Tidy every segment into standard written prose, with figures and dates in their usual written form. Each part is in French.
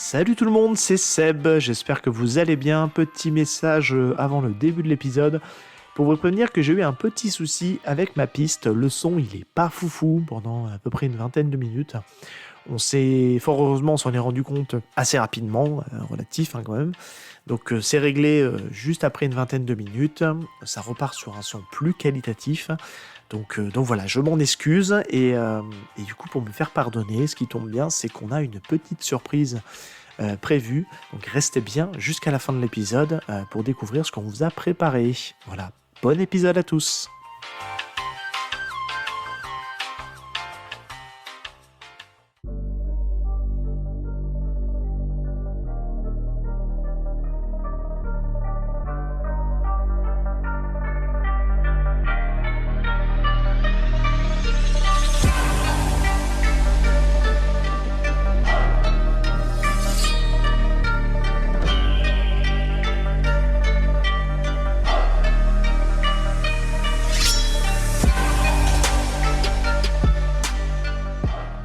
Salut tout le monde, c'est Seb, j'espère que vous allez bien. Petit message avant le début de l'épisode pour vous prévenir que j'ai eu un petit souci avec ma piste. Le son il est pas foufou pendant à peu près une vingtaine de minutes. Fort heureusement, on s'en est rendu compte assez rapidement, relatif quand même. Donc c'est réglé juste après une vingtaine de minutes. Ça repart sur un son plus qualitatif. Donc voilà, je m'en excuse et du coup pour me faire pardonner, ce qui tombe bien, c'est qu'on a une petite surprise prévue. Donc restez bien jusqu'à la fin de l'épisode pour découvrir ce qu'on vous a préparé. Voilà, bon épisode à tous.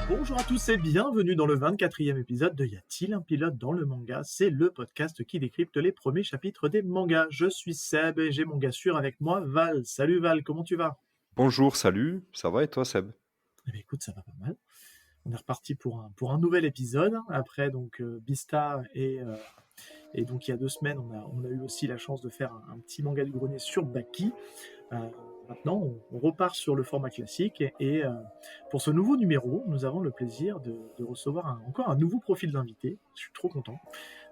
Bonjour à tous et bienvenue dans le 24e épisode de Y a-t-il un pilote dans le manga? C'est le podcast qui décrypte les premiers chapitres des mangas. Je suis Seb et j'ai mon gars sûr avec moi, Val. Salut Val, comment tu vas? Bonjour, salut, ça va et toi Seb? Eh bien écoute, ça va pas mal. On est reparti pour un nouvel épisode. Après donc Bista et donc il y a 2 semaines, on a eu aussi la chance de faire un petit manga du grenier sur Baki. Euh, Maintenant, on repart sur le format classique et pour ce nouveau numéro, nous avons le plaisir de recevoir encore un nouveau profil d'invité. Je suis trop content.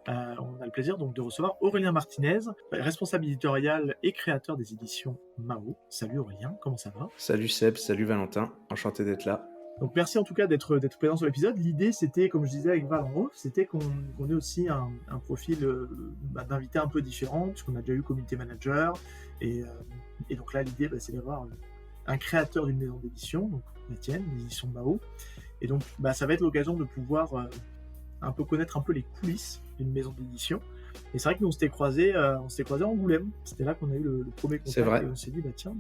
On a le plaisir donc de recevoir Aurélien Martinez, responsable éditorial et créateur des éditions Mao. Salut Aurélien, comment ça va? Salut Seb, salut Valentin, enchanté d'être là. Donc merci en tout cas d'être présent sur l'épisode. L'idée c'était, comme je disais avec Val en off, c'était qu'on ait aussi un profil d'invité un peu différent, puisqu'on a déjà eu community manager, et donc là l'idée c'est d'avoir un créateur d'une maison d'édition, donc la tienne, l'édition Mao, et donc ça va être l'occasion de pouvoir un peu connaître un peu les coulisses d'une maison d'édition. Et c'est vrai que nous on s'était croisés à Angoulême, c'était là qu'on a eu le premier contact. C'est vrai. Et on s'est dit tiens,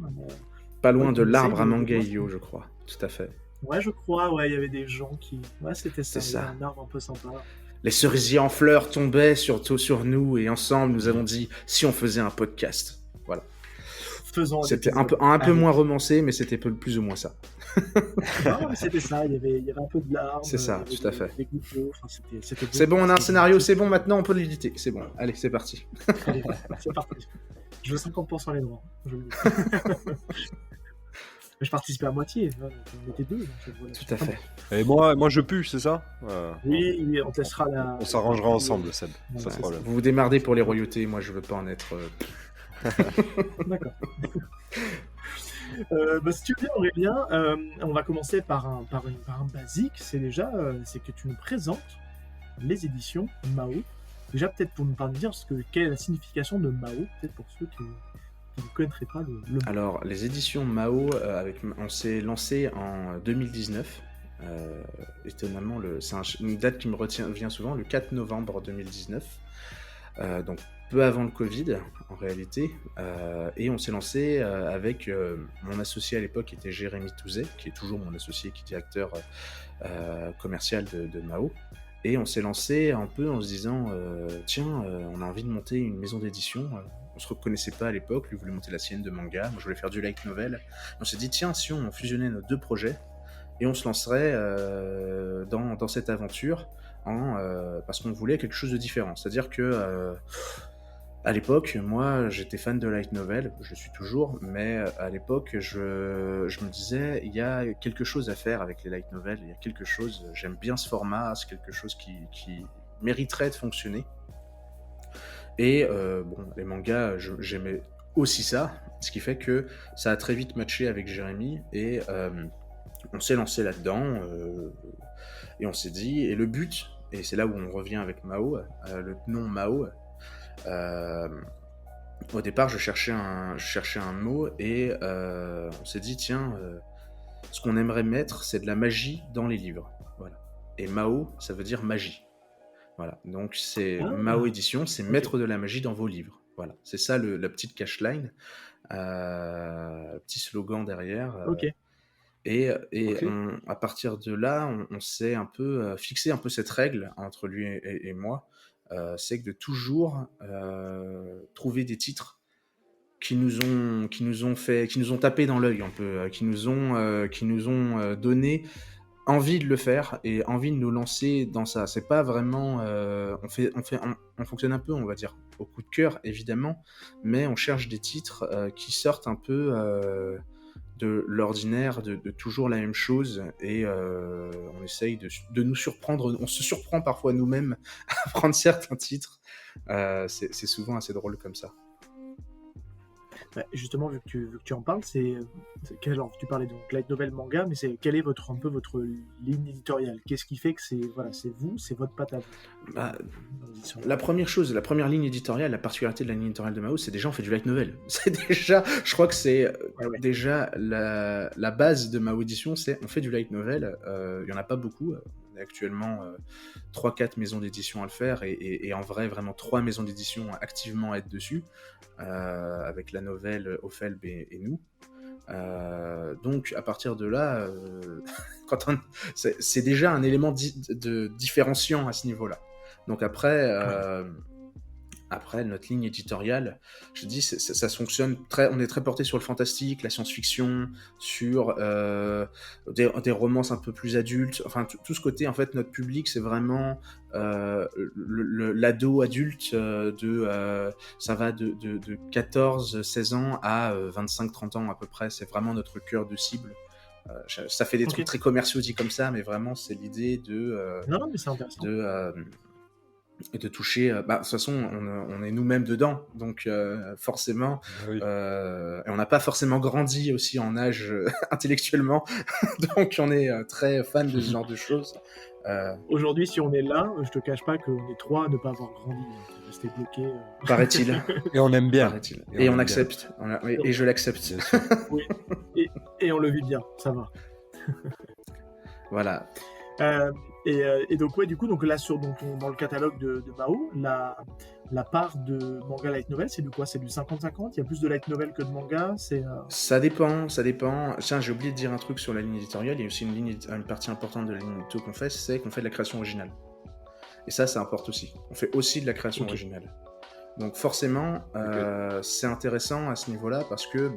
pas loin de on l'arbre à essaye de Mangaio, je crois, tout à fait. Ouais, je crois, il y avait des gens qui... Ouais, c'était ça, C'est ça. un arbre un peu sympa. Les cerisiers en fleurs tombaient surtout sur nous et ensemble nous avons dit si on faisait un podcast. Voilà. Faisons C'était un peu moins romancé, mais c'était plus ou moins ça. Non, mais c'était ça, il y avait un peu de larmes. C'est ça, tout à fait. C'est bon, on a un scénario, c'est bon, maintenant on peut l'éditer. C'est bon, allez, c'est parti. Allez, c'est parti. Je veux 50% les droits. Je participais à moitié, on était deux. Tout à fait. Et moi je pue, c'est ça? Oui, on testera la... On s'arrangera ensemble, Seb, Ouais, pas de problème. Vous vous démerdez pour les royautés, moi je veux pas en être... D'accord. Si tu veux bien Aurélien, on va commencer par un basique, c'est que tu nous présentes les éditions Mao. Déjà peut-être pour nous dire quelle est la signification de Mao, peut-être pour ceux qui ne connaîtraient pas le mot. Alors, les éditions Mao, on s'est lancé en 2019. Étonnamment, c'est une date qui me revient souvent, le 4 novembre 2019. Donc, peu avant le Covid, en réalité. Et on s'est lancé avec mon associé à l'époque, qui était Jérémy Touzet, qui est toujours mon associé, qui est directeur commercial de Mao. Et on s'est lancé un peu en se disant on a envie de monter une maison d'édition. On se reconnaissait pas à l'époque, lui voulait monter la sienne de manga, moi je voulais faire du light novel. On s'est dit si on fusionnait nos deux projets et on se lancerait dans cette aventure parce qu'on voulait quelque chose de différent. C'est-à-dire que à l'époque, moi j'étais fan de light novel, je suis toujours, mais à l'époque je me disais il y a quelque chose à faire avec les light novels, il y a quelque chose, j'aime bien ce format, c'est quelque chose qui mériterait de fonctionner. Et les mangas, j'aimais aussi ça, ce qui fait que ça a très vite matché avec Jérémy et on s'est lancé là-dedans et on s'est dit, et le but, et c'est là où on revient avec Mao, le nom Mao, au départ je cherchais un mot et on s'est dit ce qu'on aimerait mettre c'est de la magie dans les livres, voilà. Et Mao ça veut dire magie. Voilà, donc c'est Mao Édition, c'est mettre de la magie dans vos livres. Voilà, c'est ça la petite cashline, petit slogan derrière. Et Ok. à partir de là, on s'est un peu fixé un peu cette règle entre lui et moi, c'est que de toujours trouver des titres qui nous ont tapé dans l'œil un peu, qui nous ont donné envie de le faire et envie de nous lancer dans ça. C'est pas vraiment, on fonctionne un peu, on va dire, au coup de cœur évidemment, mais on cherche des titres qui sortent un peu de l'ordinaire, de toujours la même chose, et on essaye de nous surprendre. On se surprend parfois nous-mêmes à prendre certains titres. C'est souvent assez drôle comme ça. Bah, justement, vu que tu en parles, alors, tu parlais donc light novel manga, mais quelle est un peu votre ligne éditoriale? Qu'est-ce qui fait que c'est vous, c'est votre patte à vous Bah, dans l'édition? la première ligne éditoriale, la particularité de la ligne éditoriale de Mao, c'est déjà on fait du light novel. C'est déjà, je crois que c'est Ouais. déjà la base de Mao Édition, c'est on fait du light novel. Il y en a pas beaucoup. On a actuellement 3-4 maisons d'édition à le faire, et en vrai, vraiment 3 maisons d'édition activement à être dessus, avec la Novelle, Ophelb et nous. Donc à partir de là, c'est déjà un élément de différenciant à ce niveau-là. Donc après, notre ligne éditoriale, je dis, ça fonctionne on est très porté sur le fantastique, la science-fiction, sur des romances un peu plus adultes. Enfin, tout ce côté, en fait, notre public, c'est vraiment l'ado adulte, ça va de 14-16 ans à 25-30 ans à peu près. C'est vraiment notre cœur de cible. Ça fait des trucs très commerciaux dit comme ça, mais vraiment, c'est l'idée Non, mais c'est intéressant. de toucher. De toute façon, on est nous-mêmes dedans, donc forcément, Oui. et on n'a pas forcément grandi aussi en âge intellectuellement, donc on est très fan de ce genre de choses. Aujourd'hui, si on est là, je te cache pas qu'on est 3 à ne pas avoir grandi, rester bloqué. Paraît-il. Et on aime bien. Paraît-il. Et on aime accepte. Et je l'accepte. bien, bien sûr. Oui. Et on le vit bien, ça va. Voilà. Et donc ouais, du coup, donc là dans le catalogue de Mao, la part de manga light novel, c'est du quoi? C'est du 50-50? Il y a plus de light novel que de manga? Ça dépend. Tiens, j'ai oublié de dire un truc sur la ligne éditoriale. Il y a aussi une partie importante de la ligne édito qu'on fait, c'est qu'on fait de la création originale. Et ça importe aussi. On fait aussi de la création originale. Donc forcément, c'est intéressant à ce niveau-là parce que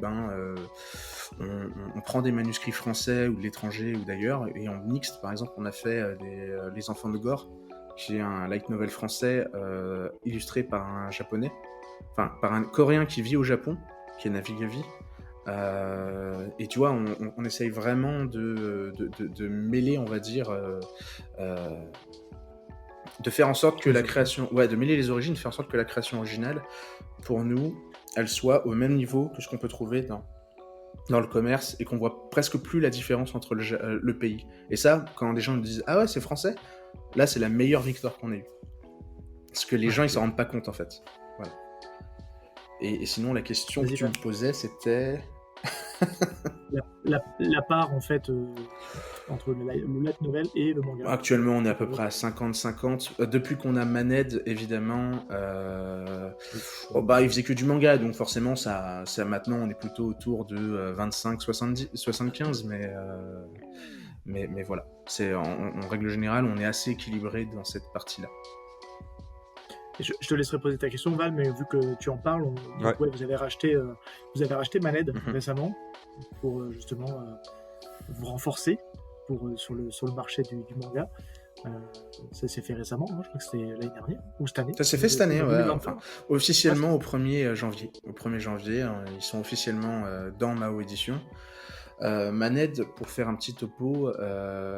on prend des manuscrits français ou de l'étranger ou d'ailleurs, et en mixte, par exemple, on a fait Les Enfants de Gore, qui est un light novel français illustré par un japonais, enfin par un coréen qui vit au Japon, qui est Navigavi. Et tu vois, on essaye vraiment de mêler, on va dire, de faire en sorte que la création, de mêler les origines, de faire en sorte que la création originale, pour nous, elle soit au même niveau que ce qu'on peut trouver dans le commerce, et qu'on voit presque plus la différence entre le pays. Et ça, quand des gens nous disent « Ah ouais, c'est français », là, c'est la meilleure victoire qu'on ait eue. Parce que les gens, ils s'en rendent pas compte, en fait. Voilà. Et sinon, la question que tu me posais, c'était... la part, en fait, entre le light novel et le manga. Actuellement, on est à peu près à 50-50. Depuis qu'on a Maned, évidemment, il faisait que du manga, donc forcément, ça maintenant, on est plutôt autour de 25-75, mais voilà. En règle générale, on est assez équilibré dans cette partie-là. Je te laisserai poser ta question, Val, mais vu que tu en parles, vous avez racheté Maned récemment pour justement vous renforcer sur le marché du manga. Ça s'est fait récemment, je crois que c'était l'année dernière ou cette année. Ça s'est fait cette année, enfin, officiellement au 1er janvier. Au 1er janvier, ils sont officiellement dans Mao Édition. Maned, pour faire un petit topo,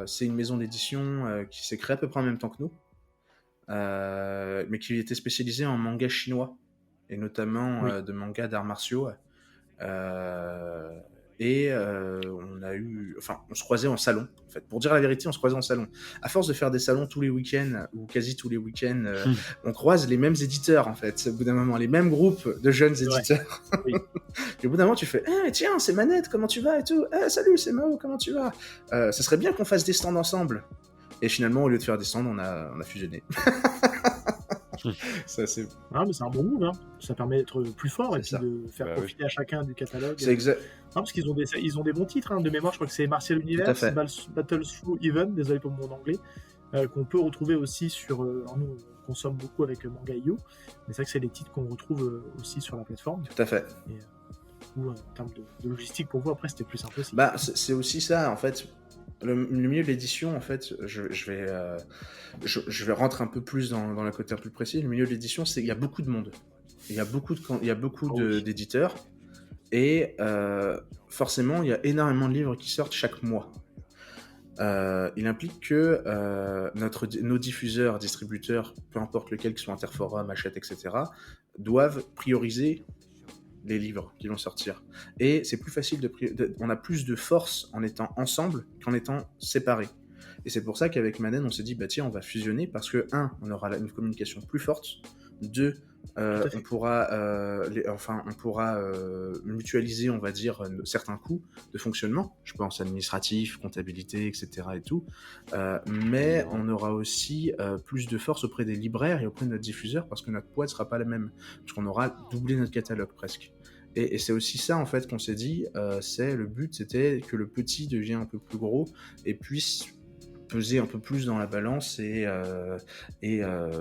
c'est une maison d'édition qui s'est créée à peu près en même temps que nous. Mais qui était spécialisé en manga chinois, et notamment de manga d'arts martiaux. On se croisait en salon, en fait. Pour dire la vérité, on se croisait en salon. À force de faire des salons tous les week-ends, ou quasi tous les week-ends, on croise les mêmes éditeurs, en fait. Au bout d'un moment, les mêmes groupes de jeunes éditeurs. Oui. Et au bout d'un moment, tu fais « Tiens, c'est Maned, comment tu vas ?» et tout. « Salut, c'est Mao, comment tu vas ?» Ça serait bien qu'on fasse des stands ensemble. Et finalement, au lieu de faire des stands, on a fusionné. Ça, c'est Ah, mais c'est un bon move, hein. Ça permet d'être plus fort et C'est puis ça. de faire Bah oui. profiter à chacun du catalogue. c'est exact. Non, parce qu'ils ont des bons titres, hein. De mémoire, je crois que c'est Martial Tout à Universe, fait. Battle Through Even, désolé pour mon anglais, qu'on peut retrouver aussi sur. Alors nous, on consomme beaucoup avec Manga.io, mais c'est vrai que c'est des titres qu'on retrouve aussi sur la plateforme. Tout à fait. Ou en termes de logistique pour vous, après, c'était plus simple aussi. Bah, c'est aussi ça, en fait. Le milieu de l'édition, en fait, je vais rentrer un peu plus dans le côté un peu plus précis. Le milieu de l'édition, c'est il y a beaucoup de monde. Il y a beaucoup Oui. d'éditeurs. Et forcément, il y a énormément de livres qui sortent chaque mois. Il implique que nos diffuseurs, distributeurs, peu importe lequel, qu'ils soient Interforum, Hachette, etc., doivent prioriser les livres qui vont sortir. Et c'est plus facile on a plus de force en étant ensemble qu'en étant séparés. Et c'est pour ça qu'avec Manen, on s'est dit, bah tiens, on va fusionner parce que, on aura une communication plus forte. 2, on pourra mutualiser, on va dire, certains coûts de fonctionnement. Je pense administratif, comptabilité, etc. et tout. Mais on aura aussi plus de force auprès des libraires et auprès de notre diffuseur parce que notre poids ne sera pas la même. Parce qu'on aura doublé notre catalogue presque. Et c'est aussi ça, en fait, qu'on s'est dit, le but, c'était que le petit devienne un peu plus gros et puisse peser un peu plus dans la balance et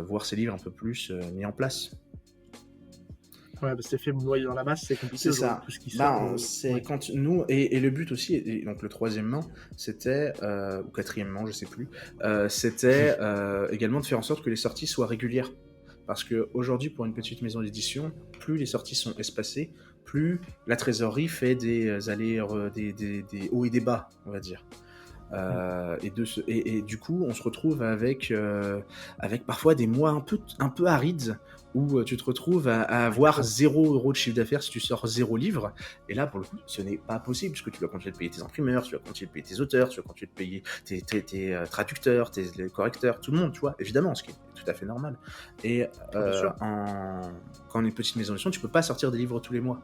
voir ses livres un peu plus mis en place. Ouais, bah, c'est fait noyer dans la masse, c'est compliqué. C'est ça. Tout ce qui sort, C'est ouais. quand nous et le but aussi, et donc le troisièmement, c'était ou quatrièmement, je sais plus, c'était également de faire en sorte que les sorties soient régulières. Parce que aujourd'hui, pour une petite maison d'édition, plus les sorties sont espacées, plus la trésorerie fait des allers, des hauts et des bas, on va dire. Et du coup, on se retrouve avec parfois des mois un peu arides où tu te retrouves à avoir 0 € de chiffre d'affaires si tu sors 0 livre. Et là, pour le coup, ce n'est pas possible parce que tu dois continuer de payer tes imprimeurs, tu dois continuer de payer tes auteurs, tu dois continuer de payer tes traducteurs, tes correcteurs, tout le monde, tu vois, évidemment, ce qui est tout à fait normal. Et Bien sûr. quand on est une petite maison d'édition, tu peux pas sortir des livres tous les mois.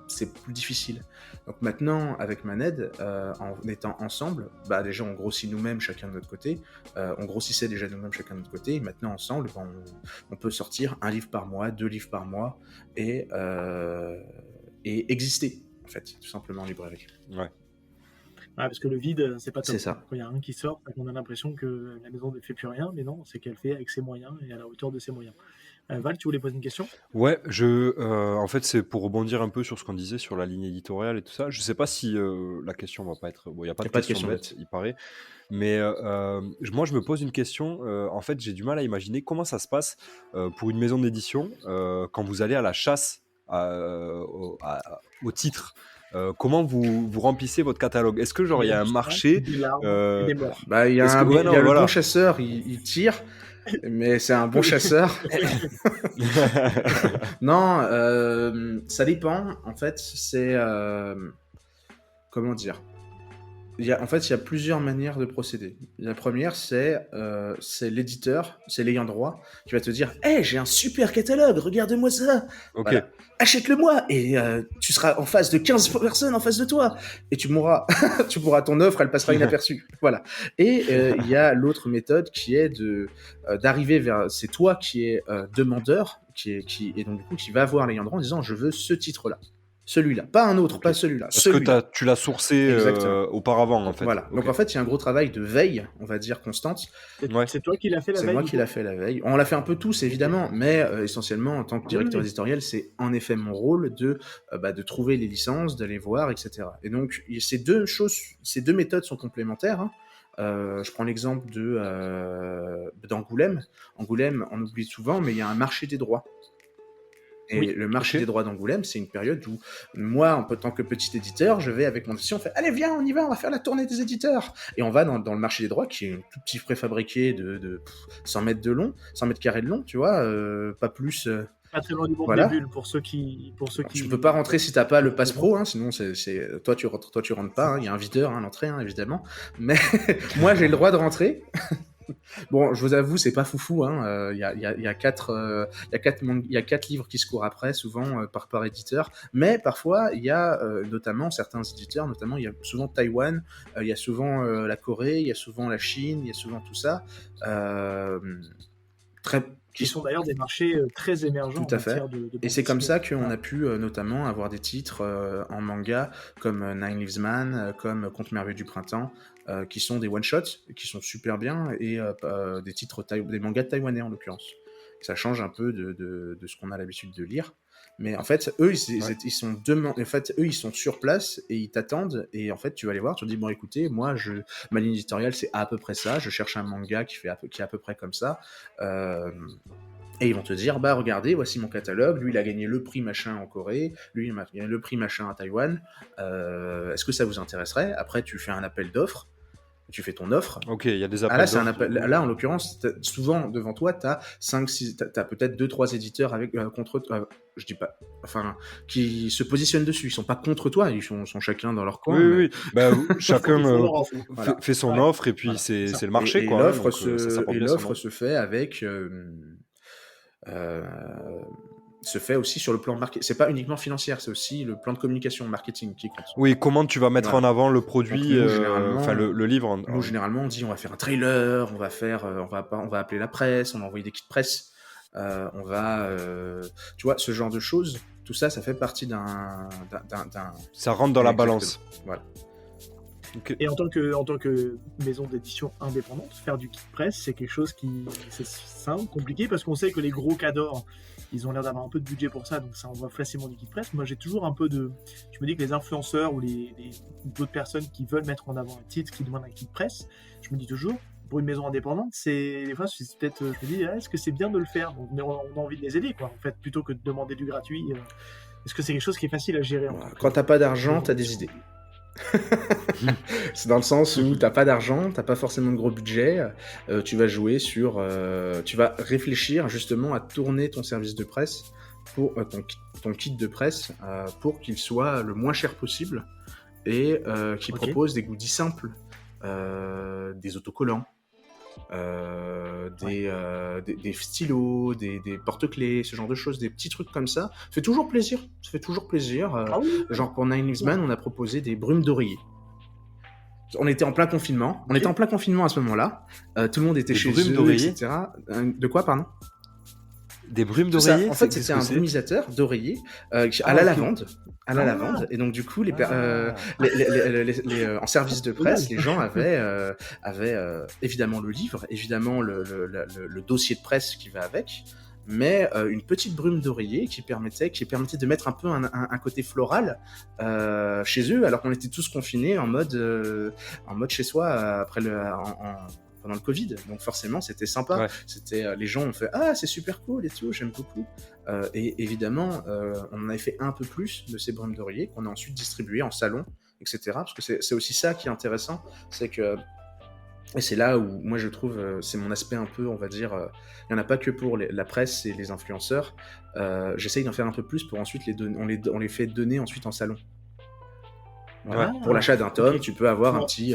C'est plus difficile. Donc maintenant, avec Maned, en étant ensemble, bah déjà on grossit nous-mêmes chacun de notre côté. On grossissait déjà nous-mêmes chacun de notre côté. Et maintenant ensemble, on peut sortir 1 livre par mois, 2 livres par mois et exister en fait, tout simplement en librairie. Ouais. Ouais, parce que le vide, c'est pas top. C'est ça. Quand il y a un qui sort, on a l'impression que la maison ne fait plus rien, mais non, c'est qu'elle fait avec ses moyens et à la hauteur de ses moyens. Val, tu voulais poser une question? Ouais, en fait, c'est pour rebondir un peu sur ce qu'on disait sur la ligne éditoriale et tout ça. Je sais pas si la question va pas être. Bon, il n'y a pas Y a de pas de question question bête, bête. il paraît. Mais moi, je me pose une question. En fait, j'ai du mal à imaginer comment ça se passe pour une maison d'édition quand vous allez à la chasse au titre. Comment vous remplissez votre catalogue? Est-ce que genre il y a un marché Des larmes et des morts. Bah, il y a, Est-ce que- ouais, il y non, a voilà. le bon chasseur, il tire, mais c'est un bon chasseur. Non, ça dépend. En fait, c'est comment dire. Il y a plusieurs manières de procéder. La première, c'est l'éditeur, c'est l'ayant droit, qui va te dire « Hey, j'ai un super catalogue, regarde-moi ça Ok. Voilà. Achète-le-moi !» Et tu seras en face de 15 personnes en face de toi. Et tu mourras. Tu pourras, ton offre, elle passera inaperçue. Voilà. Et il y a l'autre méthode qui est d'arriver vers... C'est toi qui es demandeur, et donc du coup qui va voir l'ayant droit en disant « Je veux ce titre-là. » Celui-là, pas un autre, Ok. pas celui-là. Parce celui-là. que tu l'as sourcé Exactement. auparavant, en fait. Voilà. Ok. Donc en fait, il y a un gros travail de veille, on va dire, constante. Ouais. C'est toi qui l'as fait la C'est veille? moi du qui coup l'a fait la veille. On l'a fait un peu tous, évidemment, mais essentiellement, en tant que directeur Oui. éditorial, c'est en effet mon rôle de trouver les licences, d'aller voir, etc. Et donc, ces deux méthodes sont complémentaires. Hein. Je prends l'exemple d'Angoulême. Angoulême, on oublie souvent, mais il y a un marché des droits. Et Oui, le marché ok. des droits d'Angoulême, c'est une période où moi, en tant que petit éditeur, je vais avec mon associé, on fait « Allez, viens, on y va, on va faire la tournée des éditeurs !» Et on va dans le marché des droits, qui est un tout petit préfabriqué de 100 mètres de long, 100 mètres carrés de long, tu vois, pas plus... Pas très loin du monde Voilà. des bulles pour ceux qui. Tu peux pas rentrer si t'as pas le passe pro, hein, sinon toi tu rentres pas, hein, il y a un videur à l'entrée, hein, évidemment. Mais moi j'ai le droit de rentrer. Bon, je vous avoue, c'est pas foufou. Il y a 4 livres qui se courent après, souvent par éditeur. Mais parfois, il y a notamment certains éditeurs, notamment il y a souvent Taïwan, il y a souvent la Corée, il y a souvent la Chine, il y a souvent tout ça. qui sont d'ailleurs des marchés très émergents Tout à en matière fait. de Et bande c'est comme ça dessinée. qu'on a pu notamment avoir des titres en manga comme Nine Lives Man, comme Conte merveilleux du printemps, qui sont des one-shots, qui sont super bien, et des titres des mangas taïwanais en l'occurrence. Ça change un peu de ce qu'on a l'habitude de lire. Mais en fait, eux, Ouais. en fait, eux, ils sont sur place et ils t'attendent. Et en fait, tu vas les voir, tu te dis, bon, écoutez, ma ligne éditoriale, c'est à peu près ça. Je cherche un manga qui est à peu près comme ça. Et ils vont te dire, bah regardez, voici mon catalogue, lui il a gagné le prix machin en Corée, lui il a gagné le prix machin à Taïwan, est-ce que ça vous intéresserait? Après tu fais un appel d'offres, tu fais ton offre. Ok, il y a des Ah là appels c'est un d'offres, du appel, coup. là en l'occurrence, souvent devant toi, t'as peut-être 2-3 éditeurs avec, contre, je dis pas, enfin, qui se positionnent dessus, ils sont pas contre toi, ils sont chacun dans leur Oui, coin, oui, mais oui. Bah, chacun Ils font leur offre. voilà. fait son Ouais, offre et puis Voilà. ça. c'est le marché, Et quoi. Hein, l'offre donc ça porte bien son nom. se fait avec euh, se fait aussi sur le plan marketing. C'est pas uniquement financière, c'est aussi le plan de communication, marketing qui compte. Oui, comment tu vas mettre Voilà. en avant le Donc produit, nous, enfin le livre généralement, on dit on va faire un trailer, on va appeler la presse, on va envoyer des kits presse, tu vois, ce genre de choses. Tout ça, ça fait partie d'un. ça rentre dans la Exactement. balance. Voilà. Ok. Et en tant que maison d'édition indépendante, faire du kit presse, c'est quelque chose c'est simple, compliqué, parce qu'on sait que les gros cadors, ils ont l'air d'avoir un peu de budget pour ça, donc ça envoie facilement du kit presse. Moi, j'ai toujours un peu de... Je me dis que les influenceurs ou d'autres personnes qui veulent mettre en avant un titre, qui demandent un kit presse, je me dis toujours, pour une maison indépendante, des fois, c'est peut-être... Je me dis, est-ce que c'est bien de le faire? Donc, on a envie de les aider, quoi, en fait, plutôt que de demander du gratuit. Est-ce que c'est quelque chose qui est facile à gérer en tant que- Quand t'as pas d'argent, t'as des idées. C'est dans le sens où t'as pas d'argent, t'as pas forcément de gros budget, tu vas jouer sur, tu vas réfléchir justement à tourner ton service de presse pour ton kit de presse pour qu'il soit le moins cher possible et qui Ok. propose des goodies simples, des autocollants, des stylos, des porte-clés, ce genre de choses, des petits trucs comme ça. Ça fait toujours plaisir. Ça fait toujours plaisir. Ah oui. Genre pour Nine Lives Man, on a proposé des brumes d'oreiller. On était en plein confinement. On Ok. était en plein confinement à ce moment-là. Tout le monde était Des chez brumes eux, d'oreiller etc. De quoi, pardon? Des brumes Tout ça. d'oreiller. En fait, qu'est-ce c'était que un c'est brumisateur d'oreiller à Ah, la ok. lavande. À la Ah. lavande. Et donc, du coup, Ah. en service de presse, les gens avaient évidemment le livre, évidemment le dossier de presse qui va avec, mais une petite brume d'oreiller qui permettait de mettre un peu un côté floral chez eux, alors qu'on était tous confinés en mode chez soi pendant le Covid. Donc forcément, c'était sympa. Ouais. C'était les gens ont fait ah c'est super cool et tout, j'aime beaucoup. Et évidemment, on en avait fait un peu plus de ces brumes d'oreiller qu'on a ensuite distribuées en salon, etc. Parce que c'est aussi ça qui est intéressant, c'est que et c'est là où moi je trouve c'est mon aspect un peu, on va dire, il n'y en a pas que pour la presse et les influenceurs. J'essaye d'en faire un peu plus pour ensuite on les fait donner ensuite en salon. Voilà. Ouais. Pour l'achat d'un tome, Ok. tu peux avoir un Ouais. petit.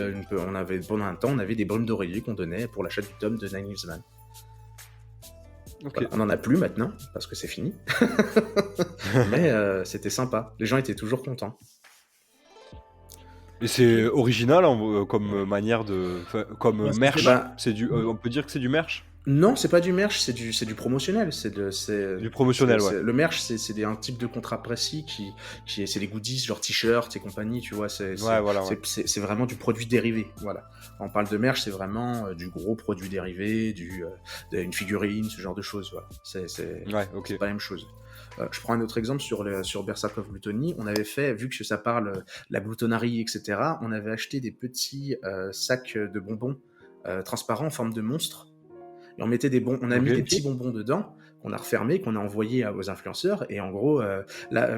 Pendant un temps, on avait des brumes d'oreiller qu'on donnait pour l'achat du tome de Nine Lives Man. Ok. Voilà. On n'en a plus maintenant, parce que c'est fini. Mais c'était sympa. Les gens étaient toujours contents. Et c'est original comme manière de, comme Ouais, c'est merch. bah- C'est on peut dire que c'est du merch. Non, c'est pas du merch, c'est du promotionnel. Du promotionnel, ouais. Le merch, c'est un type de contrat précis c'est les goodies, genre t-shirts et compagnie, tu vois. C'est vraiment du produit dérivé. Voilà. Quand on parle de merch, c'est vraiment du gros produit dérivé, une figurine, ce genre de choses. Voilà. Ouais, ok. C'est pas la même chose. Je prends un autre exemple sur Berserk of Gluttony. On avait fait, vu que ça parle la gloutonnerie, etc., on avait acheté des petits sacs de bonbons transparents en forme de monstre. Et on mis des petits bonbons dedans, qu'on a refermés, qu'on a envoyés aux influenceurs. Et en gros,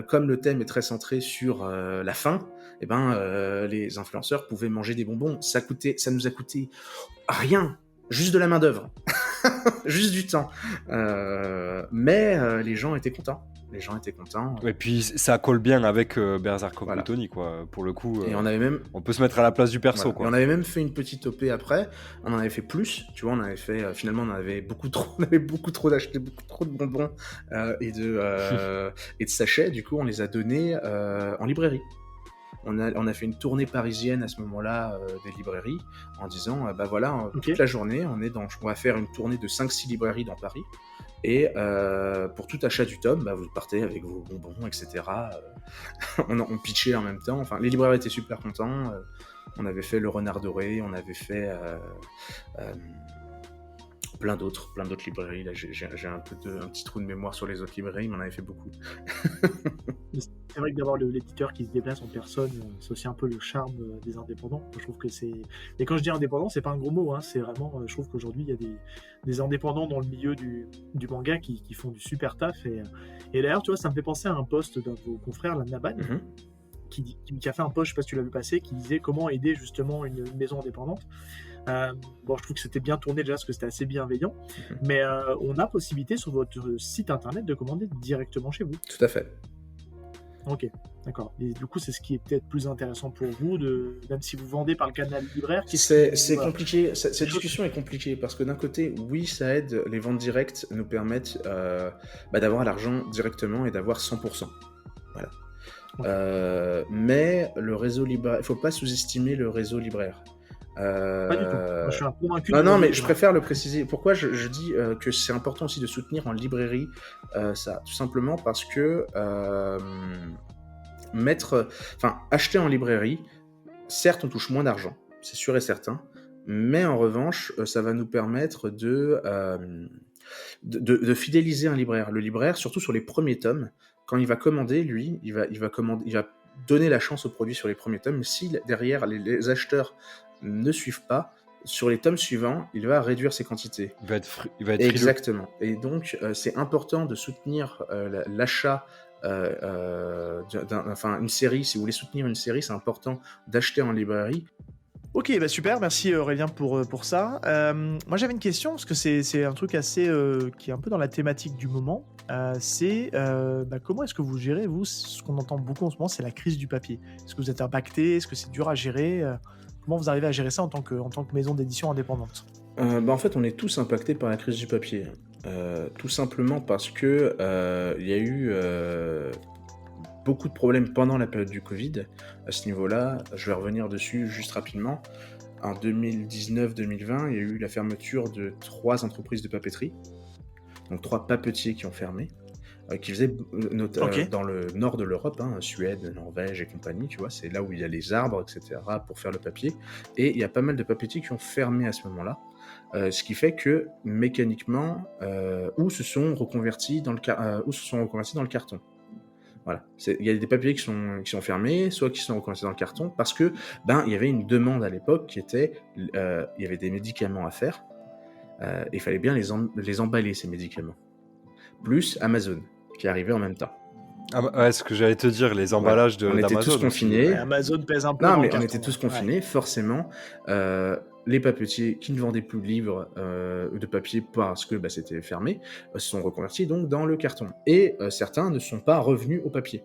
comme le thème est très centré sur la faim, les influenceurs pouvaient manger des bonbons. Ça nous a coûté rien, juste de la main-d'œuvre, juste du temps. Mais les gens étaient contents. Et puis ça colle bien avec Berserk of Voilà. Gluttony, quoi. Pour le coup, Et on peut se mettre à la place du perso, voilà. quoi. Et on avait même fait une petite OP après. On en avait fait plus, tu vois. Finalement, on avait beaucoup trop d'acheter beaucoup trop de bonbons et de sachets. Du coup, on les a donnés en librairie. on a fait une tournée parisienne à ce moment-là des librairies en disant bah voilà, Ok. toute la journée, on va faire une tournée de 5-6 librairies dans Paris. Et pour tout achat du tome, bah, vous partez avec vos bonbons, etc. On pitchait en même temps. Enfin, les libraires étaient super contents. On avait fait Le Renard Doré, on avait fait plein d'autres librairies. Là, j'ai un petit trou de mémoire sur les autres librairies, mais on avait fait beaucoup. C'est vrai que d'avoir l'éditeur qui se déplace en personne, c'est aussi un peu le charme des indépendants. Je trouve que c'est. Et quand je dis indépendant, c'est pas un gros mot, hein, c'est vraiment. Je trouve qu'aujourd'hui, il y a des indépendants dans le milieu du manga qui font du super taf. Et d'ailleurs, tu vois, ça me fait penser à un post d'un de vos confrères, la Naban, qui a fait un post, je sais pas si tu l'as vu passer, qui disait comment aider justement une maison indépendante. Bon, je trouve que c'était bien tourné déjà parce que c'était assez bienveillant, mais on a possibilité sur votre site internet de commander directement chez vous. Tout à fait. Ok, d'accord. Et du coup, c'est ce qui est peut-être plus intéressant pour vous, même si vous vendez par le canal libraire. C'est compliqué. Cette discussion est compliquée parce que d'un côté, oui, ça aide. Les ventes directes nous permettent d'avoir l'argent directement et d'avoir 100%. Voilà. Okay. Mais le réseau libraire, il faut pas sous-estimer le réseau libraire. Pas du tout. Moi, je suis un convaincu. Non, mais je préfère le préciser. Pourquoi je dis que c'est important aussi de soutenir en librairie ça, tout simplement parce que acheter en librairie, certes, on touche moins d'argent, c'est sûr et certain, mais en revanche, ça va nous permettre de fidéliser un libraire. Le libraire, surtout sur les premiers tomes, quand il va commander, lui, il va donner la chance au produit sur les premiers tomes, mais si derrière les acheteurs ne suivent pas, sur les tomes suivants, il va réduire ses quantités. Il va être exactement. Et donc, c'est important de soutenir l'achat une série. Si vous voulez soutenir une série, c'est important d'acheter en librairie. Ok, bah super, merci Aurélien pour ça. Moi j'avais une question, parce que c'est un truc assez qui est un peu dans la thématique du moment. C'est comment est-ce que vous gérez, vous, ce qu'on entend beaucoup en ce moment, c'est la crise du papier. Est-ce que vous êtes impacté? Est-ce que c'est dur à gérer? Comment vous arrivez à gérer ça en tant que maison d'édition indépendante? En fait, on est tous impactés par la crise du papier. Tout simplement parce que il y a eu beaucoup de problèmes pendant la période du Covid. À ce niveau-là, je vais revenir dessus juste rapidement. En 2019-2020, il y a eu la fermeture de 3 entreprises de papeterie. Donc 3 papetiers qui ont fermé, qui faisaient dans le nord de l'Europe, Suède, Norvège et compagnie, tu vois, c'est là où il y a les arbres, etc., pour faire le papier. Et il y a pas mal de papetiers qui ont fermé à ce moment-là. Ce qui fait que, mécaniquement, ou se sont reconvertis dans le carton. Voilà. Il y a des papiers qui sont fermés, soit qui sont reconvertis dans le carton, parce que il y avait une demande à l'époque qui était, il y avait des médicaments à faire, il fallait bien les emballer, ces médicaments. Plus Amazon, qui arrivait en même temps. Ce que j'allais te dire, les emballages d'Amazon. On était tous confinés. Amazon pèse un peu. Non, mais on était tous confinés, forcément. Les papetiers qui ne vendaient plus de livres de papier parce que c'était fermé, se sont reconvertis donc dans le carton. Et certains ne sont pas revenus au papier.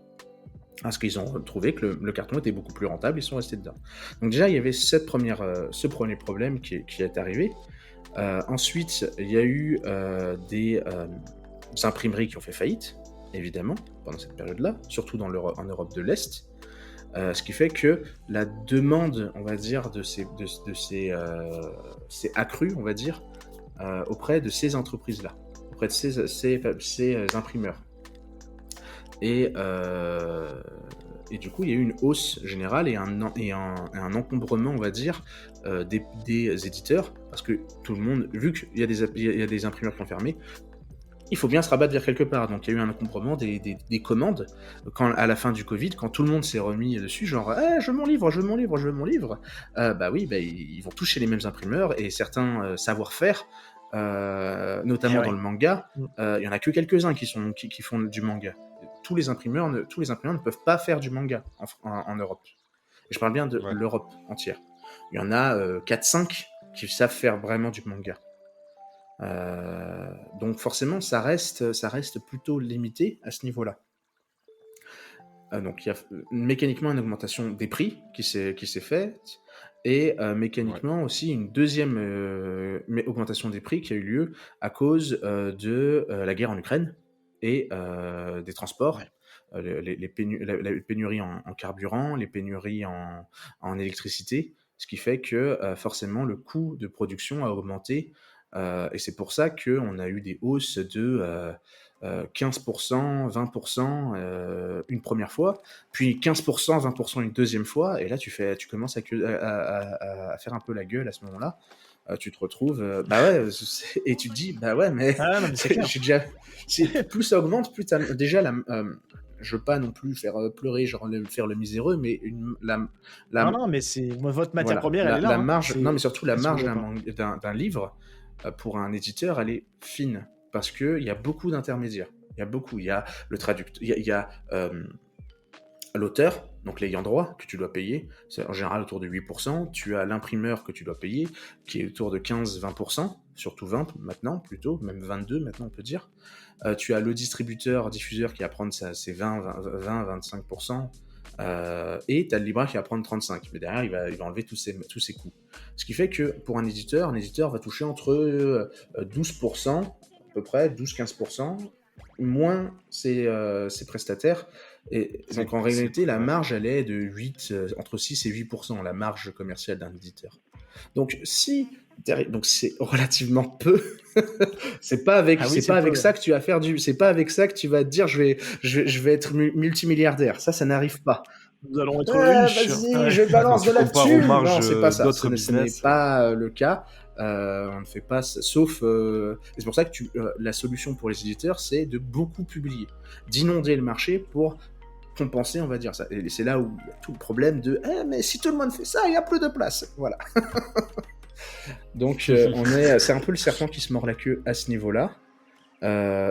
Parce qu'ils ont trouvé que le carton était beaucoup plus rentable, ils sont restés dedans. Donc déjà, il y avait ce premier problème qui est arrivé. Ensuite, il y a eu des imprimeries qui ont fait faillite, évidemment, pendant cette période-là, surtout en Europe de l'Est. Ce qui fait que la demande, on va dire, c'est accru, on va dire, auprès de ces entreprises-là, auprès de ces imprimeurs. Et du coup, il y a eu une hausse générale et un encombrement, on va dire, des éditeurs, parce que tout le monde, vu qu'il y a des imprimeurs qui ont fermé, il faut bien se rabattre vers quelque part. Donc il y a eu un encombrement des commandes à la fin du Covid, quand tout le monde s'est remis dessus, genre je veux mon livre. Ils vont toucher les mêmes imprimeurs et certains savoir-faire, notamment dans le manga. Il y en a que quelques-uns qui font du manga. Tous les imprimeurs ne peuvent pas faire du manga en Europe. Et je parle bien de l'Europe entière. Il y en a 4-5 qui savent faire vraiment du manga. Donc forcément ça reste plutôt limité à ce niveau-là. Donc il y a mécaniquement une augmentation des prix qui s'est faite, et mécaniquement aussi une deuxième augmentation des prix qui a eu lieu à cause de la guerre en Ukraine et des transports. les pénuries en carburant, les pénuries en électricité, ce qui fait que forcément le coût de production a augmenté. Et c'est pour ça qu'on a eu des hausses de 15%, 20% une première fois, puis 15%, 20% une deuxième fois, et là tu commences à faire un peu la gueule à ce moment-là. Tu te retrouves, bah ouais, et tu te dis, bah ouais, mais Ah non, mais c'est clair. plus ça augmente, plus déjà je veux pas non plus faire pleurer, genre faire le miséreux, mais Non, mais votre matière voilà, première, elle est là. la marge, C'est- non, mais surtout la ça se marge voit pas. d'un livre pour un éditeur, elle est fine parce que il y a beaucoup d'intermédiaires. Il y a le traducteur, il y a l'auteur, donc l'ayant droit que tu dois payer, c'est en général autour de 8%. Tu as l'imprimeur que tu dois payer, qui est autour de 15-20%, surtout 20 maintenant, plutôt, même 22 maintenant on peut dire. Tu as le distributeur, diffuseur qui va prendre ses 20-25%, et tu as le libraire qui va prendre 35%. Mais derrière, il va enlever tous ses coûts. Ce qui fait que pour un éditeur va toucher entre 12%, à peu près, 12-15%, moins ses prestataires. Et donc en réalité, la marge, elle est de entre 6 et 8%, la marge commerciale d'un éditeur. Donc donc c'est relativement peu. C'est pas avec ça que tu vas faire c'est pas avec ça que tu vas te dire je vais être multimilliardaire. Ça n'arrive pas. Nous allons être riches. Vas-y, Ouais. je balance Quand de tu la compares aux thune. marges Non, c'est pas ça. d'autres Ce n'est business. pas le cas. On ne fait pas ça, sauf. Et c'est pour ça que la solution pour les éditeurs, c'est de beaucoup publier, d'inonder le marché pour compenser, on va dire ça. Et c'est là où il y a tout le problème de mais si tout le monde fait ça, il n'y a plus de place. Voilà. Donc c'est un peu le serpent qui se mord la queue à ce niveau-là.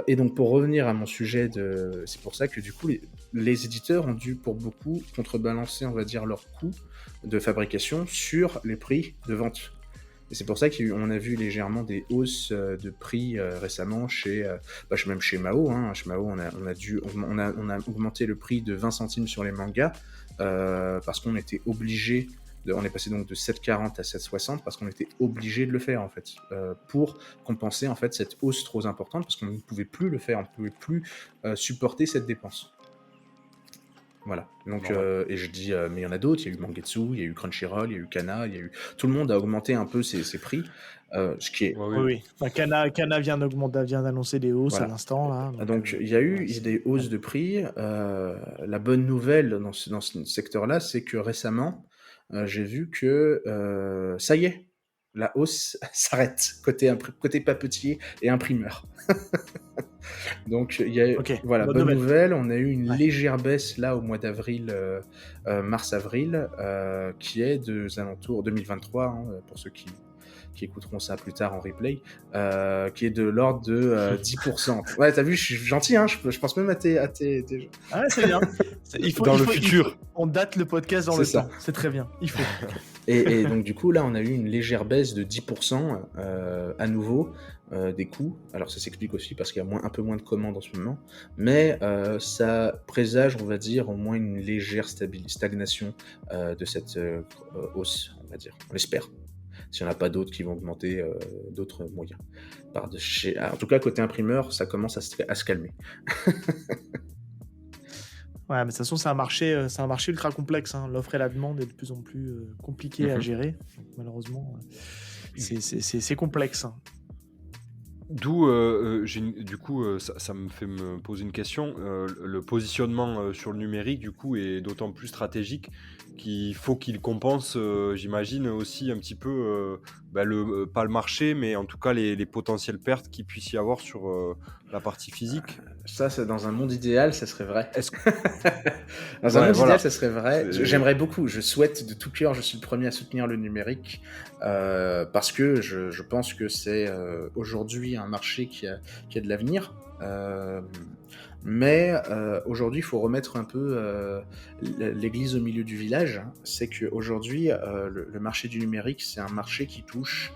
Et donc pour revenir à mon sujet, c'est pour ça que du coup les éditeurs ont dû pour beaucoup contrebalancer, on va dire, leurs coûts de fabrication sur les prix de vente. Et c'est pour ça qu'on a vu légèrement des hausses de prix récemment même chez Mao. Chez Mao, on a augmenté le prix de 20 centimes sur les mangas parce qu'on était obligé. On est passé donc de 7,40 à 7,60 parce qu'on était obligé de le faire en fait pour compenser en fait cette hausse trop importante parce qu'on ne pouvait plus le faire, on ne pouvait plus supporter cette dépense. Voilà. Donc, et je dis, mais il y en a d'autres. Il y a eu Mangetsu, il y a eu Crunchyroll, il y a eu Kana, tout le monde a augmenté un peu ses prix, ce qui est. Oui. Enfin, Kana vient d'annoncer des hausses à l'instant là. Donc il y a eu des hausses de prix. La bonne nouvelle dans ce secteur-là, c'est que récemment, j'ai vu que ça y est, la hausse s'arrête côté papetier et imprimeur. Donc il y a bonne nouvelle, on a eu une légère baisse là au mois d'avril, mars-avril, qui est des alentours 2023 pour ceux qui écouteront ça plus tard en replay, qui est de l'ordre de 10%. Ouais, t'as vu, je suis gentil, je pense même à tes... Ah ouais, c'est bien. Le futur. On date le podcast dans le temps. C'est très bien, il faut. Et donc du coup, là, on a eu une légère baisse de 10% à nouveau des coûts. Alors ça s'explique aussi parce qu'il y a un peu moins de commandes en ce moment, mais ça présage, on va dire, au moins une légère stagnation de cette hausse, on va dire. On l'espère. S'il n'y en a pas d'autres qui vont augmenter d'autres moyens. En tout cas, côté imprimeur, ça commence à se calmer. Ouais, mais de toute façon, c'est un marché ultra complexe. L'offre et la demande est de plus en plus compliquée à gérer. Donc, malheureusement, c'est complexe. D'où, du coup, ça me fait me poser une question. Le positionnement sur le numérique, du coup, est d'autant plus stratégique qu'il faut qu'il compense, j'imagine, aussi un petit peu, pas le marché, mais en tout cas les potentielles pertes qu'il puisse y avoir sur la partie physique. Ça, c'est dans un monde idéal, ça serait vrai. Dans un monde idéal, ça serait vrai. J'aimerais beaucoup. Je souhaite de tout cœur, je suis le premier à soutenir le numérique parce que je pense que c'est aujourd'hui un marché qui a de l'avenir. Mais aujourd'hui, il faut remettre un peu l'église au milieu du village. C'est qu'aujourd'hui, le marché du numérique, c'est un marché qui touche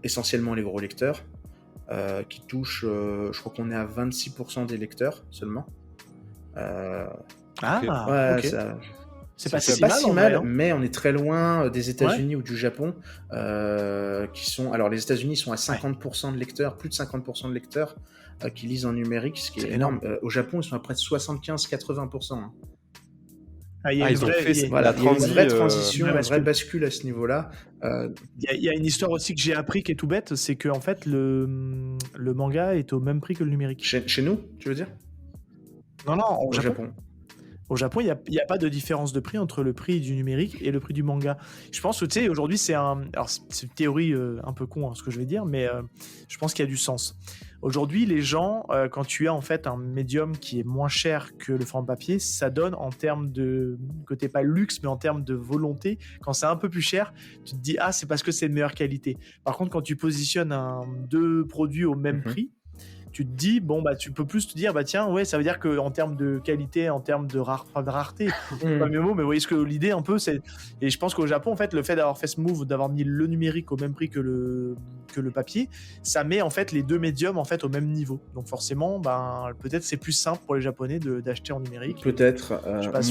essentiellement les gros lecteurs. Qui touche, je crois qu'on est à 26% des lecteurs seulement. Okay. C'est pas C'est si pas mal, si en vrai, mal, hein. mais on est très loin des États-Unis ou du Japon, qui sont. Alors, les États-Unis sont à 50% de lecteurs, plus de 50% de lecteurs qui lisent en numérique, ce qui est C'est énorme. Au Japon, ils sont à près de 75-80%. Hein. Ah, il y a une ils ont vraie, fait il y a- Voilà, la il y a une transi. vraie transition, une vraie une vraie bascule. bascule à ce niveau-là. il y a une histoire aussi que j'ai appris qui est tout bête, c'est que en fait le manga est au même prix que le numérique. Chez nous, tu veux dire? Non, non, au Au Japon. Japon. Au Japon, il y a pas de différence de prix entre le prix du numérique et le prix du manga. Je pense que, tu sais, aujourd'hui, alors, c'est une théorie un peu con, hein, ce que je vais dire, mais je pense qu'il y a du sens. Aujourd'hui, les gens, quand tu as en fait un médium qui est moins cher que le format papier, ça donne en termes de, côté pas luxe, mais en termes de volonté, quand c'est un peu plus cher, tu te dis, ah, c'est parce que c'est de meilleure qualité. Par contre, quand tu positionnes deux produits au même prix, tu te dis, bon, bah, tu peux plus te dire, bah, tiens, ouais, ça veut dire qu'en termes de qualité, en termes de, enfin, de rareté, c'est pas le mieux mot, mais vous voyez ce que l'idée un peu, c'est. Et je pense qu'au Japon, en fait, le fait d'avoir fait ce move, d'avoir mis le numérique au même prix que le papier, ça met en fait les deux médiums en fait au même niveau. Donc forcément, ben, peut-être c'est plus simple pour les Japonais d'acheter en numérique. Peut-être.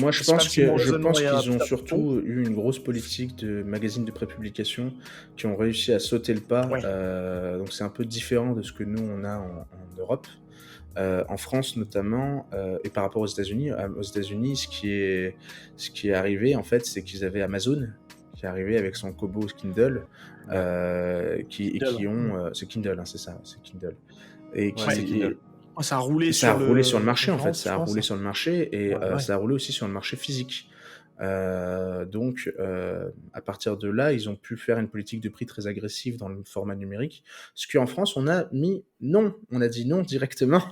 Moi, je pense qu'ils ont surtout eu une grosse politique de magazines de prépublication qui ont réussi à sauter le pas. Ouais. Donc c'est un peu différent de ce que nous on a en Europe. En France notamment, et par rapport aux États-Unis, ce qui est arrivé en fait, c'est qu'ils avaient Amazon qui est arrivé avec son Kobo Kindle, c'est Kindle, hein, c'est ça, c'est Kindle, et ça a roulé sur le marché en fait, ça a roulé sur le marché et ouais. ça a roulé aussi sur le marché physique. Donc, à partir de là, ils ont pu faire une politique de prix très agressive dans le format numérique. Ce qu'en France, on a dit non directement.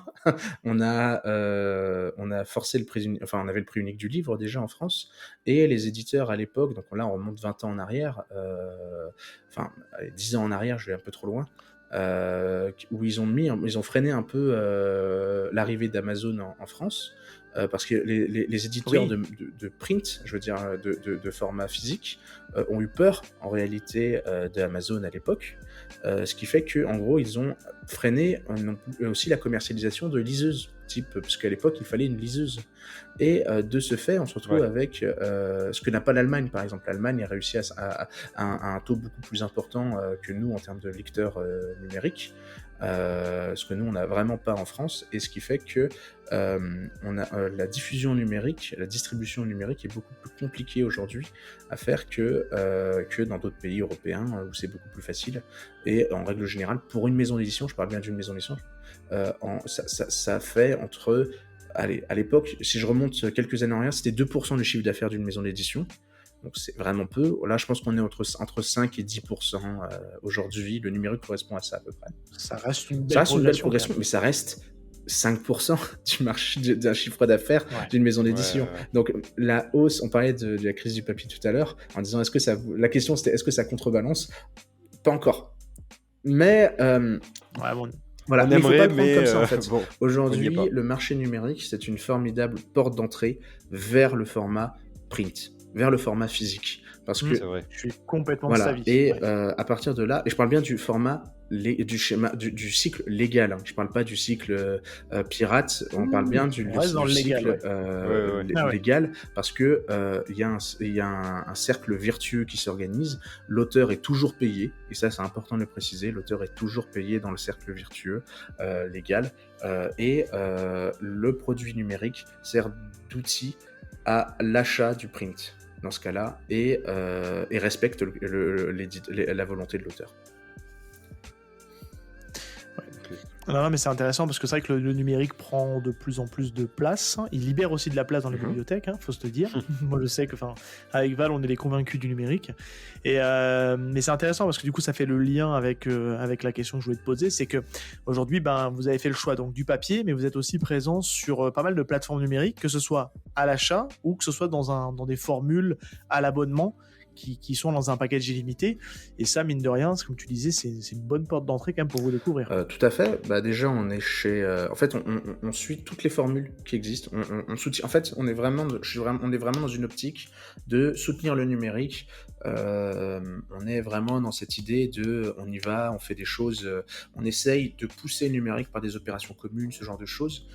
on a forcé le prix unique, enfin, on avait le prix unique du livre déjà en France, et les éditeurs à l'époque, donc là on remonte 20 ans en arrière, 10 ans en arrière, je vais un peu trop loin. Où ils ont freiné un peu l'arrivée d'Amazon en France. Parce que les éditeurs de print, je veux dire de format physique, ont eu peur en réalité d'Amazon à l'époque, ce qui fait que en gros ils ont freiné aussi la commercialisation de liseuses parce qu'à l'époque il fallait une liseuse, et de ce fait on se retrouve avec ce que n'a pas l'Allemagne par exemple. L'Allemagne a réussi à un taux beaucoup plus important que nous en termes de lecteurs numériques, ce que nous on n'a vraiment pas en France, et ce qui fait que on a la diffusion numérique, la distribution numérique est beaucoup plus compliquée aujourd'hui à faire que dans d'autres pays européens où c'est beaucoup plus facile. Et en règle générale, pour une maison d'édition, je parle bien d'une maison d'édition, ça fait entre, allez, à l'époque, si je remonte quelques années en arrière, c'était 2% du chiffre d'affaires d'une maison d'édition. Donc c'est vraiment peu. Là, je pense qu'on est entre 5 et 10% aujourd'hui. Le numérique correspond à ça à peu près. Ça reste une belle progression, mais ça reste 5% du marché d'un chiffre d'affaires d'une maison d'édition. Donc la hausse, on parlait de la crise du papier tout à l'heure, en disant la question c'était est-ce que ça contrebalance? Pas encore. Mais voilà, on aimerait, il faut pas le prendre comme ça en fait. Bon, aujourd'hui, le marché numérique, c'est une formidable porte d'entrée vers le format print, vers le format physique. Parce que je suis complètement de sa vie. Et à partir de là, et je parle bien du format, du cycle légal, hein. Je parle pas du cycle pirate, on parle bien du cycle légal, parce que il y a un cercle vertueux qui s'organise. L'auteur est toujours payé, et ça c'est important de le préciser, l'auteur est toujours payé dans le cercle vertueux légal, et le produit numérique sert d'outil à l'achat du print dans ce cas-là, et respecte la volonté de l'auteur. Non, mais c'est intéressant parce que c'est vrai que le numérique prend de plus en plus de place. Il libère aussi de la place dans les bibliothèques, faut se te dire. Moi, je sais que, avec Val, on est les convaincus du numérique. Mais c'est intéressant parce que du coup, ça fait le lien avec la question que je voulais te poser. C'est que aujourd'hui, vous avez fait le choix donc du papier, mais vous êtes aussi présent sur pas mal de plateformes numériques, que ce soit à l'achat ou que ce soit dans des formules à l'abonnement qui sont dans un package illimité. Et ça, mine de rien, comme tu disais, c'est une bonne porte d'entrée quand même pour vous découvrir. Tout à fait. Déjà, on est chez... en fait, on suit toutes les formules qui existent. On soutient... En fait, on est vraiment dans une optique de soutenir le numérique. On est vraiment dans cette idée de... On y va, on fait des choses... on essaye de pousser le numérique par des opérations communes, ce genre de choses.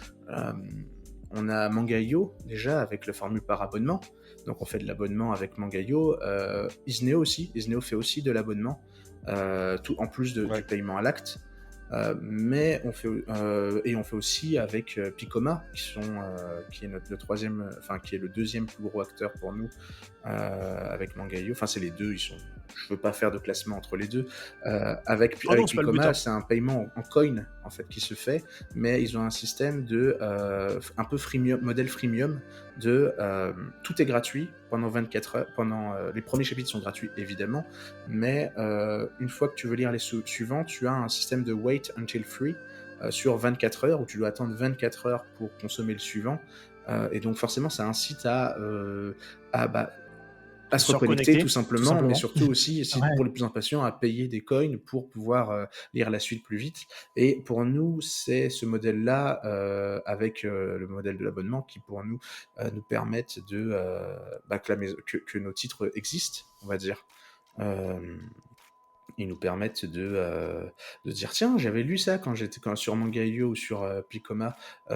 On a Manga.io, déjà, avec la formule par abonnement. Donc on fait de l'abonnement avec Mangayo. Isneo aussi. Isneo fait aussi de l'abonnement, tout en plus du paiement à l'acte. Mais on fait aussi avec Picoma, qui est le troisième, qui est le deuxième plus gros acteur pour nous, avec Mangayo. Enfin, c'est les deux. Je veux pas faire de classement entre les deux. Avec Picoma, c'est un paiement en coin en fait qui se fait, mais ils ont un système de un peu freemium, modèle freemium de tout est gratuit pendant 24 heures. Les premiers chapitres sont gratuits évidemment, mais une fois que tu veux lire les suivants, tu as un système de wait until free sur 24 heures où tu dois attendre 24 heures pour consommer le suivant, et donc forcément ça incite à se reconnecter tout simplement, mais surtout aussi, pour les plus impatients, à payer des coins pour pouvoir lire la suite plus vite. Et pour nous, c'est ce modèle-là, avec le modèle de l'abonnement, qui pour nous nous permettent que nos titres existent, on va dire. Ils nous permettent de dire tiens, j'avais lu ça quand j'étais sur Mangayo ou sur Picoma,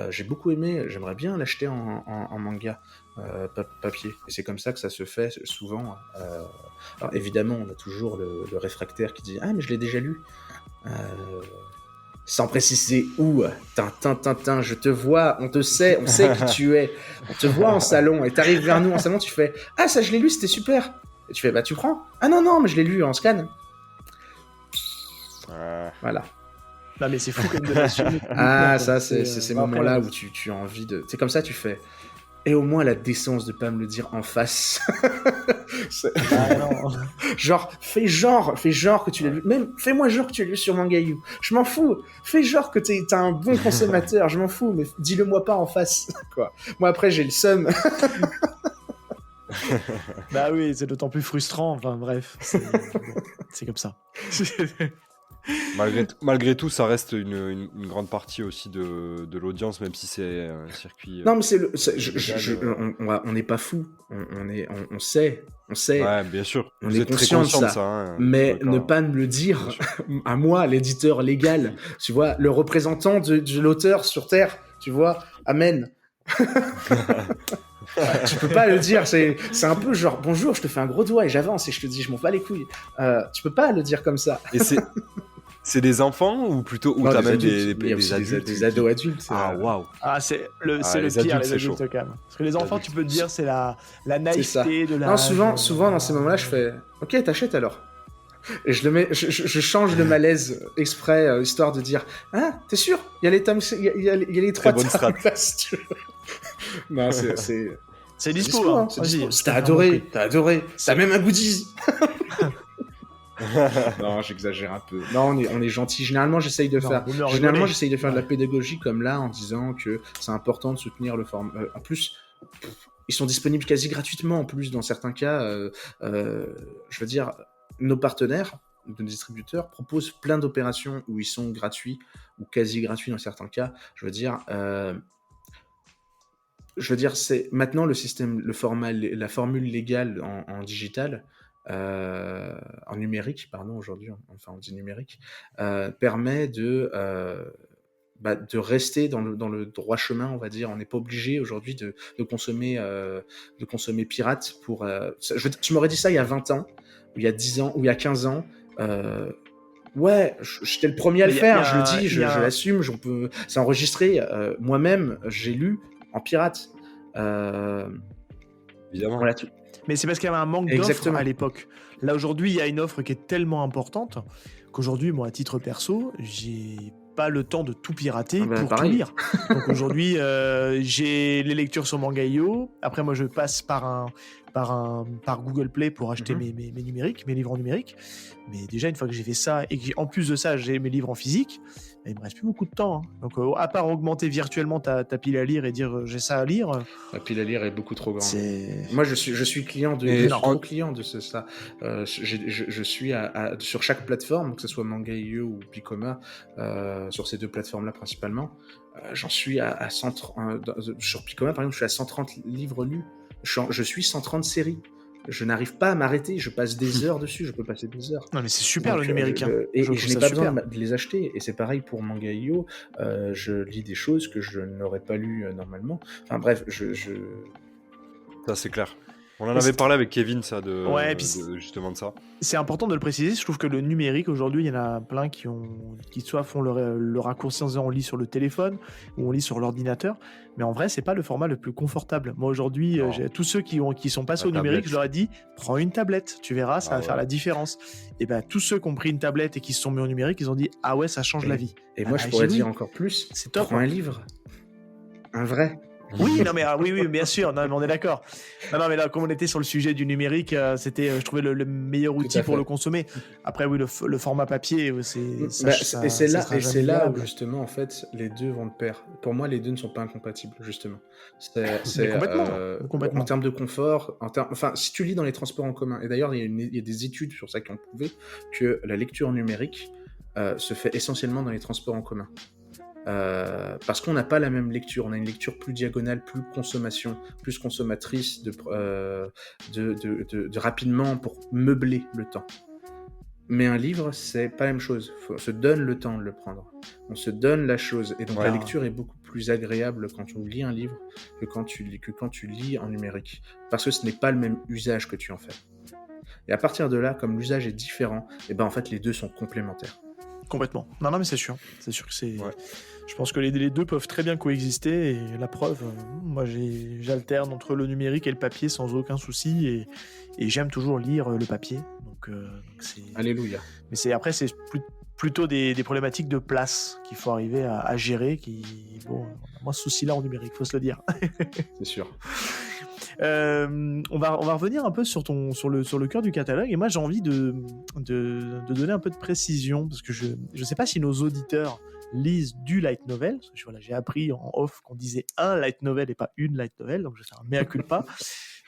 j'ai beaucoup aimé, j'aimerais bien l'acheter en manga papier. Et c'est comme ça que ça se fait souvent. Alors évidemment, on a toujours le réfractaire qui dit ah mais je l'ai déjà lu. Sans préciser où. Tintin, je te vois, on sait qui tu es. On te voit en salon et t'arrives vers nous en salon, tu fais ah ça je l'ai lu, c'était super. Et tu fais bah tu prends. Ah non mais je l'ai lu en scan. Voilà. Non mais c'est fou comme de l'assumer. Ça c'est ces moments-là où tu as envie de. C'est comme ça tu fais. Et au moins la décence de pas me le dire en face. Non. Genre fais genre que tu l'as lu. Même fais-moi genre que tu l'as lu sur Mangayo. Je m'en fous. Fais genre que t'es un bon consommateur. Je m'en fous. Mais dis-le moi pas en face. Quoi. Moi après j'ai le seum. Bah oui, c'est d'autant plus frustrant. Enfin bref, c'est comme ça. Malgré tout, ça reste une grande partie aussi de l'audience, même si c'est un circuit. Non, mais on n'est pas fou. On sait. Ouais, bien sûr. On Vous est êtes très conscient conscient de de ça. ça. Hein, mais ne pas me le dire à moi, l'éditeur légal. Tu vois, le représentant de l'auteur sur Terre. Tu vois, amen. Tu peux pas le dire, c'est un peu genre bonjour, je te fais un gros doigt et j'avance et je te dis je m'en bats les couilles. Tu peux pas le dire comme ça. Et c'est des enfants ou plutôt t'as même des adultes, des ados adultes. Ah waouh. Ah c'est le pire les adultes quand même. Parce que les enfants tu peux te dire c'est la naïveté de la. Non souvent dans ces moments-là je fais ok t'achètes alors. Et je change le malaise exprès, histoire de dire ah t'es sûr il y a les tomes, il y a les trois tomes là si tu veux. Non c'est dispo hein. T'as adoré t'as même un goodies. Non, j'exagère un peu. Non, on est gentil. Généralement, j'essaye de faire de la pédagogie comme là, en disant que c'est important de soutenir le format. En plus, ils sont disponibles quasi gratuitement. En plus, dans certains cas, je veux dire, nos partenaires, nos distributeurs proposent plein d'opérations où ils sont gratuits ou quasi gratuits dans certains cas. Je veux dire, c'est maintenant le système, le format, la formule légale en digital. En numérique, pardon, aujourd'hui, enfin on dit numérique, permet de rester dans le droit chemin, on va dire. On n'est pas obligé aujourd'hui de consommer pirate pour. Tu m'aurais dit ça il y a 20 ans, ou il y a 10 ans, ou il y a 15 ans. Ouais, j'étais le premier à le faire, je le dis, je l'assume, c'est enregistré. Moi-même, j'ai lu en pirate. Évidemment. Voilà, Mais c'est parce qu'il y avait un manque d'offres à l'époque. Là, aujourd'hui, il y a une offre qui est tellement importante qu'aujourd'hui, moi, à titre perso, j'ai pas le temps de tout pirater pour tout lire. Donc aujourd'hui, j'ai les lectures sur Mangayo. Après, moi, je passe par Google Play pour acheter mes numériques, mes livres en numérique. Mais déjà, une fois que j'ai fait ça et qu'en plus de ça, j'ai mes livres en physique, il me reste plus beaucoup de temps. Hein. Donc, à part augmenter virtuellement ta pile à lire et dire j'ai ça à lire. La pile à lire est beaucoup trop grande. Moi, je suis client client de ça. Je suis sur chaque plateforme, que ce soit Mangayo ou Picoma, sur ces deux plateformes-là principalement. J'en suis à 130. Sur Picoma, par exemple, je suis à 130 livres lus. Je suis 130 séries. Je n'arrive pas à m'arrêter, je passe des heures dessus, je peux passer des heures. Non mais c'est super. Donc, le numérique. Et je n'ai pas besoin de les acheter. Et c'est pareil pour Mangayo, je lis des choses que je n'aurais pas lues normalement. Enfin bref, Ça c'est clair. On en Mais avait c'est- parlé avec Kevin, ça, Ouais, et puis justement de ça. c'est important de le préciser. Je trouve que le numérique, aujourd'hui, il y en a plein qui soit font le raccourci en disant on lit sur le téléphone ou on lit sur l'ordinateur. Mais en vrai, c'est pas le format le plus confortable. Moi, aujourd'hui, Non. tous ceux qui sont passés La au numérique, tablette. je leur ai dit prends une tablette, tu verras, ça Ah va faire ouais. la différence. Et ben, tous ceux qui ont pris une tablette et qui se sont mis au numérique, ils ont dit ah ouais, ça change la vie. Et Ah moi, bah, je pourrais j'ai dire oui, encore plus. c'est top. Prends Hein. un livre. Un vrai. Oui, non mais oui, bien sûr, non, mais on est d'accord. Non, mais là, comme on était sur le sujet du numérique, c'était, je trouvais le meilleur Tout outil à pour fait. le consommer. Après, oui, le format papier, Bah, ça et c'est ça là, sera et jamais c'est là où viable. justement en fait les deux vont de pair. Pour moi, les deux ne sont pas incompatibles justement. C'est, Mais c'est, complètement, en complètement. termes de confort, enfin, si tu lis dans les transports en commun, et d'ailleurs il y a des études sur ça qui ont prouvé que la lecture numérique se fait essentiellement dans les transports en commun. Parce qu'on n'a pas la même lecture, on a une lecture plus diagonale, plus consommatrice de rapidement pour meubler le temps. Mais un livre, c'est pas la même chose. On se donne le temps de le prendre. On se donne la chose. Et donc Ouais. la lecture est beaucoup plus agréable quand on lit un livre que quand tu lis en numérique. Parce que ce n'est pas le même usage que tu en fais. Et à partir de là, comme l'usage est différent, et ben en fait les deux sont complémentaires. Complètement. Non, mais c'est sûr. C'est sûr que c'est. Ouais. Je pense que les deux peuvent très bien coexister. Et la preuve, moi, j'alterne entre le numérique et le papier sans aucun souci. Et j'aime toujours lire le papier. Donc c'est. Alléluia. Mais après, c'est plutôt des problématiques de place qu'il faut arriver à gérer. Bon, on a moins ce souci-là en numérique, faut se le dire. C'est sûr. On va revenir un peu sur le cœur du catalogue, et moi j'ai envie de donner un peu de précision, parce que je sais pas si nos auditeurs lisent du light novel, parce que voilà, j'ai appris en off qu'on disait un light novel et pas une light novel, donc je vais faire un mea culpa.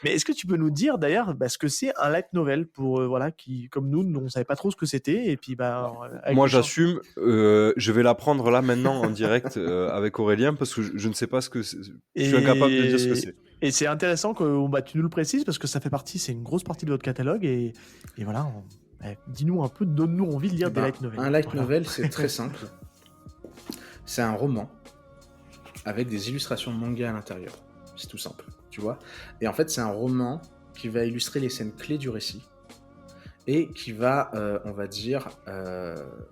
Mais est-ce que tu peux nous dire d'ailleurs ce que c'est un light novel pour voilà, qui comme nous on savait pas trop ce que c'était, et puis avec Moi les gens- j'assume, je vais l'apprendre là maintenant en direct avec Aurélien parce que je ne sais pas ce que c'est. Je suis incapable de dire ce que c'est. Et c'est intéressant que tu nous le précises, parce que ça fait partie, c'est une grosse partie de votre catalogue, et voilà, dis-nous un peu, donne-nous envie de lire des light novels. Un light Voilà. novel, c'est très simple. C'est un roman avec des illustrations de manga à l'intérieur. C'est tout simple, tu vois. Et en fait, c'est un roman qui va illustrer les scènes clés du récit et qui va, on va dire,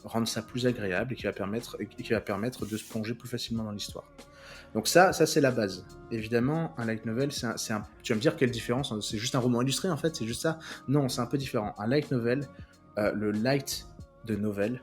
rendre ça plus agréable et qui va permettre de se plonger plus facilement dans l'histoire. Donc ça c'est la base. Évidemment, un light novel, tu vas me dire quelle différence, c'est juste un roman illustré en fait, c'est juste ça? Non, c'est un peu différent. Un light novel, le light de novel,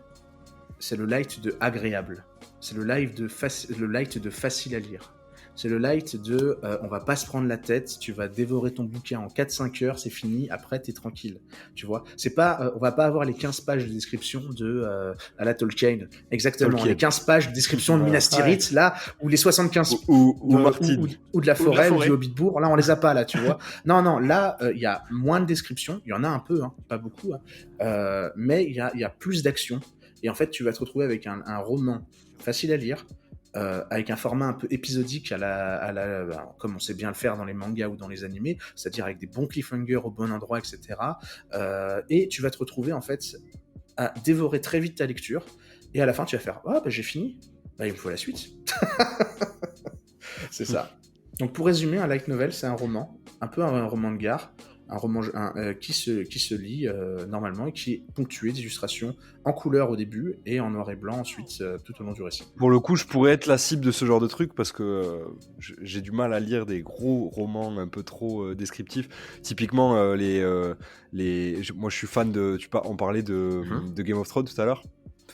c'est le light de agréable. C'est le light de facile à lire. C'est le light de on va pas se prendre la tête, tu vas dévorer ton bouquin en 4-5 heures, c'est fini, après t'es tranquille. Tu vois, c'est pas on va pas avoir les 15 pages de description de à la Tolkien. Exactement, Tolkien. les 15 pages de description de Voilà. Minas Tirith là, ou les 75 Ou Martine. ou de la Ou de la forêt, ou forêt. du Hobbitbourg, là on les a pas là, tu vois. Non, là il y a moins de descriptions, il y en a un peu, hein, pas beaucoup, hein, mais il y a plus d'action. Et en fait, tu vas te retrouver avec un roman facile à lire, avec un format un peu épisodique comme on sait bien le faire dans les mangas ou dans les animés, c'est-à-dire avec des bons cliffhangers au bon endroit, etc. Et tu vas te retrouver en fait à dévorer très vite ta lecture, et à la fin tu vas faire « Ah, bah, j'ai fini, bah, il me faut la suite ». C'est ça. Donc pour résumer, un light novel, c'est un roman, un peu un roman de gare, un roman qui se lit normalement et qui est ponctué d'illustrations en couleur au début et en noir et blanc ensuite tout au long du récit. Pour le coup, je pourrais être la cible de ce genre de truc parce que j'ai du mal à lire des gros romans un peu trop descriptifs. Typiquement, moi je suis fan de. On parlait de Game of Thrones tout à l'heure.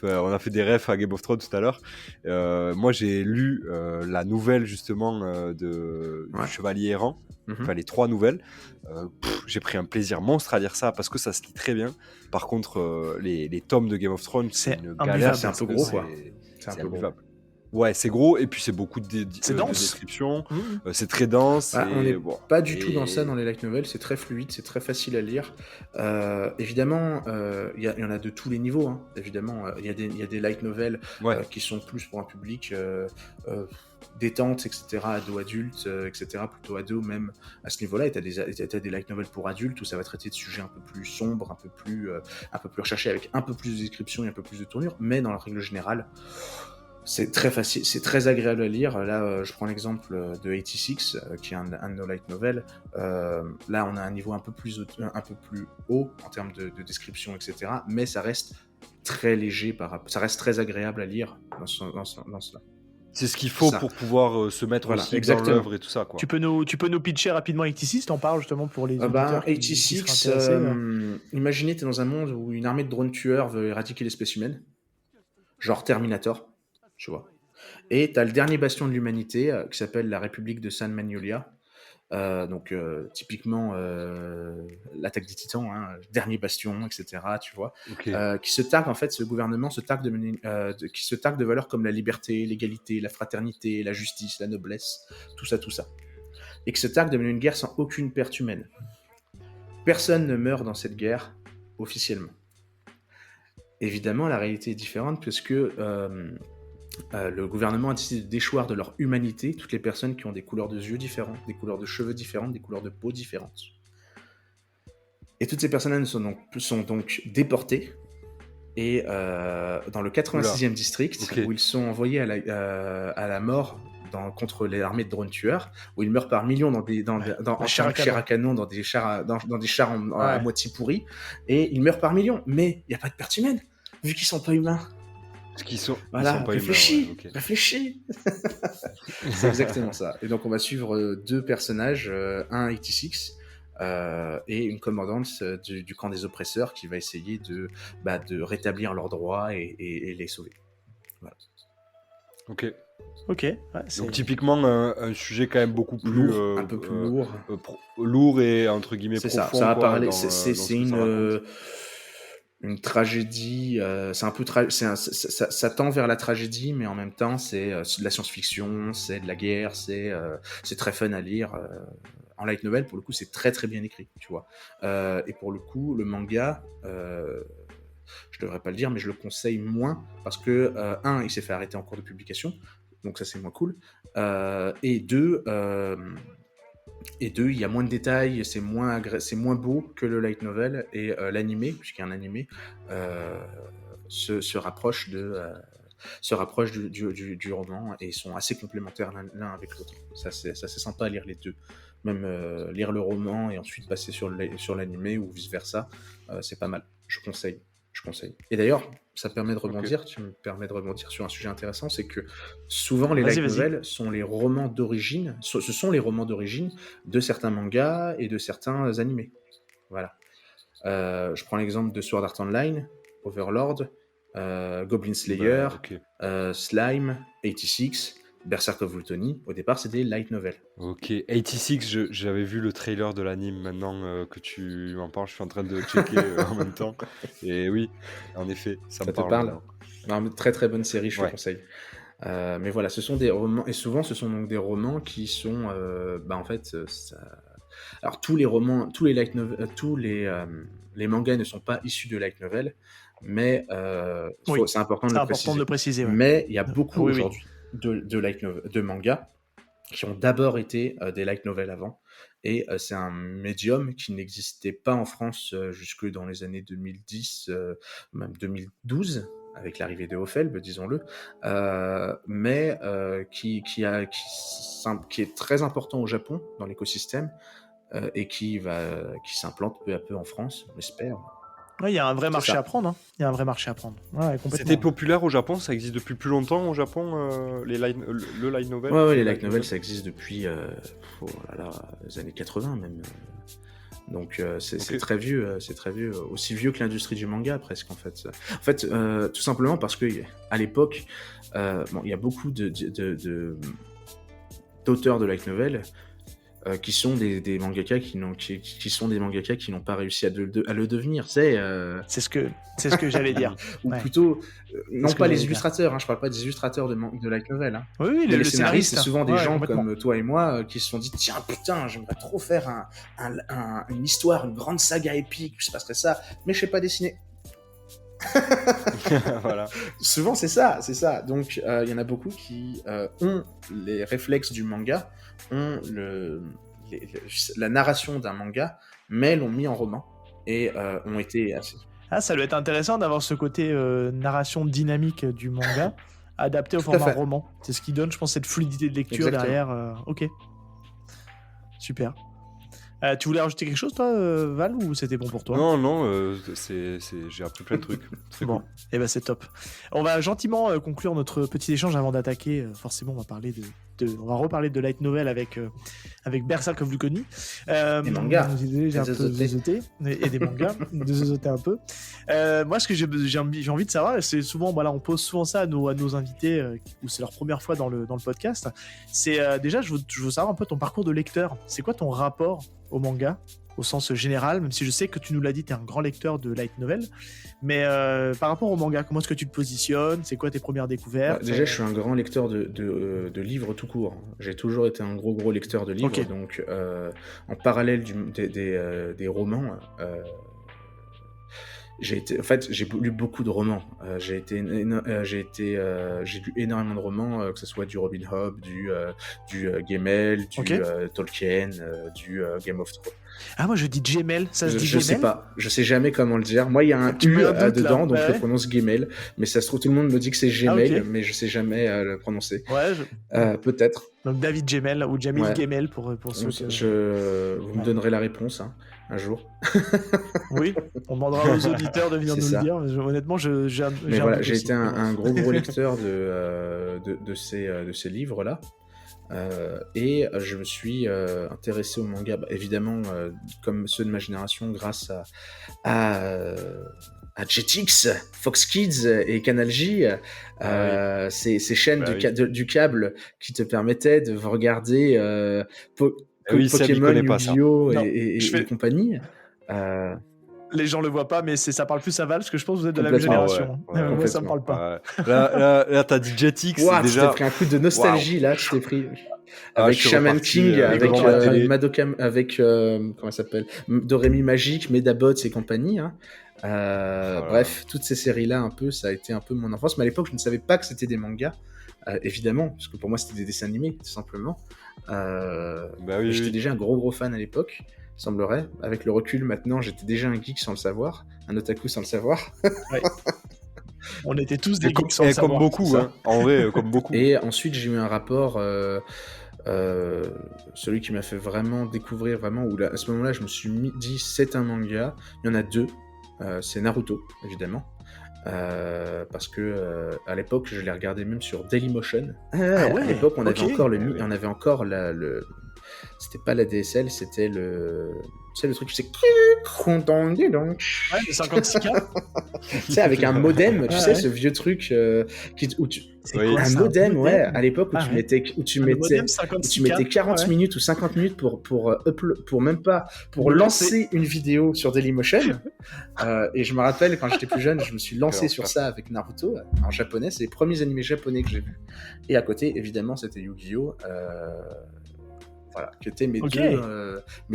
On a fait des refs à Game of Thrones tout à l'heure. Moi, j'ai lu la nouvelle justement du Chevalier Errant. Enfin, les 3 nouvelles. J'ai pris un plaisir monstre à lire ça parce que ça se lit très bien. Par contre, les tomes de Game of Thrones, c'est une galère. C'est un peu gros, quoi. C'est imbuvable. Ouais, c'est gros et puis c'est beaucoup de descriptions. C'est très dense. On n'est pas du tout dans ça dans les light novels. C'est très fluide, c'est très facile à lire. Évidemment, il y en a de tous les niveaux. Hein. Évidemment, il y a des light novels qui sont plus pour un public détente, etc., ado-adulte, etc., plutôt ado même à ce niveau-là. Et t'as des light novels pour adultes où ça va traiter de sujets un peu plus sombres, un peu plus recherchés, avec un peu plus de description et un peu plus de tournure. Mais dans la règle générale, C'est très facile, c'est très agréable à lire. Là, je prends l'exemple de 86, qui est un de nos light novels. Là, on a un niveau un peu plus haut en termes de description, etc. Mais ça reste très léger, ça reste très agréable à lire dans cela. C'est ce qu'il faut Ça. pour pouvoir se mettre Voilà, aussi exactement. dans l'œuvre et tout ça, quoi. Tu peux nous pitcher rapidement 86, t'en parles justement pour les auditeurs qui 86, seraient intéressés. imaginez, t'es dans un monde où une armée de drones tueurs veut éradiquer l'espèce humaine, genre Terminator, tu vois. Et t'as le dernier bastion de l'humanité qui s'appelle la République de San Magnolia. Donc typiquement l'attaque des Titans, hein, dernier bastion, etc. Tu vois, Ok. qui se targue en fait, ce gouvernement se targue qui se targue de valeurs comme la liberté, l'égalité, la fraternité, la justice, la noblesse, tout ça, et qui se targue de mener une guerre sans aucune perte humaine. Personne ne meurt dans cette guerre officiellement. Évidemment, la réalité est différente puisque le gouvernement a décidé de déchoir de leur humanité toutes les personnes qui ont des couleurs de yeux différentes, des couleurs de cheveux différentes, des couleurs de peau différentes. Et toutes ces personnes-là sont donc déportées et dans le 86e district, ok. où ils sont envoyés à la mort contre les armées de drones tueurs, où ils meurent par millions en chair à canon, dans des chars à moitié pourris, et ils meurent par millions. Mais il n'y a pas de perte humaine, vu qu'ils sont pas humains. Parce qu'ils sont, Voilà, ils sont pas réfléchis, humains. Ouais, ok. réfléchis. C'est exactement ça. Et donc on va suivre deux personnages, un 86 et une commandante du camp des oppresseurs qui va essayer de rétablir leurs droits et les sauver. Voilà. Ok. Ok. Ouais, Donc typiquement un sujet quand même beaucoup plus lourd, un peu plus lourd. Lourd et entre guillemets c'est profond. Ça va quoi, parler. dans C'est ce que ça raconte. une tragédie. C'est un peu ça tend vers la tragédie, mais en même temps c'est de la science-fiction, c'est de la guerre, c'est très fun à lire. En light novel, pour le coup, c'est très très bien écrit, tu vois. Et pour le coup, le manga, je devrais pas le dire, mais je le conseille moins parce que il s'est fait arrêter en cours de publication, donc ça c'est moins cool. Et deux, il y a moins de détails, c'est moins beau que le light novel, et l'animé, puisqu'il y a un animé, se rapproche du roman, et ils sont assez complémentaires l'un avec l'autre. Ça c'est sympa à lire les deux. Même lire le roman et ensuite passer sur l'animé ou vice versa, c'est pas mal. Je conseille. Et d'ailleurs, ça permet de rebondir. Tu me permets de rebondir sur un sujet intéressant, c'est que souvent les light novels sont les romans d'origine. Ce sont les romans d'origine de certains mangas et de certains animés. Voilà. Je prends l'exemple de Sword Art Online, Overlord, Goblin Slayer, Slime, 86. Berserk of Voltony, au départ c'était light novel. Ok, 86, j'avais vu le trailer de l'anime. Maintenant que tu m'en parles, je suis en train de checker en même temps. Et oui, en effet, ça me parle. Non, très très bonne série, je te conseille. Mais voilà, ce sont des romans, et souvent ce sont donc des romans qui sont, en fait, alors tous les romans, tous les light novels, les mangas ne sont pas issus de light novel, mais c'est important de le préciser. Ouais. Mais il y a beaucoup aujourd'hui de mangas qui ont d'abord été des light novels avant, et c'est un médium qui n'existait pas en France jusque dans les années 2010, même 2012, avec l'arrivée de Offelb, disons-le, mais qui est très important au Japon dans l'écosystème, et qui s'implante peu à peu en France, on espère. Il y a un vrai marché à prendre. Il y a un vrai marché à prendre. Ouais, c'était populaire au Japon, ça existe depuis plus longtemps au Japon, le light novel. Ouais, les light novels, ça existe depuis les années 80 même. Donc c'est très vieux, aussi vieux que l'industrie du manga presque en fait. En fait, tout simplement parce que à l'époque, il y a beaucoup d'auteurs de light novel qui sont des mangaka qui sont des mangaka qui n'ont pas réussi à le devenir. C'est ce que j'allais dire. Ou plutôt, non pas les illustrateurs, je parle pas des illustrateurs de light novel. Oui, les scénaristes, c'est souvent des gens comme toi et moi qui se sont dit tiens, putain, j'aimerais trop faire une histoire, une grande saga épique, où se passerait ça, mais je sais pas dessiner. Voilà. Souvent c'est ça. Donc il y en a beaucoup qui ont les réflexes du manga, ont la narration d'un manga, mais l'ont mis en roman et ont été assez... ça doit être intéressant d'avoir ce côté narration dynamique du manga adapté au Tout à format fait. roman. C'est ce qui donne, je pense, cette fluidité de lecture Exactement. derrière. Ok, super. Tu voulais rajouter quelque chose, toi, Val, ou c'était bon pour toi? Non, j'ai appris plein de trucs. C'est Bon, cool. et ben c'est top. On va gentiment conclure notre petit échange avant d'attaquer. Forcément, on va parler on va reparler de light novel avec Berserk of Luconi. Des mangas. J'ai un Des peu zézotés. zézoté, et des mangas, de zézoter un peu. Moi, ce que j'ai envie de savoir, c'est souvent, voilà, on pose souvent ça à nos invités, où c'est leur première fois dans le podcast. C'est déjà, je veux savoir un peu ton parcours de lecteur. C'est quoi ton rapport au manga, au sens général, même si je sais que tu nous l'as dit, tu es un grand lecteur de light novel, mais par rapport au manga, comment est-ce que tu te positionnes? C'est quoi tes premières découvertes? Déjà, je suis un grand lecteur de livres tout court. J'ai toujours été un gros lecteur de livres, Ok. donc en parallèle des romans, j'ai lu beaucoup de romans. J'ai lu énormément de romans, que ce soit du Robin Hood, du Gemmel, du Ok. Tolkien, du Game of Thrones. Ah, moi je dis Gemmel, ça se dit Je sais Gemmel? pas, je sais jamais comment le dire. Moi, il y a un Tu mets U un doute, dedans, là. donc je Ouais. le prononce Gemmel. Mais ça se trouve, tout le monde me dit que c'est Gmail, ok. mais je sais jamais le prononcer. Ouais, Peut-être. donc David Gemmel, ou Jamil Ouais. Gemmel pour ceux Vous me Ouais. donnerez la réponse un jour. Oui, on demandera aux auditeurs de venir C'est nous ça. le dire. Mais honnêtement, j'ai un Mais voilà, doute j'ai aussi. été un gros lecteur de ces livres-là. Et je me suis intéressé au manga, évidemment, comme ceux de ma génération, grâce à Jetix, Fox Kids et Canal J, ces chaînes Bah du câble qui te permettaient de regarder oui, Seb, il Pokémon, connaît pas ça. Yu-Gi-Oh Non, et compagnie. Les gens le voient pas, mais ça parle plus à Val, parce que je pense que vous êtes de la même Complètement. génération. Ah ouais, Moi, ça me parle pas. Ouais. Là, t'as dit Jetix, Ouah, tu déjà. t'es pris un coup de nostalgie là, tu t'es pris. Ah, Avec je suis Shaman reparti, King, avec devant ma télé. Madoka, avec comment ça s'appelle, Doremi Magique, Medabots et compagnie. Hein. Bref, toutes ces séries-là, un peu, ça a été un peu mon enfance. Mais à l'époque, je ne savais pas que c'était des mangas, évidemment, parce que pour moi, c'était des dessins animés, tout simplement. J'étais déjà un gros fan à l'époque, il semblerait. Avec le recul, maintenant, j'étais déjà un geek sans le savoir, un otaku sans le savoir. Ouais. On était tous des geeks sans et le savoir. comme beaucoup, hein. En vrai, comme beaucoup. Et ensuite, j'ai eu un rapport, celui qui m'a fait vraiment découvrir, où là, à ce moment-là, je me suis dit, c'est un manga. Il y en a deux. C'est Naruto, évidemment. Parce que à l'époque, je l'ai regardé même sur Dailymotion. ouais, À l'époque, on avait ok. encore oui. on avait encore c'était pas la DSL, c'était le. Tu sais, le truc, tu sais. Ouais, le 56K. Tu sais, avec un modem, tu sais, ouais. ce vieux truc où tu. C'est Oui. quoi, Un ça, modem, ouais, à l'époque où Ah tu ouais. mettais, Le modem 56K. 40 ouais. minutes ou 50 minutes pour Le lancer une vidéo sur Dailymotion. Et je me rappelle, quand j'étais plus jeune, je me suis lancé sur ça avec Naruto en japonais. C'est les premiers animés japonais que j'ai vus. Et à côté, évidemment, c'était Yu-Gi-Oh! Voilà, qui étaient mes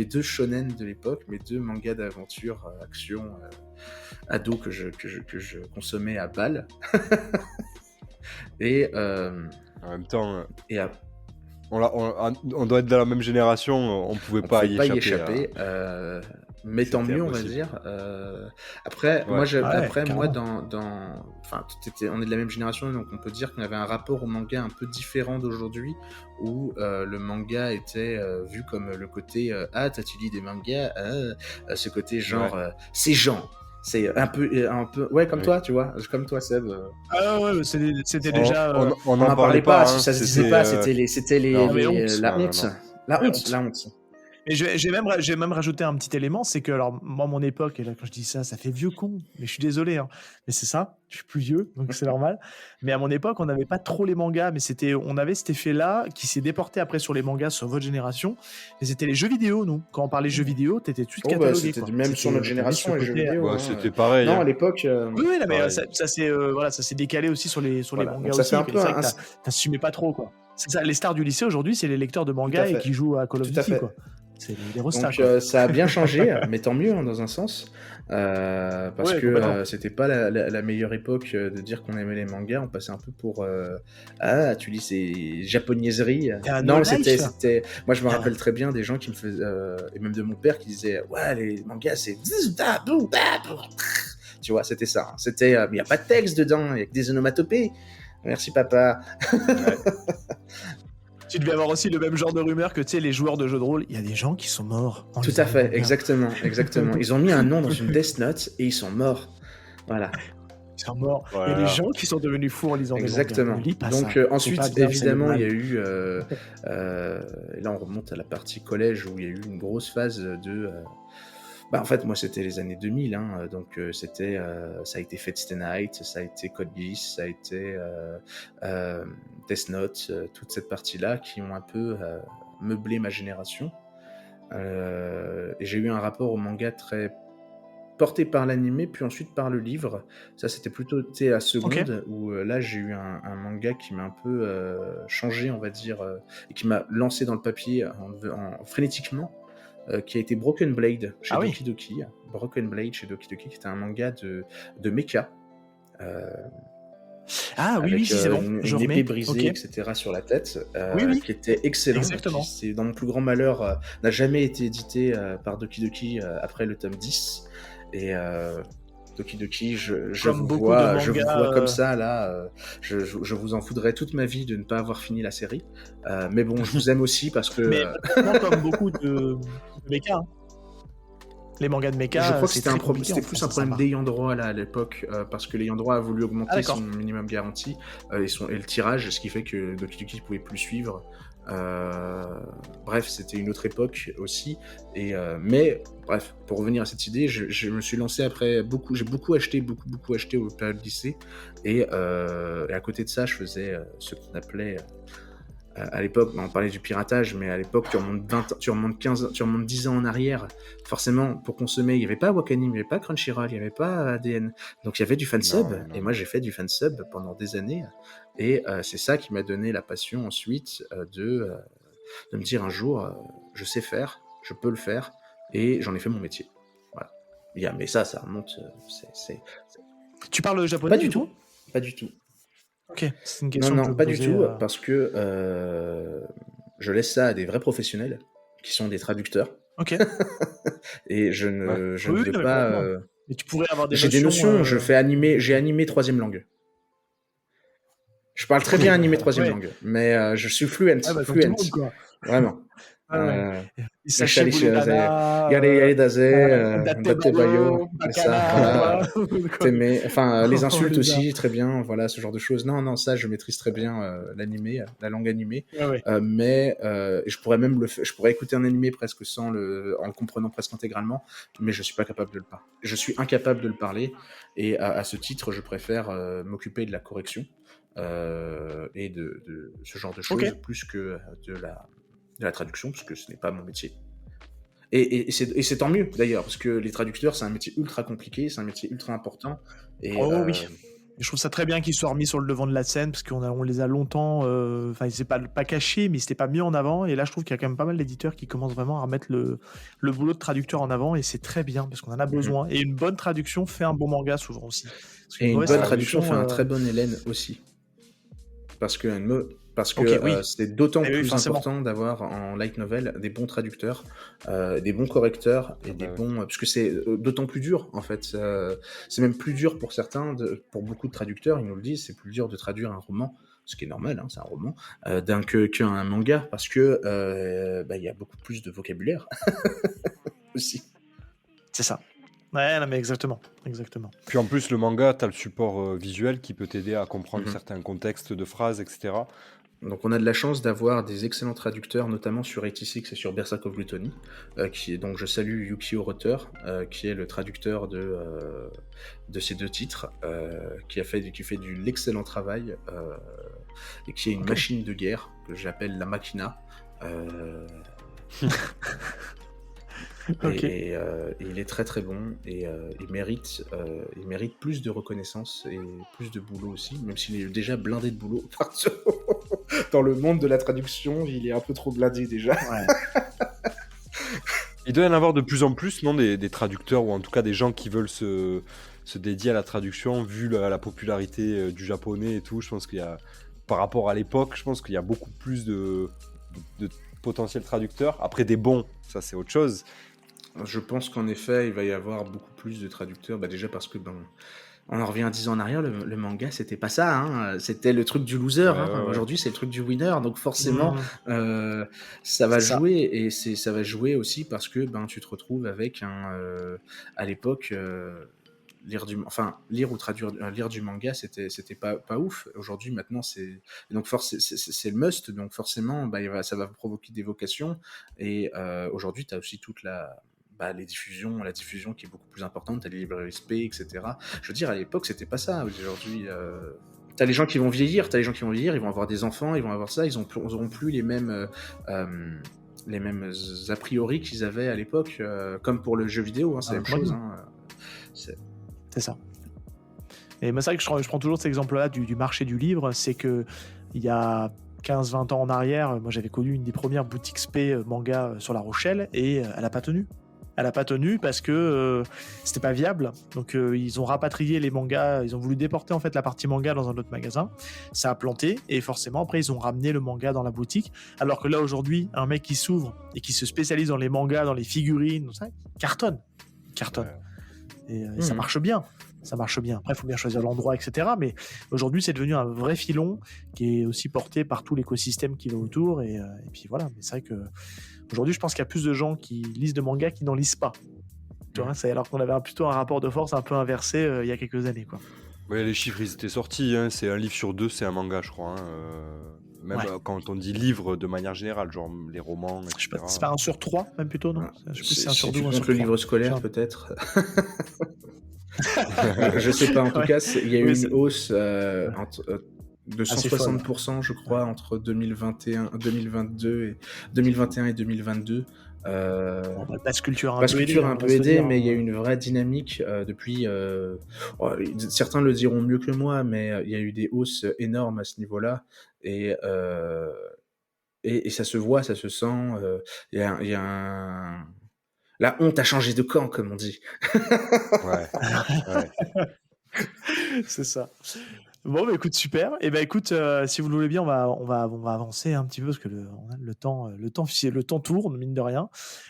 deux shonen de l'époque, mes deux mangas d'aventure, action, ado que je consommais à balles. Et En même temps, et on doit être de la même génération, on pouvait pas y échapper. Mais tant C'était mieux, on va impossible. dire. Après, Ouais. moi, carrément. enfin, on est de la même génération, donc on peut dire qu'on avait un rapport au manga un peu différent d'aujourd'hui, où le manga était vu comme le côté tu lis des mangas, ce côté genre c'est genre. C'est un peu ouais, comme toi, tu vois, comme toi, Seb. Ah ouais, c'était déjà. On n'en parlait pas, hein, ça se disait pas, c'était Non, mais honte. la Non, honte. non. La Honte. honte. Mais j'ai même rajouté un petit élément, c'est que, alors, moi, mon époque, et là, quand je dis ça, ça fait vieux con, mais je suis désolé, hein, mais c'est ça, je suis plus vieux, donc c'est normal. Mais à mon époque, on n'avait pas trop les mangas, mais on avait cet effet-là qui s'est déporté après sur les mangas, sur votre génération, mais c'était les jeux vidéo, nous. Quand on parlait jeux vidéo, t'étais tout de suite catalogué. C'était quoi. même sur notre génération, les jeux vidéo. Ouais, c'était pareil. Non, hein. à l'époque. Oui, non, mais pareil. ça s'est décalé aussi sur les Voilà, mangas donc ça aussi. fait un mais peu c'est vrai que t'assumais pas trop, quoi. C'est ça, les stars du lycée aujourd'hui, c'est les lecteurs de manga Tout à et fait. qui jouent à Call of Tout à Duty, fait. quoi. C'est les rostas, Donc quoi. ça a bien changé, mais tant mieux hein, dans un sens, parce Ouais, que complètement. c'était pas la meilleure époque de dire qu'on aimait les mangas. On passait un peu pour tu lis ces japonaiseries. T'es un Non, no life. c'était. Moi, je me rappelle très bien des gens qui me faisaient, et même de mon père qui disait ouais les mangas c'est. Tu vois, c'était ça. C'était, il y a pas de texte dedans, il y a que des onomatopées. Merci papa. Ouais. Tu devais avoir aussi le même genre de rumeur que, tu sais, les joueurs de jeux de rôle. Il y a des gens qui sont morts. en Tout lisant à les fait, mangas. exactement. Ils ont mis un nom dans une Death Note et ils sont morts. Voilà. Ils sont morts. Il y a Voilà. des gens qui sont devenus fous en lisant des mangas. Exactement. Ne lis pas Donc ça. C'est ensuite, pas bien, évidemment, c'est il y a le mal. eu... et là, on remonte à la partie collège où il y a eu une grosse phase de... en fait, moi, c'était les années 2000, hein, donc c'était... ça a été Fate Stay Night, ça a été Code Geass, ça a été Death Note, toute cette partie-là qui ont un peu meublé ma génération. Et j'ai eu un rapport au manga très porté par l'animé, puis ensuite par le livre. Ça, c'était plutôt la seconde, où là, j'ai eu un manga qui m'a un peu changé, on va dire, et qui m'a lancé dans le papier frénétiquement, qui a été Broken Blade chez Ah oui. Doki Doki. Broken Blade chez Doki Doki, qui était un manga de mecha. Ah oui, Avec oui, si c'est bon. une Je épée remets. brisée, Ok. etc. sur la tête, Oui. qui était excellent. Exactement. Qui, c'est, dans mon plus grand malheur, n'a jamais été édité par Doki Doki après le tome 10. Et Doki Doki, je Comme vous beaucoup vois, de je vous mangas, vois comme ça, là, je vous en voudrais toute ma vie de ne pas avoir fini la série. Mais bon, je vous aime aussi parce que... Mais vraiment comme beaucoup de mecha. Hein. Les mangas de mecha, je crois que c'est c'était très compliqué c'était en plus France, un problème ça va. d'ayant droit là à l'époque, parce que l'ayant droit a voulu augmenter Ah, d'accord. son minimum garanti et le tirage, ce qui fait que Doki Doki ne pouvait plus suivre. Bref, c'était une autre époque aussi. Mais bref, pour revenir à cette idée, je me suis lancé après j'ai beaucoup acheté au période lycée. Et à côté de ça, je faisais ce qu'on appelait... à l'époque, on parlait du piratage, mais à l'époque, tu remontes 10 ans en arrière. Forcément, pour consommer, il n'y avait pas Wakanim, il n'y avait pas Crunchyroll, il n'y avait pas ADN. Donc il y avait du fansub, Non. et moi j'ai fait du fansub pendant des années. Et c'est ça qui m'a donné la passion ensuite de me dire un jour, je sais faire, je peux le faire, et j'en ai fait mon métier. Voilà. Mais ça remonte. Tu parles japonais du tout? Pas du tout. Ok, c'est une question que je Non, me pas du posais, tout, parce que je laisse ça à des vrais professionnels, qui sont des traducteurs, Ok. et je ne Oui, veux non, mais pas... complètement. Mais tu pourrais avoir des J'ai des notions, j'ai animé troisième langue. Je parle très bien animé troisième Ouais. langue, mais je suis fluent, Ah bah, comme tout le monde, quoi. vraiment. Ouais. Isashi Buletana, Yare Daze, Date Date Bayo, Bayo, et ça, voilà. Bakana, Enfin, les On insultes les a. aussi, très bien, voilà, ce genre de choses. Non, ça, je maîtrise très bien l'animé, la langue animée. Ouais. Mais je pourrais même je pourrais écouter un animé presque en le comprenant presque intégralement, mais je suis pas capable de le parler. Je suis incapable de le parler, et à ce titre, je préfère m'occuper de la correction et de ce genre de choses, plus que de la traduction, parce que ce n'est pas mon métier. Et c'est tant mieux d'ailleurs, parce que les traducteurs, c'est un métier ultra compliqué, c'est un métier ultra important. Et, oui. Et je trouve ça très bien qu'ils soient remis sur le devant de la scène, parce qu'on les a longtemps, enfin, c'est pas cachés, mais c'était pas mis en avant. Et là, je trouve qu'il y a quand même pas mal d'éditeurs qui commencent vraiment à remettre le boulot de traducteur en avant, et c'est très bien, parce qu'on en a besoin. Et une bonne traduction fait un bon manga souvent aussi. Et une bonne traduction fait un très bon Hélène aussi. Parce que c'est d'autant plus important d'avoir en light novel des bons traducteurs, des bons correcteurs, et des bons... Parce que c'est d'autant plus dur, en fait. C'est même plus dur pour certains, pour beaucoup de traducteurs, ils nous le disent, c'est plus dur de traduire un roman, ce qui est normal, hein, c'est un roman, qu'un manga, parce que y a beaucoup plus de vocabulaire aussi. C'est ça. Ouais, non, mais exactement. Puis en plus, le manga, tu as le support visuel qui peut t'aider à comprendre certains contextes de phrases, etc. Donc on a de la chance d'avoir des excellents traducteurs, notamment sur 86 et sur Berserk of Gluttony, donc je salue Yukio Rotter, qui est le traducteur de ces deux titres, qui fait de l'excellent travail, et qui est une machine de guerre, que j'appelle la Machina. Et il est très très bon, et il mérite plus de reconnaissance et plus de boulot aussi, même s'il est déjà blindé de boulot. Dans le monde de la traduction, il est un peu trop blindé déjà. Ouais. Il doit y en avoir de plus en plus, non, des traducteurs, ou en tout cas des gens qui veulent se dédier à la traduction, vu la popularité du japonais et tout. Je pense qu'il y a, par rapport à l'époque, je pense qu'il y a beaucoup plus de potentiels traducteurs. Après, des bons, ça c'est autre chose. Je pense qu'en effet, il va y avoir beaucoup plus de traducteurs, déjà parce que On en revient à 10 ans en arrière, le manga, c'était pas ça, hein. C'était le truc du loser, Ouais, hein. ouais, ouais. Aujourd'hui, c'est le truc du winner. Donc forcément, ça va C'est ça. jouer. Et ça va jouer aussi parce que tu te retrouves avec à l'époque, lire ou traduire, lire du manga, c'était pas ouf. Aujourd'hui, maintenant, c'est donc c'est le must. Donc forcément, ça va provoquer des vocations. Et aujourd'hui, tu as aussi toute la diffusion qui est beaucoup plus importante, t'as les librairies SP, etc. Je veux dire, à l'époque, c'était pas ça. Aujourd'hui, t'as les gens qui vont vieillir, ils vont avoir des enfants, ils vont avoir ça, ils auront plus les mêmes a priori qu'ils avaient à l'époque, comme pour le jeu vidéo, hein, c'est la même chose. Hein. C'est ça. Et moi, c'est vrai que je prends toujours cet exemple-là du marché du livre, c'est que il y a 15-20 ans en arrière, moi j'avais connu une des premières boutiques SP manga sur La Rochelle et elle n'a pas tenu. Elle n'a pas tenu parce que c'était pas viable. Donc ils ont rapatrié les mangas, ils ont voulu déporter en fait la partie manga dans un autre magasin. Ça a planté et forcément après ils ont ramené le manga dans la boutique. Alors que là aujourd'hui, un mec qui s'ouvre et qui se spécialise dans les mangas, dans les figurines, ça cartonne. Ouais. Et ça marche bien. Ça marche bien. Après, il faut bien choisir l'endroit, etc. Mais aujourd'hui, c'est devenu un vrai filon qui est aussi porté par tout l'écosystème qui va autour. Et puis voilà. Mais c'est vrai que aujourd'hui, je pense qu'il y a plus de gens qui lisent de mangas qui n'en lisent pas. Tu vois, c'est alors qu'on avait plutôt un rapport de force un peu inversé il y a quelques années, quoi. Ouais, les chiffres, ils étaient sortis. Hein. C'est un livre sur 2, c'est un manga, je crois. Hein. Même quand on dit livre de manière générale, genre les romans, etc. Je sais pas, c'est pas 1 sur 3, même plutôt, non? Je sais plus si c'est 1 sur 2 ou 1 tu sur comptes le 3. livre scolaire, peut-être. Je sais pas, en tout cas, il y a eu une hausse de 160%, je crois, entre 2022 2021 et 2022. Le Pass Culture a un peu aidé, mais il y a eu une vraie dynamique depuis. Certains le diront mieux que moi, mais il y a eu des hausses énormes à ce niveau-là. Et ça se voit, ça se sent. Il y a un. La honte a changé de camp, comme on dit. Ouais. C'est ça. Bon, bah écoute, super. Et bah écoute, si vous le voulez bien, on va avancer un petit peu parce que le temps tourne, mine de rien.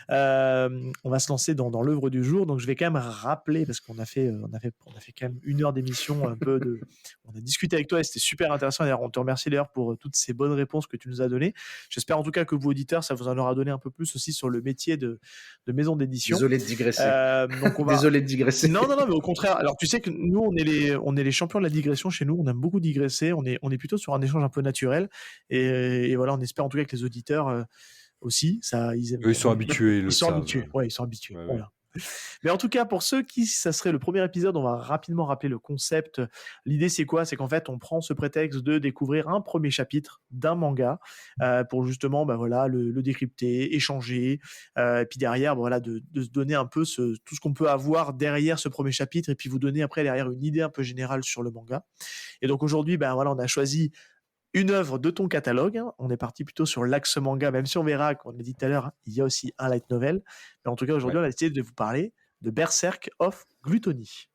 On va se lancer dans l'œuvre du jour. Donc je vais quand même rappeler, parce qu'on a fait quand même 1 heure d'émission, on a discuté avec toi et c'était super intéressant. D'ailleurs, on te remercie d'ailleurs pour toutes ces bonnes réponses que tu nous as données. J'espère en tout cas que vous, auditeurs, ça vous en aura donné un peu plus aussi sur le métier de maison d'édition. Désolé de digresser. Donc Désolé de digresser. Non, mais au contraire. Alors, tu sais que nous, on est les champions de la digression chez nous. On aime beaucoup digresser. On est plutôt sur un échange un peu naturel. Et voilà, on espère en tout cas que les auditeurs aussi, ils aiment. Eux, ils sont habitués. Ils sont habitués. Ouais, ils sont habitués. Ouais, voilà. Mais en tout cas, pour ceux qui, ça serait le premier épisode, on va rapidement rappeler le concept. L'idée, c'est quoi? C'est qu'en fait, on prend ce prétexte de découvrir un premier chapitre d'un manga pour justement le décrypter, échanger, et puis derrière, de se donner un peu tout ce qu'on peut avoir derrière ce premier chapitre et puis vous donner après derrière une idée un peu générale sur le manga. Et donc aujourd'hui, on a choisi une œuvre de ton catalogue. On est parti plutôt sur l'axe manga, même si on verra, comme on l'a dit tout à l'heure, il y a aussi un light novel. Mais en tout cas, aujourd'hui, on a décidé de vous parler de Berserk of Gluttony.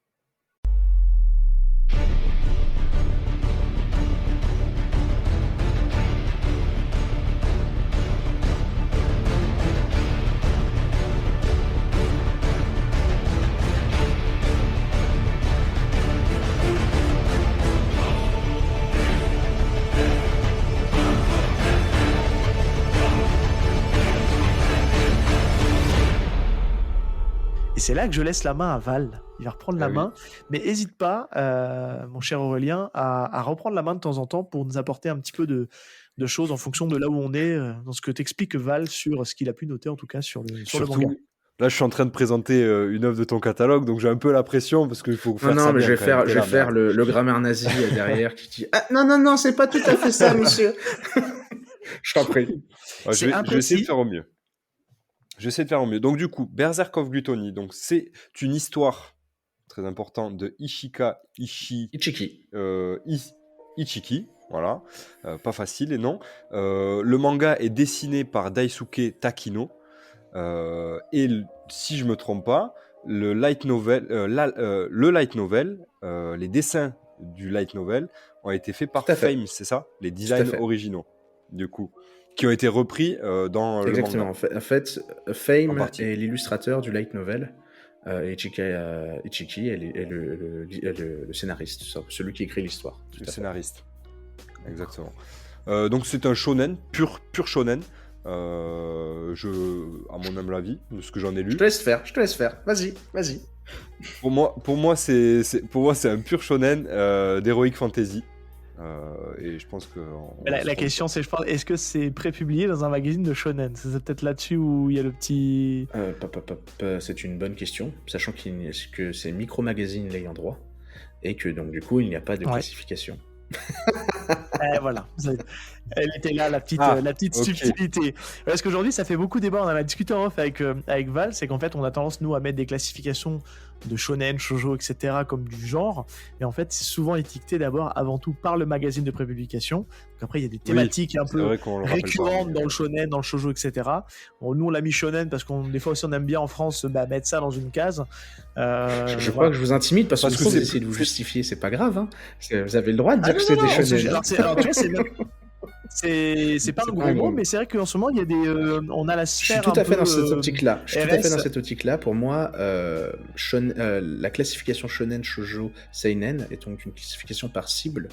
Et c'est là que je laisse la main à Val. Il va reprendre la main. Mais n'hésite pas, mon cher Aurélien, à reprendre la main de temps en temps pour nous apporter un petit peu de choses en fonction de là où on est, dans ce que t'explique Val sur ce qu'il a pu noter, en tout cas, sur le manga. Là, je suis en train de présenter une œuvre de ton catalogue, donc j'ai un peu la pression parce qu'il faut faire ça. Non, mais je vais faire le grammaire nazi derrière qui dit « Ah, non, c'est pas tout à fait ça, monsieur !» Je t'en prie. Je vais essayer de faire au mieux. Donc du coup, Berserk of Gluttony, donc c'est une histoire très importante de Ichiki. Voilà, pas facile et non. Le manga est dessiné par Daisuke Takino et si je me trompe pas, le light novel, les dessins du light novel ont été faits par Fame, c'est ça? Les designs originaux, du coup, qui ont été repris dans le manga. Exactement. En fait, Fame est l'illustrateur du light novel. Ichiki est le scénariste, celui qui écrit l'histoire. Tout Le à fait. scénariste. Exactement. Donc c'est un shonen, pur shonen. À mon humble avis, de ce que j'en ai lu. Je te laisse faire. Vas-y. Pour moi, c'est un pur shonen d'heroic fantasy. Et je pense que La question, c'est, je pense, est-ce que c'est prépublié dans un magazine de shonen? C'est peut-être là-dessus où il y a le petit. C'est une bonne question, sachant que c'est Micro Magazine l'ayant droit, et que donc du coup il n'y a pas de classification. Voilà, elle était là, la petite ok. subtilité. Parce qu'aujourd'hui, ça fait beaucoup débat. On en a discuté en off avec Val, c'est qu'en fait, on a tendance, nous, à mettre des classifications de shonen, shoujo, etc., comme du genre. Et en fait, c'est souvent étiqueté d'abord, avant tout, par le magazine de prépublication. Donc après, il y a des thématiques un peu récurrentes dans le shonen, dans le shoujo, etc. Bon, nous, on l'a mis shonen parce qu'on, des fois aussi, on aime bien en France mettre ça dans une case. Je crois que je vous intimide parce que vous essayez de vous justifier, c'est pas grave. Hein. Vous avez le droit de dire que c'est des shonen. C'est pas un gros mot, mais c'est vrai qu'en ce moment, il y a des, on a la sphère. Je suis tout à fait dans cette optique-là. Pour moi, la classification shonen, shoujo, seinen est donc une classification par cible.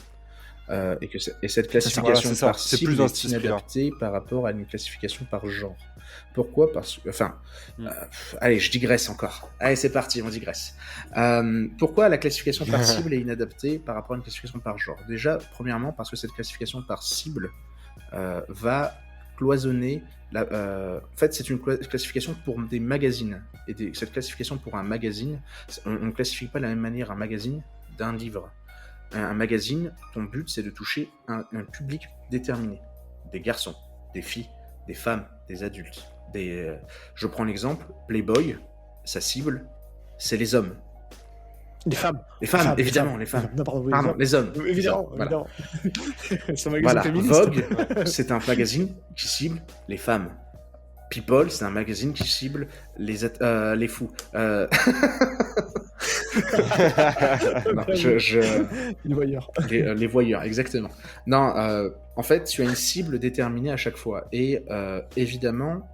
Et cette classification par cible est inadaptée par rapport à une classification par genre. Pourquoi ? Allez, je digresse encore. Allez, c'est parti, on digresse. Pourquoi la classification par cible est inadaptée par rapport à une classification par genre ? Déjà, premièrement, parce que cette classification par cible va cloisonner... en fait, c'est une classification pour des magazines. Et cette classification pour un magazine, on ne classifie pas de la même manière un magazine d'un livre. Un magazine, ton but, c'est de toucher un public déterminé. Des garçons, des filles, des femmes, des adultes. Je prends l'exemple, Playboy, sa cible, c'est les hommes. Les femmes, évidemment, les femmes. Non, pardon, les hommes. Évidemment. C'est un magazine féministe. Vogue, c'est un magazine qui cible les femmes. People, c'est un magazine qui cible les fous. Non, Les voyeurs. Les voyeurs, exactement. Non, en fait, tu as une cible déterminée à chaque fois. Et évidemment,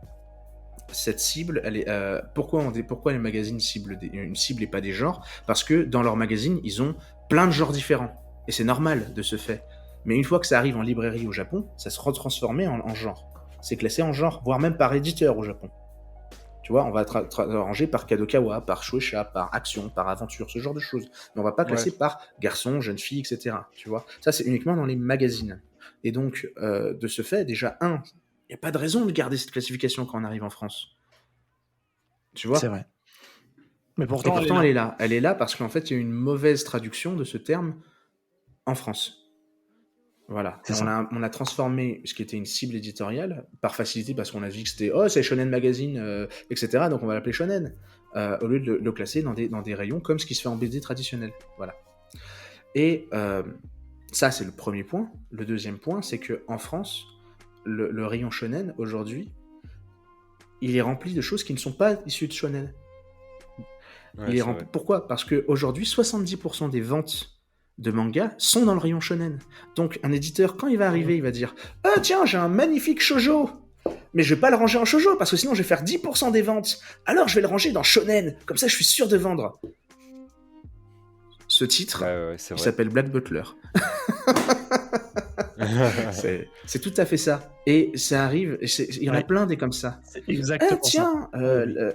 cette cible, elle est, pourquoi les magazines ciblent une cible et pas des genres ? Parce que dans leur magazine, ils ont plein de genres différents. Et c'est normal de ce fait. Mais une fois que ça arrive en librairie au Japon, ça se retransforme en genre. C'est classé en genre, voire même par éditeur au Japon. Tu vois, on va ranger par Kadokawa, par Shueisha, par Action, par Aventure, ce genre de choses. Mais on va pas classer par garçon, jeune fille, etc. Tu vois, ça c'est uniquement dans les magazines. Et donc, de ce fait, déjà, il n'y a pas de raison de garder cette classification quand on arrive en France. Tu vois ? C'est vrai. Mais pourtant, elle est là. Elle est là parce qu'en fait, il y a une mauvaise traduction de ce terme en France. Voilà, on a transformé ce qui était une cible éditoriale par facilité parce qu'on a dit que c'était c'est Shonen Magazine, etc. Donc on va l'appeler Shonen au lieu de le classer dans des rayons comme ce qui se fait en BD traditionnel. Voilà. Et ça c'est le premier point. Le deuxième point, c'est que en France, le rayon Shonen aujourd'hui, il est rempli de choses qui ne sont pas issues de Shonen. Ouais, pourquoi ? Parce que aujourd'hui, 70% des ventes de manga sont dans le rayon shonen. Donc un éditeur, quand il va arriver, il va dire « tiens, j'ai un magnifique shoujo, mais je vais pas le ranger en shoujo parce que sinon je vais faire 10% des ventes. Alors je vais le ranger dans shonen, comme ça je suis sûr de vendre. » Ce titre, il s'appelle Black Butler. C'est tout à fait ça. Et ça arrive, il y en a plein des comme ça. C'est exactement tiens,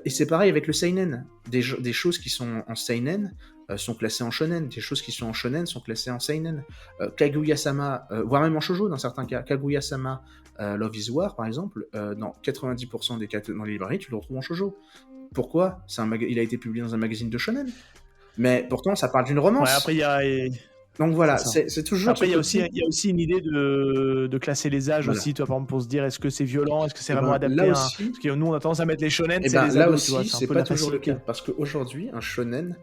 et c'est pareil avec le seinen. Des choses qui sont en seinen sont classées en shonen. Des choses qui sont en shonen sont classées en seinen. Kaguya-sama, voire même en shoujo dans certains cas. Kaguya-sama, Love is War, par exemple, dans 90% des cas dans les librairies, tu le retrouves en shoujo. Pourquoi ? Il a été publié dans un magazine de shonen. Mais pourtant, ça parle d'une romance. Ouais, après, il y a... Donc voilà, c'est toujours... Après, il y a aussi une idée de classer les âges aussi, toi, par exemple, pour se dire est-ce que c'est violent, est-ce que c'est vraiment adapté à... Parce que nous, on a tendance à mettre les shonen, c'est les là ados, aussi, tu vois, c'est pas toujours le cas. Parce qu'aujourd'hui, un shonen,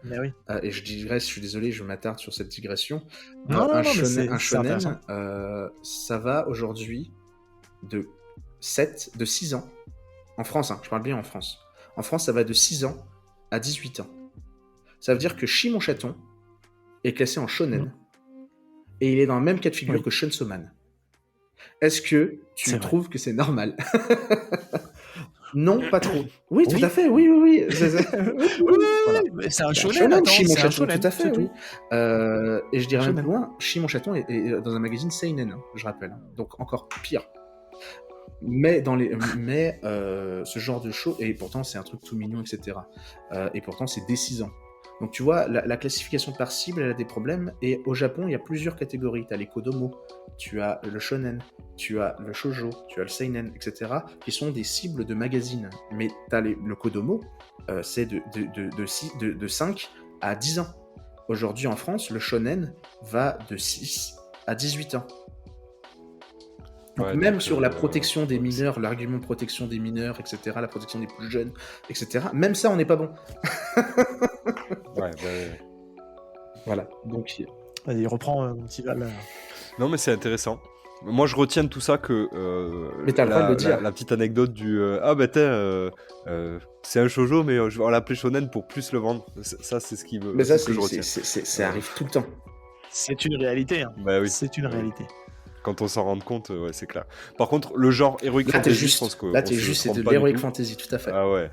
et je digresse, je suis désolé, je m'attarde sur cette digression, un shonen, ça va aujourd'hui de 6 ans, en France, je parle bien en France. En France, ça va de 6 ans à 18 ans. Ça veut dire que Shimon Chaton est classé en shonen, et il est dans le même cas de figure que Chainsaw Man. Est-ce que tu trouves que c'est normal ? Non, pas trop. Oui, tout Oui. à fait, oui. Voilà. Mais c'est un C'est un shonen, shonen, attends, Shimon c'est un Chaton, shonen, tout à fait, c'est oui. tout. Et je dirais même Shonen. plus loin, Shimon Chaton est dans un magazine seinen, hein, je rappelle. Hein. Donc encore pire. Mais ce genre de show, et pourtant c'est un truc tout mignon, etc. Et pourtant c'est dès 6 ans. Donc tu vois, la classification par cible, elle a des problèmes. Et au Japon, il y a plusieurs catégories. Tu as les kodomo, tu as le shonen, tu as le shoujo, tu as le seinen, etc. qui sont des cibles de magazines. Mais tu as le kodomo, c'est de 5 à 10 ans. Aujourd'hui en France, le shonen va de 6 à 18 ans. Donc Ouais, même donc, sur la protection des mineurs, l'argument de protection des mineurs, etc., la protection des plus jeunes, etc., même ça, on n'est pas bon. Ouais. Voilà. Donc, Vas-y, reprends mon petit Val. Non, mais c'est intéressant. Moi, je retiens de tout ça que Mais t'as le droit de le dire. la petite anecdote du ah bah c'est un shoujo, mais on va l'appeler shonen pour plus le vendre. Ça, c'est ce qui me. mais ça, c'est ce que je retiens. ça arrive tout le temps. C'est une réalité. Hein. Bah oui. C'est une Oui. réalité. Quand on s'en rend compte, ouais, c'est clair. Par contre, le genre Heroic Là, t'es Fantasy, je juste. pense que Là, on t'es se juste, c'est trompe de pas du l'heroic tout. fantasy, tout à fait. Ah ouais,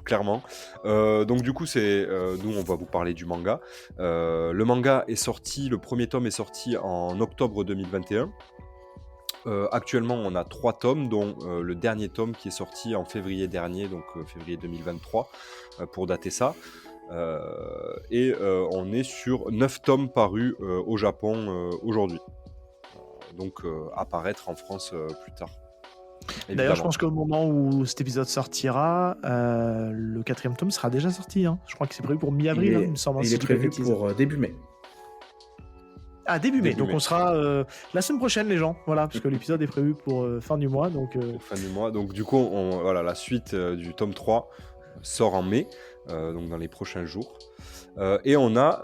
clairement. Donc du coup, nous, on va vous parler du manga. Le manga est sorti, le premier tome est sorti en octobre 2021. Actuellement, on a 3 tomes, dont le dernier tome qui est sorti en février dernier, donc février 2023, pour dater ça. Et on est sur 9 tomes parus au Japon aujourd'hui. Donc apparaître en France plus tard. D'ailleurs, je Évidemment. pense qu'au moment où cet épisode sortira, le 4e tome sera déjà sorti. Hein. Je crois que c'est prévu pour mi-avril, hein, il me semble. Il si est je dis pas de prévu bêtises. pour début mai. Ah, début mai. Début Donc mai. on sera la semaine prochaine, les gens. Voilà, parce que l'épisode est prévu pour fin du mois. Donc Fin du mois. Donc du coup, voilà, la suite du tome 3 sort en mai, donc dans les prochains jours. Et on a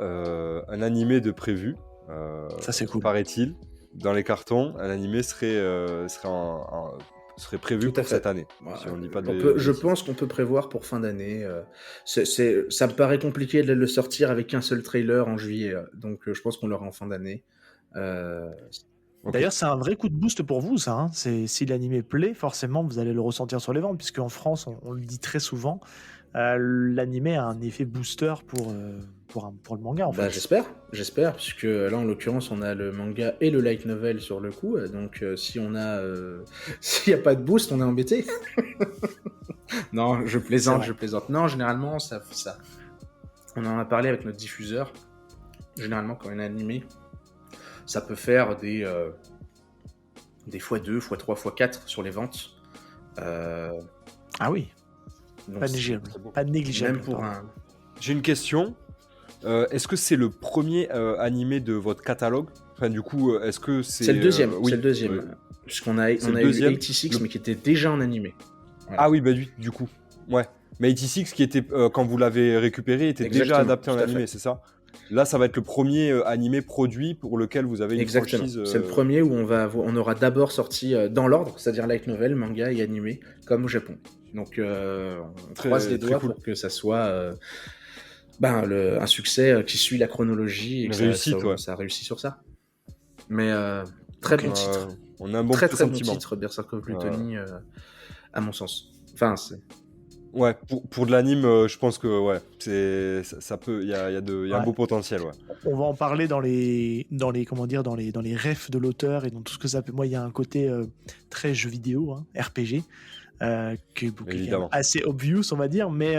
un animé de prévu, ça, c'est cool. paraît-il, dans les cartons. Un animé serait prévu Tout à pour fait. cette année. Voilà. Si on dit pas Je pense qu'on peut prévoir pour fin d'année. Ça me paraît compliqué de le sortir avec un seul trailer en juillet. Donc je pense qu'on l'aura en fin d'année. Ok. D'ailleurs, c'est un vrai coup de boost pour vous, ça. Hein. Si l'animé plaît, forcément, vous allez le ressentir sur les ventes, puisque en France, on le dit très souvent, l'animé a un effet booster pour le manga, en fait. J'espère, puisque là en l'occurrence on a le manga et le light novel sur le coup, donc si on a, s'il n'y a pas de boost, on est embêté. Non, je plaisante. Non, généralement ça, on en a parlé avec notre diffuseur. Généralement quand on est animé, ça peut faire des x2, x3, x4 sur les ventes. Ah oui, Donc pas c'est- négligeable. c'est bon. Pas négligeable. Même pour pardon. J'ai une question. Est-ce que c'est le premier animé de votre catalogue? Enfin, du coup, est-ce que c'est... C'est le deuxième, oui. c'est le deuxième. Puisqu'on a, C'est on le a deuxième. eu 86, mais qui était déjà en animé. Voilà. Ah oui, bah du coup. Ouais. Mais 86, qui était, quand vous l'avez récupéré, était déjà Exactement, adapté en tout à animé, fait. c'est ça? Là, ça va être le premier animé produit pour lequel vous avez une Exactement. franchise... C'est le premier où on aura d'abord sorti dans l'ordre, c'est-à-dire light novel, manga et animé, comme au Japon. Donc on Très- croise les très doigts cool. pour que ça soit un succès qui suit la chronologie et Une que réussite, ouais. ça réussit sur ça. Mais très bon titre. On a un bon Très très bon sentiment. titre, Berserk of Gluttony, à mon sens. Enfin, c'est... Ouais, pour de l'anime, je pense que ouais, ça peut, il y a un Ouais. beau potentiel, ouais. On va en parler dans les refs de l'auteur et dans tout ce que ça peut. Moi, il y a un côté très jeu vidéo, hein, RPG, qui est quand même Évidemment. assez obvious, on va dire, mais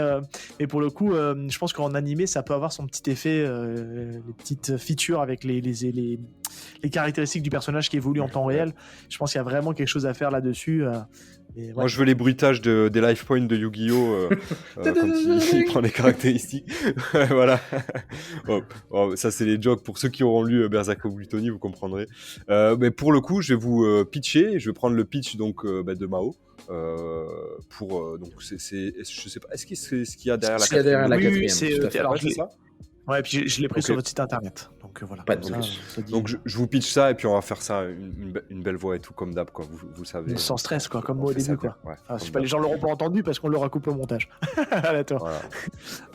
pour le coup, je pense qu'en animé, ça peut avoir son petit effet, les petites features avec les caractéristiques du personnage qui évolue en temps réel. Je pense qu'il y a vraiment quelque chose à faire là-dessus. Et ouais. Moi, je veux les bruitages des life points de Yu-Gi-Oh! Quand il prend les caractéristiques. Ouais, voilà. Ça, c'est les jokes. Pour ceux qui auront lu Berserk of Gluttony, vous comprendrez. Mais pour le coup, je vais vous pitcher. Je vais prendre le pitch donc, de Mao. Donc, je sais pas. Est-ce qu'il y a derrière la Ce qu'il y a derrière la Oui, quatrième, c'est- tout à fait. alors, Ouais, c'est ça. Ouais, puis je l'ai pris Ok. sur votre site internet. Donc voilà. Pas de Comme plus. ça dit. Donc, je vous pitch ça et puis on va faire ça une belle voix et tout comme d'hab, quoi. Vous savez. Sans stress, quoi, comme on moi au fait ça début, bien, quoi. ouais, Enfin, je comme sais pas, les d'hab. gens l'auront pas entendu parce qu'on l'aura coupé au montage. Allez, toi. Voilà.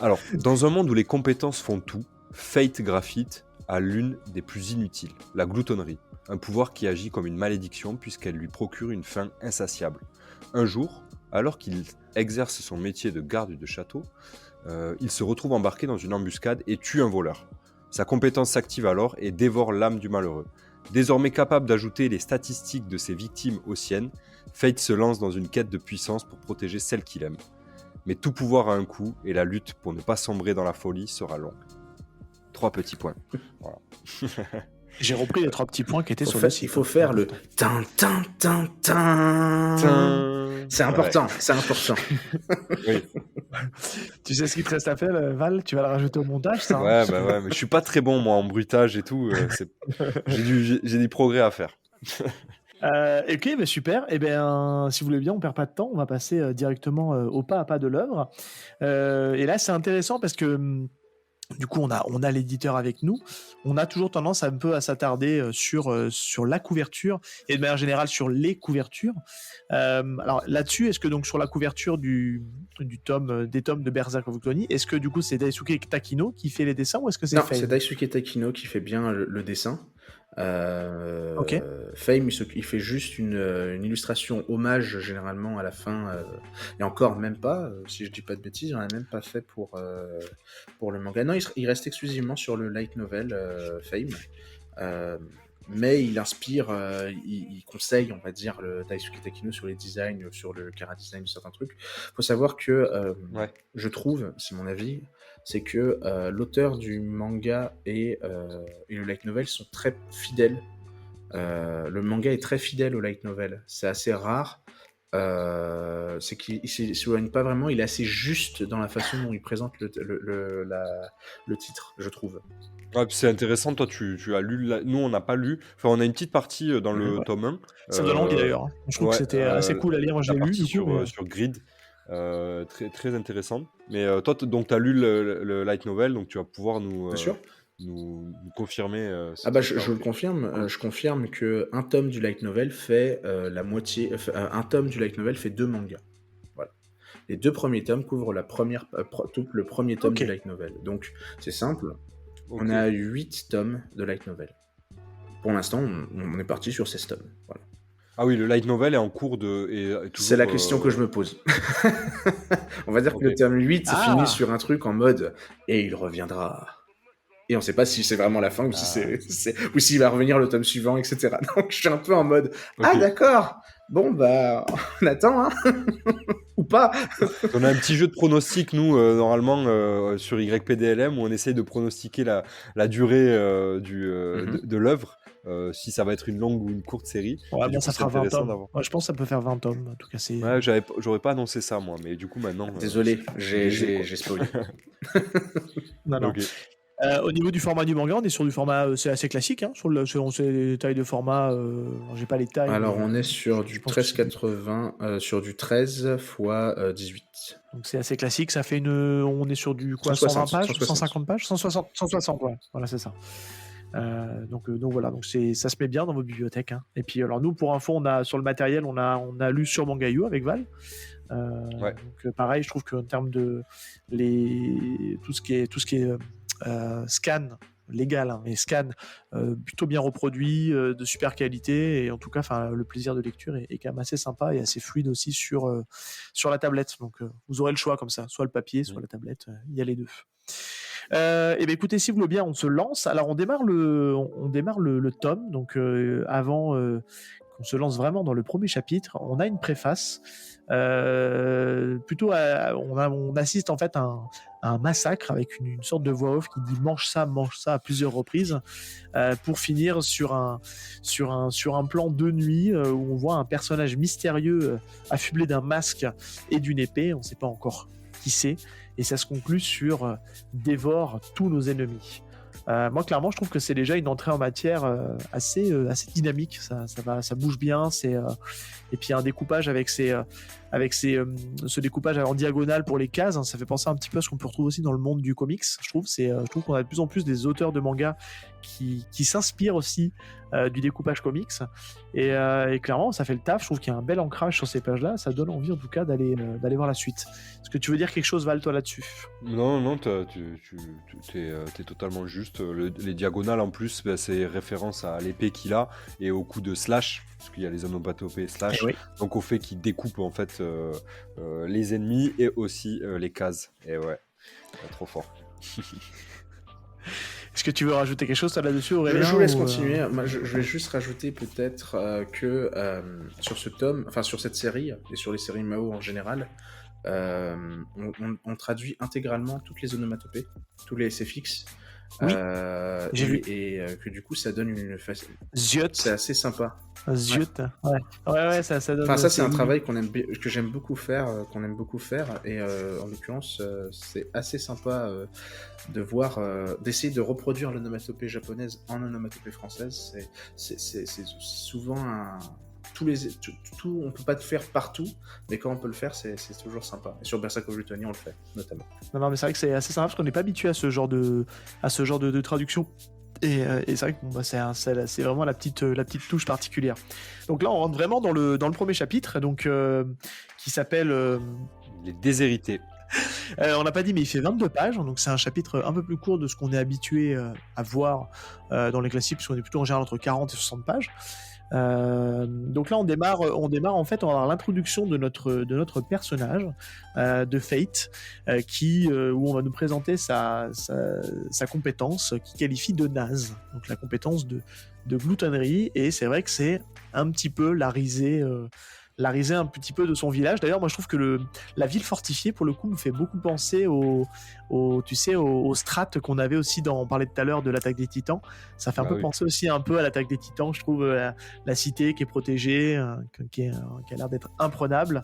Alors, dans un monde où les compétences font tout, Fate Graphite a l'une des plus inutiles, la gloutonnerie, un pouvoir qui agit comme une malédiction puisqu'elle lui procure une faim insatiable. Un jour, Alors qu'il exerce son métier de garde de château, il se retrouve embarqué dans une embuscade et tue un voleur. Sa compétence s'active alors et dévore l'âme du malheureux. Désormais capable d'ajouter les statistiques de ses victimes aux siennes, Fate se lance dans une quête de puissance pour protéger celle qu'il aime. Mais tout pouvoir a un coût et la lutte pour ne pas sombrer dans la folie sera longue. 3 petits points. Voilà. J'ai repris les 3 petits points qui étaient sur le Il site. faut faire le tin tin tin tin. C'est important, c'est important. Oui. Tu sais ce qu'il te reste à faire, Val? Tu vas le rajouter au montage, ça? Ouais, mais je suis pas très bon moi en bruitage et tout. J'ai des progrès à faire. Ok, bah super. Eh bien, si vous voulez bien, on perd pas de temps. On va passer directement au pas à pas de l'œuvre. Et là, c'est intéressant parce que du coup, on a l'éditeur avec nous. On a toujours tendance un peu à s'attarder sur la couverture et de manière générale sur les couvertures. Alors là-dessus, est-ce que donc sur la couverture des tomes de Berserk of Octoni, est-ce que du coup c'est Daisuke Takino qui fait les dessins ou est-ce que c'est Non, Fame? c'est Daisuke Takino qui fait bien le dessin. Ok. Fame, il fait juste une illustration hommage généralement à la fin, et encore même pas, si je dis pas de bêtises, il en a même pas fait pour le manga. Non, il reste exclusivement sur le light novel Fame, mais il inspire, il conseille, on va dire, le Daisuke Takino sur les designs, sur le chara design de certains trucs. Faut savoir que je trouve, c'est mon avis, c'est que l'auteur du manga et le light novel sont très fidèles. Le manga est très fidèle au light novel. C'est assez rare. C'est qu'il s'éloigne pas vraiment. Il est assez juste dans la façon dont il présente le titre, je trouve. Ouais, c'est intéressant, toi tu as lu, nous on n'a pas lu, enfin on a une petite partie dans le tome 1. Ça donne envie d'ailleurs. Je trouve que c'était assez cool à lire, moi je l'ai lu. Du coup, sur Grid, très, très intéressant. Mais toi, donc tu as lu le light novel, donc tu vas pouvoir nous confirmer. Je le confirme. Je confirme que un tome du light novel fait la moitié. Un tome du light novel fait 2 mangas. Voilà. Les 2 premiers tomes couvrent le premier tome du light novel. Donc c'est simple. On a 8 tomes de light novel. Pour l'instant, on est parti sur 16 tomes. Voilà. Ah oui, le light novel est en cours de... C'est la question que je me pose. On va dire que le tome 8 finit sur un truc en mode « Et il reviendra ». Et on ne sait pas si c'est vraiment la fin ou ou s'il va revenir le tome suivant, etc. Donc je suis un peu en mode « Ah d'accord, bon bah on attend, hein !» Ou pas. On a un petit jeu de pronostic, nous, normalement, sur YPDLM, où on essaye de pronostiquer la durée de l'œuvre, si ça va être une longue ou une courte série. Ouais, bon, ça fera 20 tomes. Ouais, je pense que ça peut faire 20 tomes, en tout cas. Ouais, j'aurais pas annoncé ça, moi, mais du coup, maintenant... Désolé, j'ai spoilé. Non. Okay. Au niveau du format du manga, on est sur du format c'est assez classique, hein, selon les tailles de format. J'ai pas les tailles. Alors on est sur du 13,80, sur du 13 x 18. Donc c'est assez classique. Ça fait on est sur du quoi, 120 pages, 150 pages, 160, ouais. Voilà, c'est ça. Donc voilà, donc ça se met bien dans vos bibliothèques. Hein. Et puis alors nous, pour info, sur le matériel, on a lu sur Mangayo avec Val. Donc pareil, je trouve qu'en termes de tout ce qui est scan légal, hein, mais scan plutôt bien reproduit, de super qualité, et en tout cas le plaisir de lecture est quand même assez sympa et assez fluide aussi sur la tablette. Donc vous aurez le choix comme ça, soit le papier, soit la tablette, il y a les deux. Et bien écoutez, si vous voulez bien, on se lance. Alors on démarre le tome, donc avant qu'on se lance vraiment dans le premier chapitre, on a une préface. On assiste en fait à un massacre avec une sorte de voix off qui dit mange ça à plusieurs reprises, pour finir sur un plan de nuit où on voit un personnage mystérieux affublé d'un masque et d'une épée. On ne sait pas encore qui c'est, et ça se conclut sur dévore tous nos ennemis. Moi clairement je trouve que c'est déjà une entrée en matière assez dynamique, ça bouge bien, et puis un découpage avec ce découpage en diagonale pour les cases, hein, ça fait penser un petit peu à ce qu'on peut retrouver aussi dans le monde du comics. Je trouve qu'on a de plus en plus des auteurs de manga qui s'inspirent aussi du découpage comics, et clairement ça fait le taf. Je trouve qu'il y a un bel ancrage sur ces pages là, ça donne envie en tout cas d'aller voir la suite. Est-ce que tu veux dire quelque chose, Val, toi là-dessus? Non, t'es totalement juste. Les diagonales en plus, c'est référence à l'épée qu'il a et au coup de slash parce qu'il y a les onomatopées Eh oui. donc au fait qu'il découpe en fait les ennemis et aussi les cases. Et ouais, trop fort. Est-ce que tu veux rajouter quelque chose toi, là-dessus, Aurélien? Je vous laisse ou, continuer. Moi, je vais juste rajouter peut-être que sur ce tome, enfin sur cette série et sur les séries Mao en général, on traduit intégralement toutes les onomatopées, tous les SFX. Oui, j'ai vu. Et que du coup ça donne une Ziot. c'est assez sympa. Ziot. Ouais, ça donne. Enfin ça c'est un oui. travail que j'aime beaucoup faire, et en l'occurrence c'est assez sympa de voir, d'essayer de reproduire l'onomatopée japonaise en onomatopée française. C'est souvent on peut pas te faire partout, mais quand on peut le faire, c'est toujours sympa. Et sur Berserk of Tony, on le fait, notamment. Non, mais c'est vrai que c'est assez sympa parce qu'on n'est pas habitué à ce genre de traduction. Et c'est vrai que bon, bah, c'est vraiment la petite touche particulière. Donc là, on rentre vraiment dans le premier chapitre, donc qui s'appelle. Les déshérités. On n'a pas dit, mais il fait 22 pages, donc c'est un chapitre un peu plus court de ce qu'on est habitué à voir dans les classiques, puisqu'on est plutôt en général entre 40 et 60 pages. Donc là on démarre en fait, on va avoir l'introduction de notre personnage de Fate où on va nous présenter sa compétence qui qualifie de naze, donc la compétence de gloutonnerie, et c'est vrai que c'est un petit peu la risée un petit peu de son village. D'ailleurs, moi je trouve que la ville fortifiée pour le coup me fait beaucoup penser aux strates qu'on avait aussi on parlait tout à l'heure de l'attaque des Titans. Ça fait un peu penser aussi un peu à l'attaque des Titans, je trouve, la cité qui est protégée, qui a l'air d'être imprenable.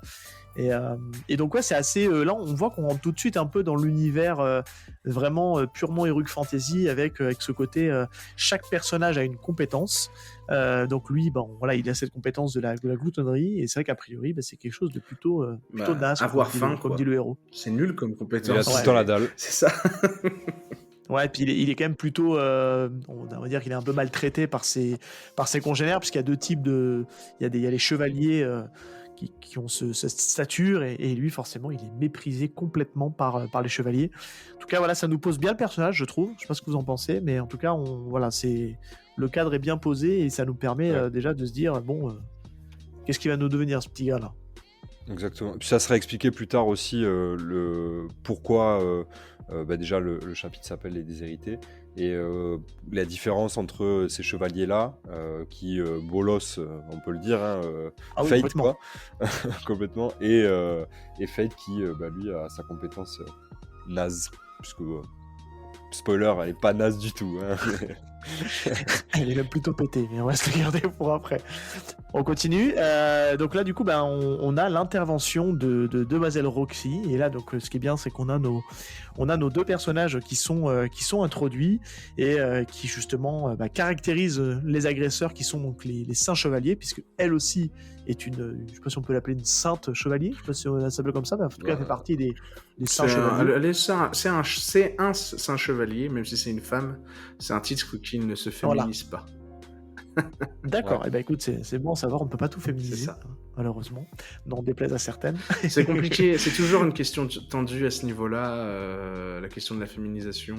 Et donc ouais, c'est assez là on voit qu'on rentre tout de suite un peu dans l'univers vraiment purement Heroic Fantasy avec ce côté chaque personnage a une compétence. Donc lui, voilà, il a cette compétence de la gloutonnerie, et c'est vrai qu'a priori, c'est quelque chose de plutôt naze. Avoir faim, comme dit le héros. C'est nul comme compétence. Il a tout le temps la dalle. C'est ça. Ouais, et puis il est quand même plutôt, on va dire qu'il est un peu maltraité par ses congénères, puisqu'il y a deux types il y a les chevaliers qui ont cette stature, et lui forcément il est méprisé complètement par les chevaliers. En tout cas voilà, ça nous pose bien le personnage, je trouve. Je sais pas ce que vous en pensez, mais en tout cas le cadre est bien posé, et ça nous permet déjà de se dire qu'est-ce qui va nous devenir ce petit gars là. Exactement. Puis ça sera expliqué plus tard aussi le pourquoi déjà le chapitre s'appelle Les Déshérités, et la différence entre ces chevaliers-là qui bolossent, on peut le dire, Fate quoi, complètement, et Fate qui lui a sa compétence naze, puisque spoiler, elle est pas naze du tout. Elle est même plutôt pétée, mais on va se le garder pour après. On continue. Donc là, du coup, on a l'intervention de Demoiselle Roxy. Et là, donc, ce qui est bien, c'est qu'on a nos deux personnages qui sont introduits, et qui justement caractérisent les agresseurs, qui sont donc les saints chevaliers, puisque elle aussi est je sais pas si on peut l'appeler une sainte chevalier, je sais pas si ça s'appelle comme ça, mais en tout cas, elle fait partie des saints chevaliers. C'est un saint chevalier, même si c'est une femme. C'est un titre qui ne se féminise pas. D'accord, et écoute, c'est bon à savoir, on ne peut pas tout féminiser, malheureusement, n'en déplaise à certaines. C'est compliqué, c'est toujours une question tendue à ce niveau-là, la question de la féminisation.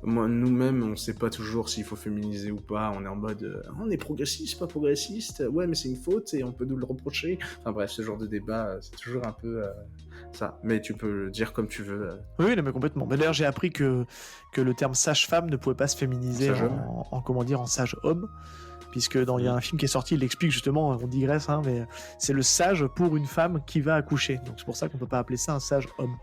Nous-mêmes, on ne sait pas toujours s'il faut féminiser ou pas, on est en mode on est progressiste, pas progressiste, ouais mais c'est une faute et on peut nous le reprocher. Enfin bref, ce genre de débat, c'est toujours un peu ça, mais tu peux le dire comme tu veux. Oui, mais complètement. Mais d'ailleurs, j'ai appris que le terme sage-femme ne pouvait pas se féminiser en sage-homme, puisque il y a un film qui est sorti, il l'explique justement, on digresse, mais c'est le sage pour une femme qui va accoucher. Donc c'est pour ça qu'on peut pas appeler ça un sage-homme.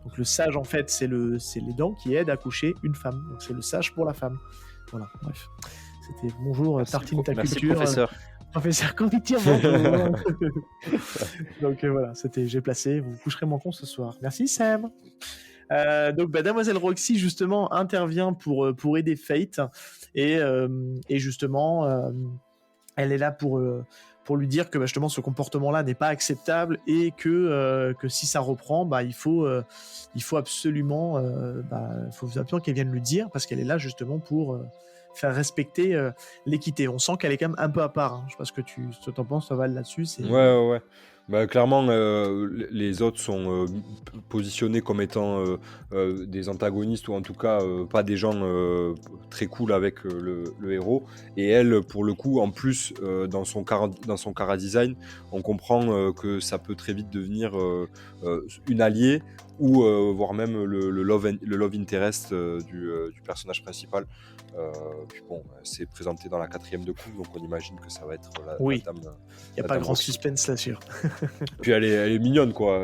Donc le sage, en fait, c'est les dents qui aident à accoucher une femme. Donc c'est le sage pour la femme. Voilà, bref. C'était bonjour, Tartine ta culture. Professeur. Professeur Confiture, bonjour. Donc voilà, j'ai placé, vous coucherez mon con ce soir. Merci Sam. Donc Demoiselle Roxy justement intervient pour aider Fate, et justement elle est là pour lui dire que justement ce comportement-là n'est pas acceptable, et que si ça reprend, il faut absolument qu'elle vienne le dire, parce qu'elle est là justement pour faire respecter l'équité. On sent qu'elle est quand même un peu à part. Je sais pas ce que tu en penses, Val, là-dessus. Ouais. Bah, clairement, les autres sont positionnés comme étant des antagonistes ou en tout cas pas des gens très cool avec le héros. Et elle, pour le coup, en plus, dans son chara design, on comprend que ça peut très vite devenir une alliée ou voire même le love interest du personnage principal. Puis bon, c'est présenté dans la 4e de coupe, donc on imagine que ça va être la Oui. dame. Il n'y a pas grand suspense là-dessus. Puis elle est mignonne, quoi.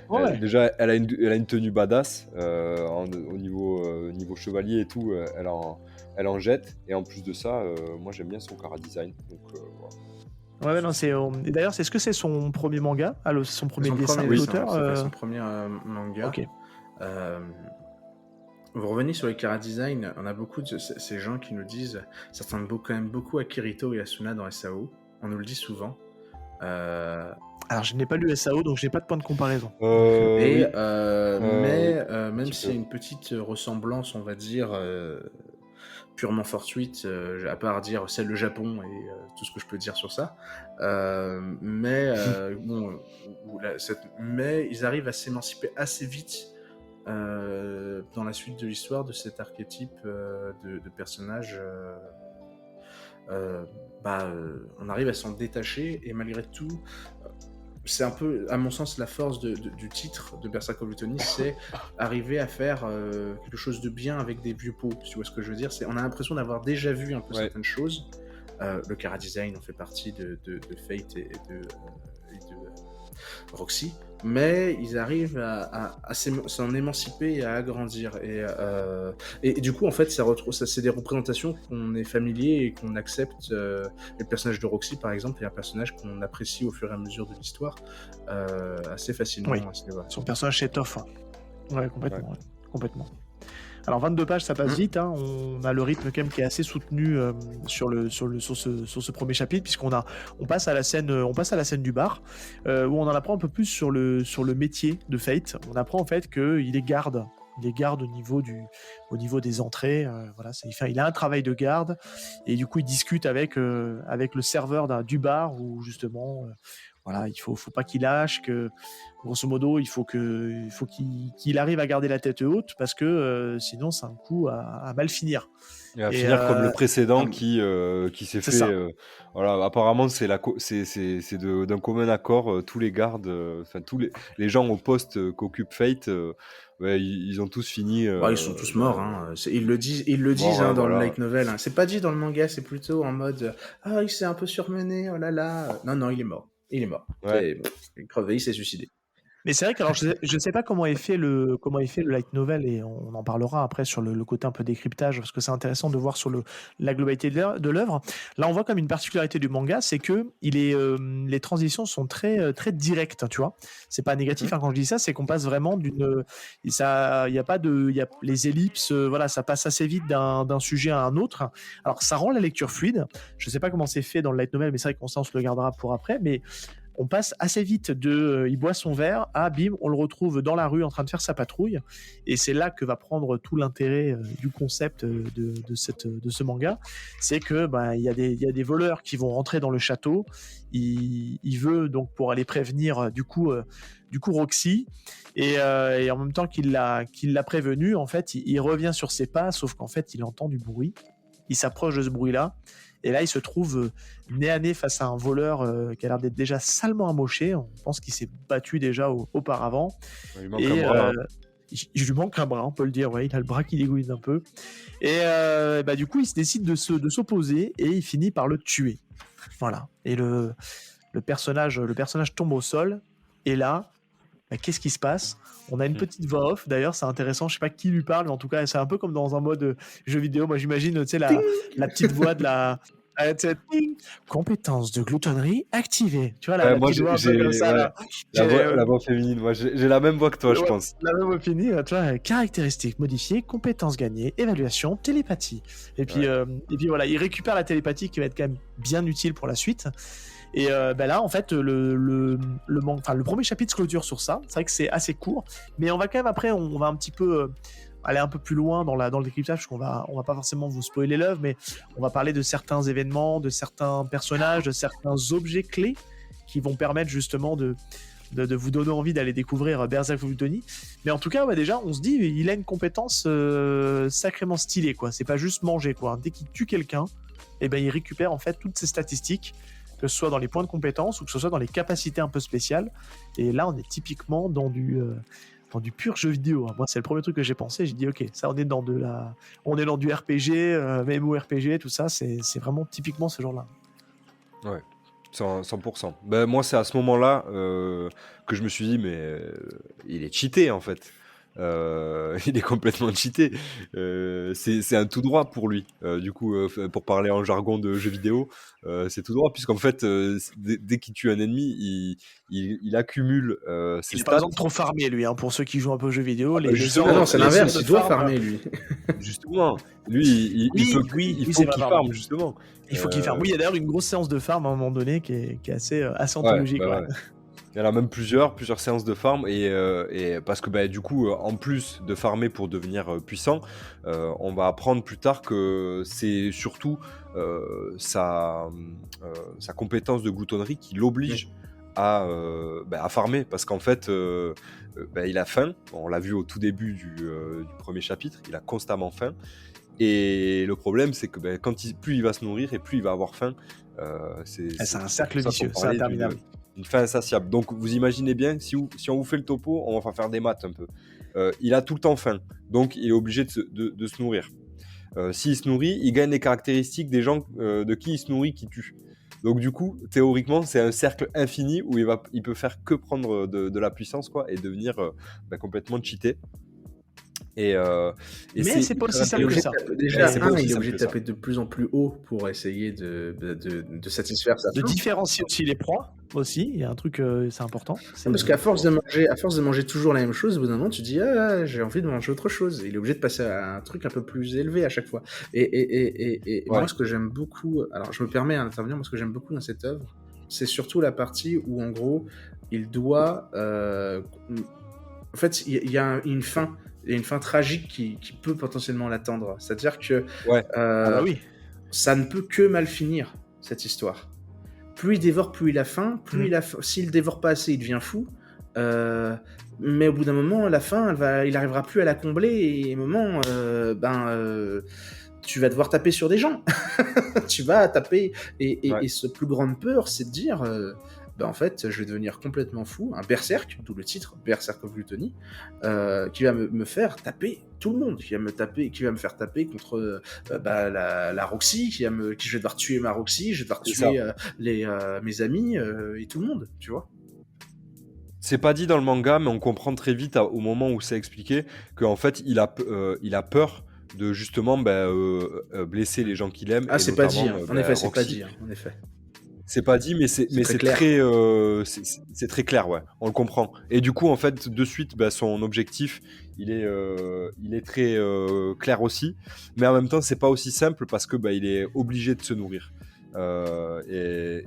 Ouais. Déjà, elle a une tenue badass au niveau chevalier et tout. Elle en jette. Et en plus de ça, moi j'aime bien son chara design. Donc, voilà. Ouais, non, et d'ailleurs, est-ce que c'est son premier manga, son premier dessin d'auteur C'est son premier manga. Ok. Vous revenez sur les chara design, on a beaucoup de ces gens qui nous disent ça ressemble quand même beaucoup à Kirito et Asuna dans SAO. On nous le dit souvent. Alors, je n'ai pas lu SAO, donc je n'ai pas de point de comparaison. Mais oui. même s'il y a une petite ressemblance, on va dire, purement fortuite, à part dire c'est le Japon et tout ce que je peux dire sur ça. Mais ils arrivent à s'émanciper assez vite dans la suite de l'histoire de cet archétype de personnage. On arrive à s'en détacher et malgré tout, c'est un peu, à mon sens, la force du titre de Berserk of Lutonia, c'est arriver à faire quelque chose de bien avec des vieux pots, tu vois ce que je veux dire. On a l'impression d'avoir déjà vu un peu certaines choses. Le chara design en fait partie de Fate et de Roxy, mais ils arrivent à s'en émanciper et à agrandir. Et du coup, en fait, ça c'est des représentations qu'on est familier et qu'on accepte. Le personnage de Roxy, par exemple, est un personnage qu'on apprécie au fur et à mesure de l'histoire assez facilement. Oui. Son personnage s'étoffe. Ouais, complètement. Ouais. Complètement. Alors 22 pages, ça passe vite. Hein. On a le rythme quand même qui est assez soutenu sur ce premier chapitre, puisqu'on passe à la scène du bar, où on en apprend un peu plus sur le métier de Fate. On apprend en fait qu'il est garde. Il est garde au niveau des entrées. Voilà, il a un travail de garde et du coup il discute avec le serveur du bar où justement. Voilà, il faut pas qu'il lâche, que grosso modo, il faut qu'il arrive à garder la tête haute parce que sinon c'est un coup à mal finir. Et à finir comme le précédent qui s'est fait. Voilà, apparemment c'est d'un commun accord. Tous les gardes, tous les gens au poste qu'occupe Fate, ils ont tous fini. Ils sont tous morts. Hein. Ils le disent dans le light novel. Hein. C'est pas dit dans le manga, c'est plutôt en mode il s'est un peu surmené. Oh là là. Non, il est mort. Il est mort. Ouais. Il est crevé, il s'est suicidé. Mais c'est vrai que alors, je sais pas comment est fait le light novel et on en parlera après sur le côté un peu décryptage parce que c'est intéressant de voir sur la globalité de l'œuvre. Là, on voit comme une particularité du manga, c'est que les transitions sont très très directes, tu vois. C'est pas négatif quand je dis ça, c'est qu'on passe vraiment les ellipses, voilà, ça passe assez vite d'un sujet à un autre. Alors ça rend la lecture fluide. Je sais pas comment c'est fait dans le light novel, mais c'est vrai qu'on le gardera pour après, mais on passe assez vite il boit son verre à bim, on le retrouve dans la rue en train de faire sa patrouille, et c'est là que va prendre tout l'intérêt du concept de ce manga. C'est que il y a des voleurs qui vont rentrer dans le château. Il veut donc pour aller prévenir du coup Roxy, et en même temps qu'il l'a prévenu, en fait il revient sur ses pas, sauf qu'en fait il entend du bruit, il s'approche de ce bruit-là. Et là, il se trouve nez à nez face à un voleur qui a l'air d'être déjà salement amoché. On pense qu'il s'est battu déjà auparavant. Il lui manque un bras. Il lui manque un bras, on peut le dire. Ouais, il a le bras qui dégouline un peu. Et du coup, il se décide de s'opposer et il finit par le tuer. Voilà. Et le personnage tombe au sol. Et là, qu'est-ce qui se passe ? On a une petite voix off, d'ailleurs, c'est intéressant, je sais pas qui lui parle, mais en tout cas, c'est un peu comme dans un mode jeu vidéo. Moi, j'imagine, tu sais, la petite voix de la compétence de gloutonnerie activée. Tu vois, la petite voix un peu comme ça. La voix féminine, moi, j'ai la même voix que toi, je pense. La même voix féminine, tu vois, caractéristiques modifiées, compétences gagnées, évaluation, télépathie. Et puis voilà, il récupère la télépathie qui va être quand même bien utile pour la suite. Et là, en fait, le premier chapitre se clôture sur ça. C'est vrai que c'est assez court, mais on va quand même après, on va un petit peu aller un peu plus loin dans le décryptage, parce qu'on va pas forcément vous spoiler l'œuvre, mais on va parler de certains événements, de certains personnages, de certains objets clés qui vont permettre justement de vous donner envie d'aller découvrir Berserk Voltoni. Mais en tout cas, déjà, on se dit, il a une compétence sacrément stylée, quoi. C'est pas juste manger, quoi. Dès qu'il tue quelqu'un, il récupère en fait toutes ses statistiques, que ce soit dans les points de compétence ou que ce soit dans les capacités un peu spéciales. Et là, on est typiquement dans du pur jeu vidéo. Moi, c'est le premier truc que j'ai pensé. J'ai dit, ok, ça, on est dans du RPG, MMORPG, tout ça. C'est vraiment typiquement ce genre-là. Ouais, 100%. Ben, moi, c'est à ce moment-là que je me suis dit, mais il est cheaté en fait. Il est complètement cheaté. C'est un tout droit pour lui. Du coup, pour parler en jargon de jeu vidéo, c'est tout droit, puisqu'en fait, dès qu'il tue un ennemi, il accumule ses Il n'a pas stats. besoin de trop farmer, lui, hein, pour ceux qui jouent un peu aux jeux vidéo. Justement, Ah non, c'est les l'inverse, heures il de doit farm, farmer lui. Justement, lui, il faut c'est qu'il pas farme, justement. Il faut qu'il farme. Oui, il y a d'ailleurs une grosse séance de farm à un moment donné qui est assez Ouais, anthologique. bah ouais. Il y en a même plusieurs séances de farm et parce que du coup en plus de farmer pour devenir puissant, on va apprendre plus tard que c'est surtout sa compétence de gloutonnerie qui l'oblige à farmer, parce qu'en fait il a faim. On l'a vu au tout début du premier chapitre, il a constamment faim. Et le problème, c'est que plus il va se nourrir et plus il va avoir faim. C'est un cercle pour ça qu'on vicieux, c'est parlait interminable. une fin insatiable. Donc vous imaginez bien, si on vous fait le topo, on va faire des maths un peu. Il a tout le temps faim, donc il est obligé de se nourrir. S'il se nourrit, il gagne les caractéristiques des gens de qui il se nourrit, qui tue. Donc du coup, théoriquement, c'est un cercle infini où il peut faire que prendre de la puissance, quoi, et devenir complètement cheaté. Mais c'est pas aussi simple que ça. Déjà, c'est pas aussi il est simple obligé que de taper de plus en plus haut pour essayer de satisfaire sa De faim. différencier aussi les proies, aussi. Il y a un truc, c'est important. Parce qu'à force de manger toujours la même chose, au bout d'un moment, tu te dis j'ai envie de manger autre chose. Il est obligé de passer à un truc un peu plus élevé à chaque fois. Et moi, ce que j'aime beaucoup, alors je me permets d'intervenir, moi ce que j'aime beaucoup dans cette œuvre, c'est surtout la partie où en gros, il doit, en fait, il y a une fin. Il y a une fin tragique qui peut potentiellement l'attendre. C'est-à-dire que oui. ça ne peut que mal finir, cette histoire. Plus il dévore, plus il a faim. S'il dévore pas assez, il devient fou. Mais au bout d'un moment, la faim, il arrivera plus à la combler. Et à un moment, tu vas devoir taper sur des gens. Tu vas taper. Et ce plus grande peur, c'est de dire... en fait, je vais devenir complètement fou, un berserk, d'où le titre, Berserk of Gluttony, qui va me faire taper tout le monde, qui va me faire taper contre la Roxy, je vais devoir tuer ma Roxy, je vais devoir tuer mes amis et tout le monde, tu vois. C'est pas dit dans le manga, mais on comprend très vite au moment où c'est expliqué qu'en fait il a peur de justement blesser les gens qu'il aime. Ah, c'est pas dit, hein. En effet, c'est pas dit, en effet. C'est pas dit, mais c'est très clair, ouais. On le comprend. Et du coup, en fait, de suite, son objectif, il est très clair aussi. Mais en même temps, c'est pas aussi simple parce que il est obligé de se nourrir. Et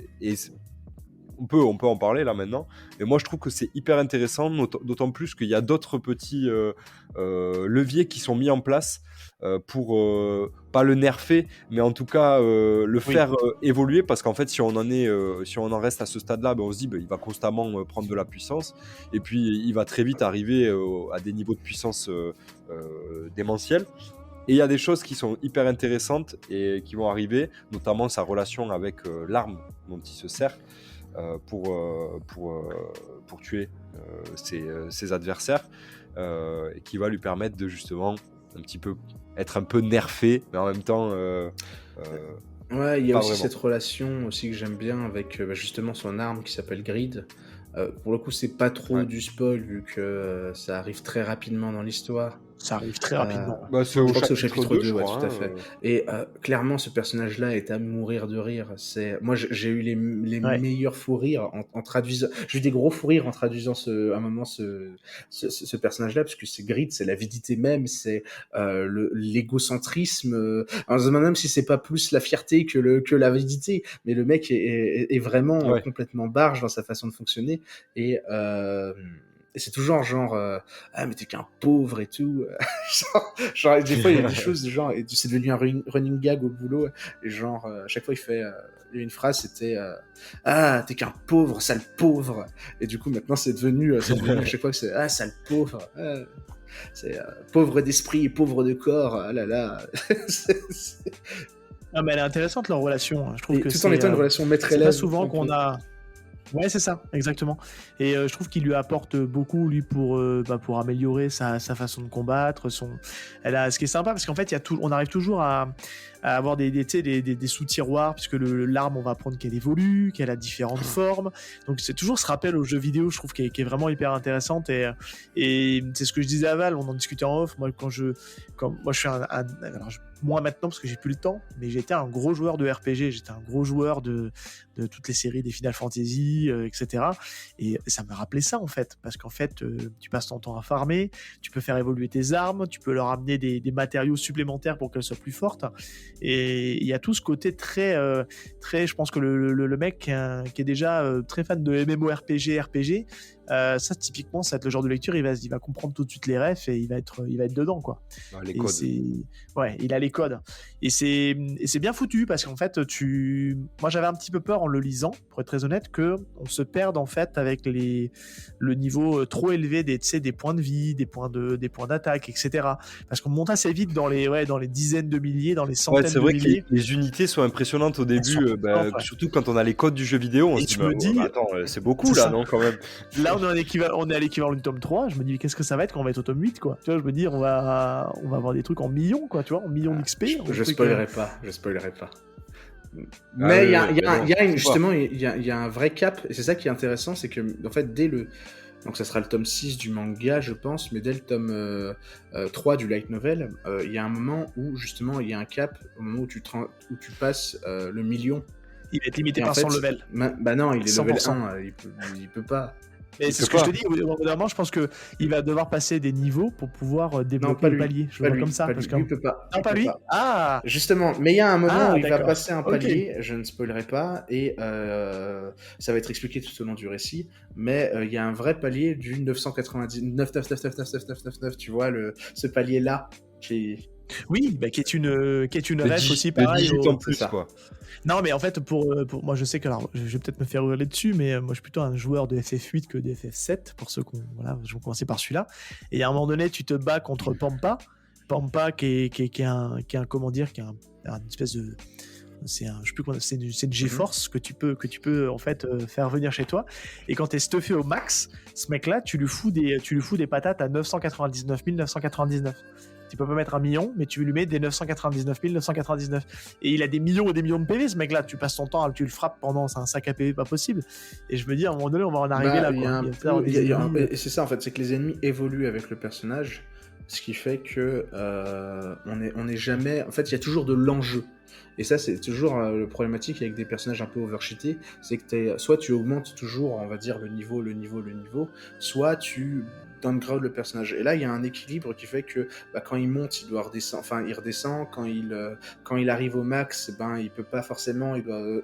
on peut en parler là maintenant. Et moi, je trouve que c'est hyper intéressant, d'autant plus qu'il y a d'autres petits leviers qui sont mis en place pour pas le nerfer, mais en tout cas le faire évoluer, parce qu'en fait, si on en reste à ce stade-là, on se dit il va constamment prendre de la puissance, et puis il va très vite arriver à des niveaux de puissance démentiels. Et il y a des choses qui sont hyper intéressantes et qui vont arriver, notamment sa relation avec l'arme dont il se sert pour tuer ses adversaires, et qui va lui permettre de justement être un peu nerfé, mais en même temps ouais, il y a aussi vraiment. cette relation aussi que j'aime bien avec justement son arme qui s'appelle Grid. Pour le coup, c'est pas trop du spoil vu que ça arrive très rapidement dans l'histoire. Ça arrive très rapidement. C'est au chapitre 2, je ouais, crois, tout à fait. Et clairement, ce personnage-là est à mourir de rire. Moi, j'ai eu les meilleurs fous rires en traduisant. J'ai eu des gros fous rires en traduisant à un moment ce personnage-là, parce que c'est Grid, c'est l'avidité même, c'est l'égocentrisme. Même si c'est pas plus la fierté que l'avidité, mais le mec est vraiment complètement barge dans sa façon de fonctionner. Et c'est toujours genre ah mais t'es qu'un pauvre et tout. genre des fois il y a des choses genre et c'est devenu un running gag au boulot et genre à chaque fois il y a une phrase c'était ah t'es qu'un pauvre sale pauvre et du coup maintenant c'est devenu à chaque fois que c'est ah sale pauvre c'est pauvre d'esprit et pauvre de corps ah là là. c'est- Ah, mais elle est intéressante leur relation, hein. Je trouve Et que tout en étant une relation c'est maître-élève pas souvent un qu'on peu. a. Ouais, c'est ça, exactement. Et je trouve qu'il lui apporte beaucoup, lui, pour améliorer sa façon de combattre. Ce qui est sympa, parce qu'en fait, on arrive toujours à avoir tu sais, des sous-tiroirs, puisque l'arme, on va apprendre qu'elle évolue, qu'elle a différentes formes. Donc, c'est toujours ce rappel aux jeux vidéo, je trouve, qui est vraiment hyper intéressante. Et c'est ce que je disais à Val, on en discutait en off. Moi, moi, je suis alors, moins maintenant, parce que j'ai plus le temps, mais j'étais un gros joueur de RPG, j'étais un gros joueur de toutes les séries des Final Fantasy, etc. Et ça me rappelait ça, en fait, parce qu'en fait, tu passes ton temps à farmer, tu peux faire évoluer tes armes, tu peux leur amener des matériaux supplémentaires pour qu'elles soient plus fortes. Et il y a tout ce côté très, je pense que le mec qui est déjà très fan de MMORPG, RPG, ça typiquement, ça va être le genre de lecture, il va comprendre tout de suite les refs et il va être dedans, quoi. Les Et codes. ouais, il a les codes. Et c'est bien foutu parce qu'en fait, moi j'avais un petit peu peur en le lisant, pour être très honnête, que on se perde en fait avec le niveau trop élevé tu sais, des points de vie, des points d'attaque, etc. Parce qu'on monte assez vite dans les dizaines de milliers, dans les Ouais, centaines c'est de vrai que milliers. les unités sont impressionnantes au Elles sont début, impressionnantes, ouais. surtout quand on a les codes du jeu vidéo, on Et se dit, je me dis, attends, c'est beaucoup c'est là, ça. non, quand même. Là, on est à l'équivalent du tome 3. Je me dis, qu'est-ce que ça va être quand on va être au tome 8, quoi. Tu vois, je me dis, on va avoir des trucs en millions, quoi, tu vois, en millions d'XP. Je spoilerai pas. Ah Mais oui, il y a, oui, mais non, je sais pas. justement, il y a un vrai cap, et c'est ça qui est intéressant, c'est que, en fait, donc ça sera le tome 6 du manga, je pense, mais dès le tome 3 du light novel, il y a un moment où, justement, il y a un cap, au moment où où tu passes le million. Il va être limité Et en par fait, son level. bah non, il est level 100%. 1, il peut pas. Mais Il c'est peut ce que je pas. te dis, au bout d'un moment, je pense qu'il va devoir passer des niveaux pour pouvoir Non, débloquer pas le lui. palier. Je Pas le vois lui, comme ça. pas Parce lui. que... Lui, il peut pas. Non, Il pas peut lui. pas. Ah, Justement, mais il y a un moment où il va d'accord. passer un Ok. palier, je ne spoilerai pas, et ça va être expliqué tout au long du récit, mais il y a un vrai palier du 999, tu vois, ce palier-là, qui... Oui, bah, qui est une Le ref aussi, le pareil. 18 en C'est plus, ça. quoi. Non, mais en fait, moi, je sais que, alors, je vais peut-être me faire hurler dessus, mais moi, je suis plutôt un joueur de FF8 que de FF7, pour ceux voilà, je vais commencer par celui-là. Et à un moment donné, tu te bats contre Pampa. Pampa, qui est un, comment dire, qui est une espèce de, je sais plus comment, c'est une G-Force que tu peux en fait faire venir chez toi. Et quand t'es stuffé au max, ce mec-là, tu lui fous des patates à 999 999. Tu peux pas mettre 1 million, mais tu lui mets des 999 999. Et il a des millions et des millions de PV, ce mec-là. Tu passes ton temps, tu le frappes pendant, c'est un sac à PV pas possible. Et je me dis, à un moment donné, on va en arriver là, Il y a quoi. un Il va peu- peut-être avoir des ennemis, et c'est ça en fait, c'est que les ennemis évoluent avec le personnage, ce qui fait que on est jamais. En fait, il y a toujours de l'enjeu. Et ça, c'est toujours le problématique avec des personnages un peu overcheatés, c'est que soit tu augmentes toujours, on va dire, le niveau, soit tu downgrade le personnage. Et là, il y a un équilibre qui fait que quand il monte, il doit redescendre, enfin, il redescend. Quand il arrive au max, il peut pas forcément, il doit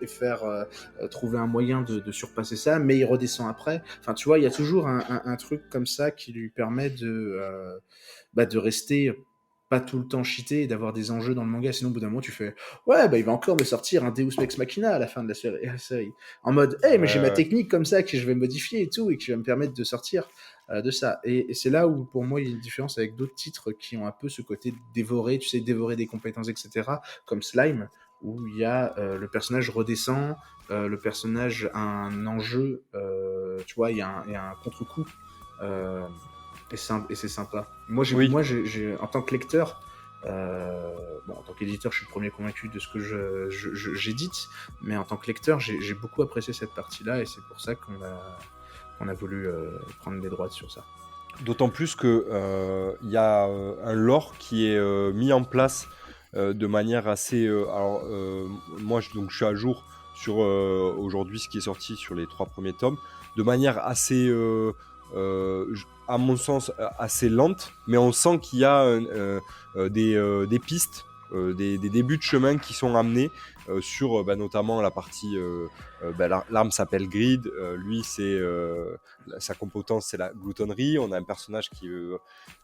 trouver un moyen de surpasser ça, mais il redescend après. Enfin, tu vois, il y a toujours un truc comme ça qui lui permet de rester pas tout le temps cheaté et d'avoir des enjeux dans le manga. Sinon, au bout d'un moment, tu fais ouais, il va encore me sortir un Deus Ex Machina à la fin de la série. En mode, hey, mais j'ai ma Ouais. technique comme ça que je vais modifier et tout, et qui va me permettre de sortir de ça. Et c'est là où, pour moi, il y a une différence avec d'autres titres qui ont un peu ce côté dévorer, tu sais, dévorer des compétences, etc., comme Slime, où il y a le personnage redescend, le personnage a un enjeu, tu vois, il y a un contre-coup. Et c'est sympa. Moi, Oui. j'ai en tant que lecteur, en tant qu'éditeur, je suis le premier convaincu de ce que j'édite, mais en tant que lecteur, j'ai beaucoup apprécié cette partie-là, et c'est pour ça qu'on a voulu prendre des droits sur ça. D'autant plus que y a un lore qui est mis en place de manière assez. Moi, je suis à jour sur aujourd'hui ce qui est sorti sur les 3 premiers tomes, de manière assez, à mon sens, assez lente, mais on sent qu'il y a des pistes des débuts de chemin qui sont amenés sur notamment la partie l'arme s'appelle Grid, lui sa compétence c'est la gloutonnerie. On a un personnage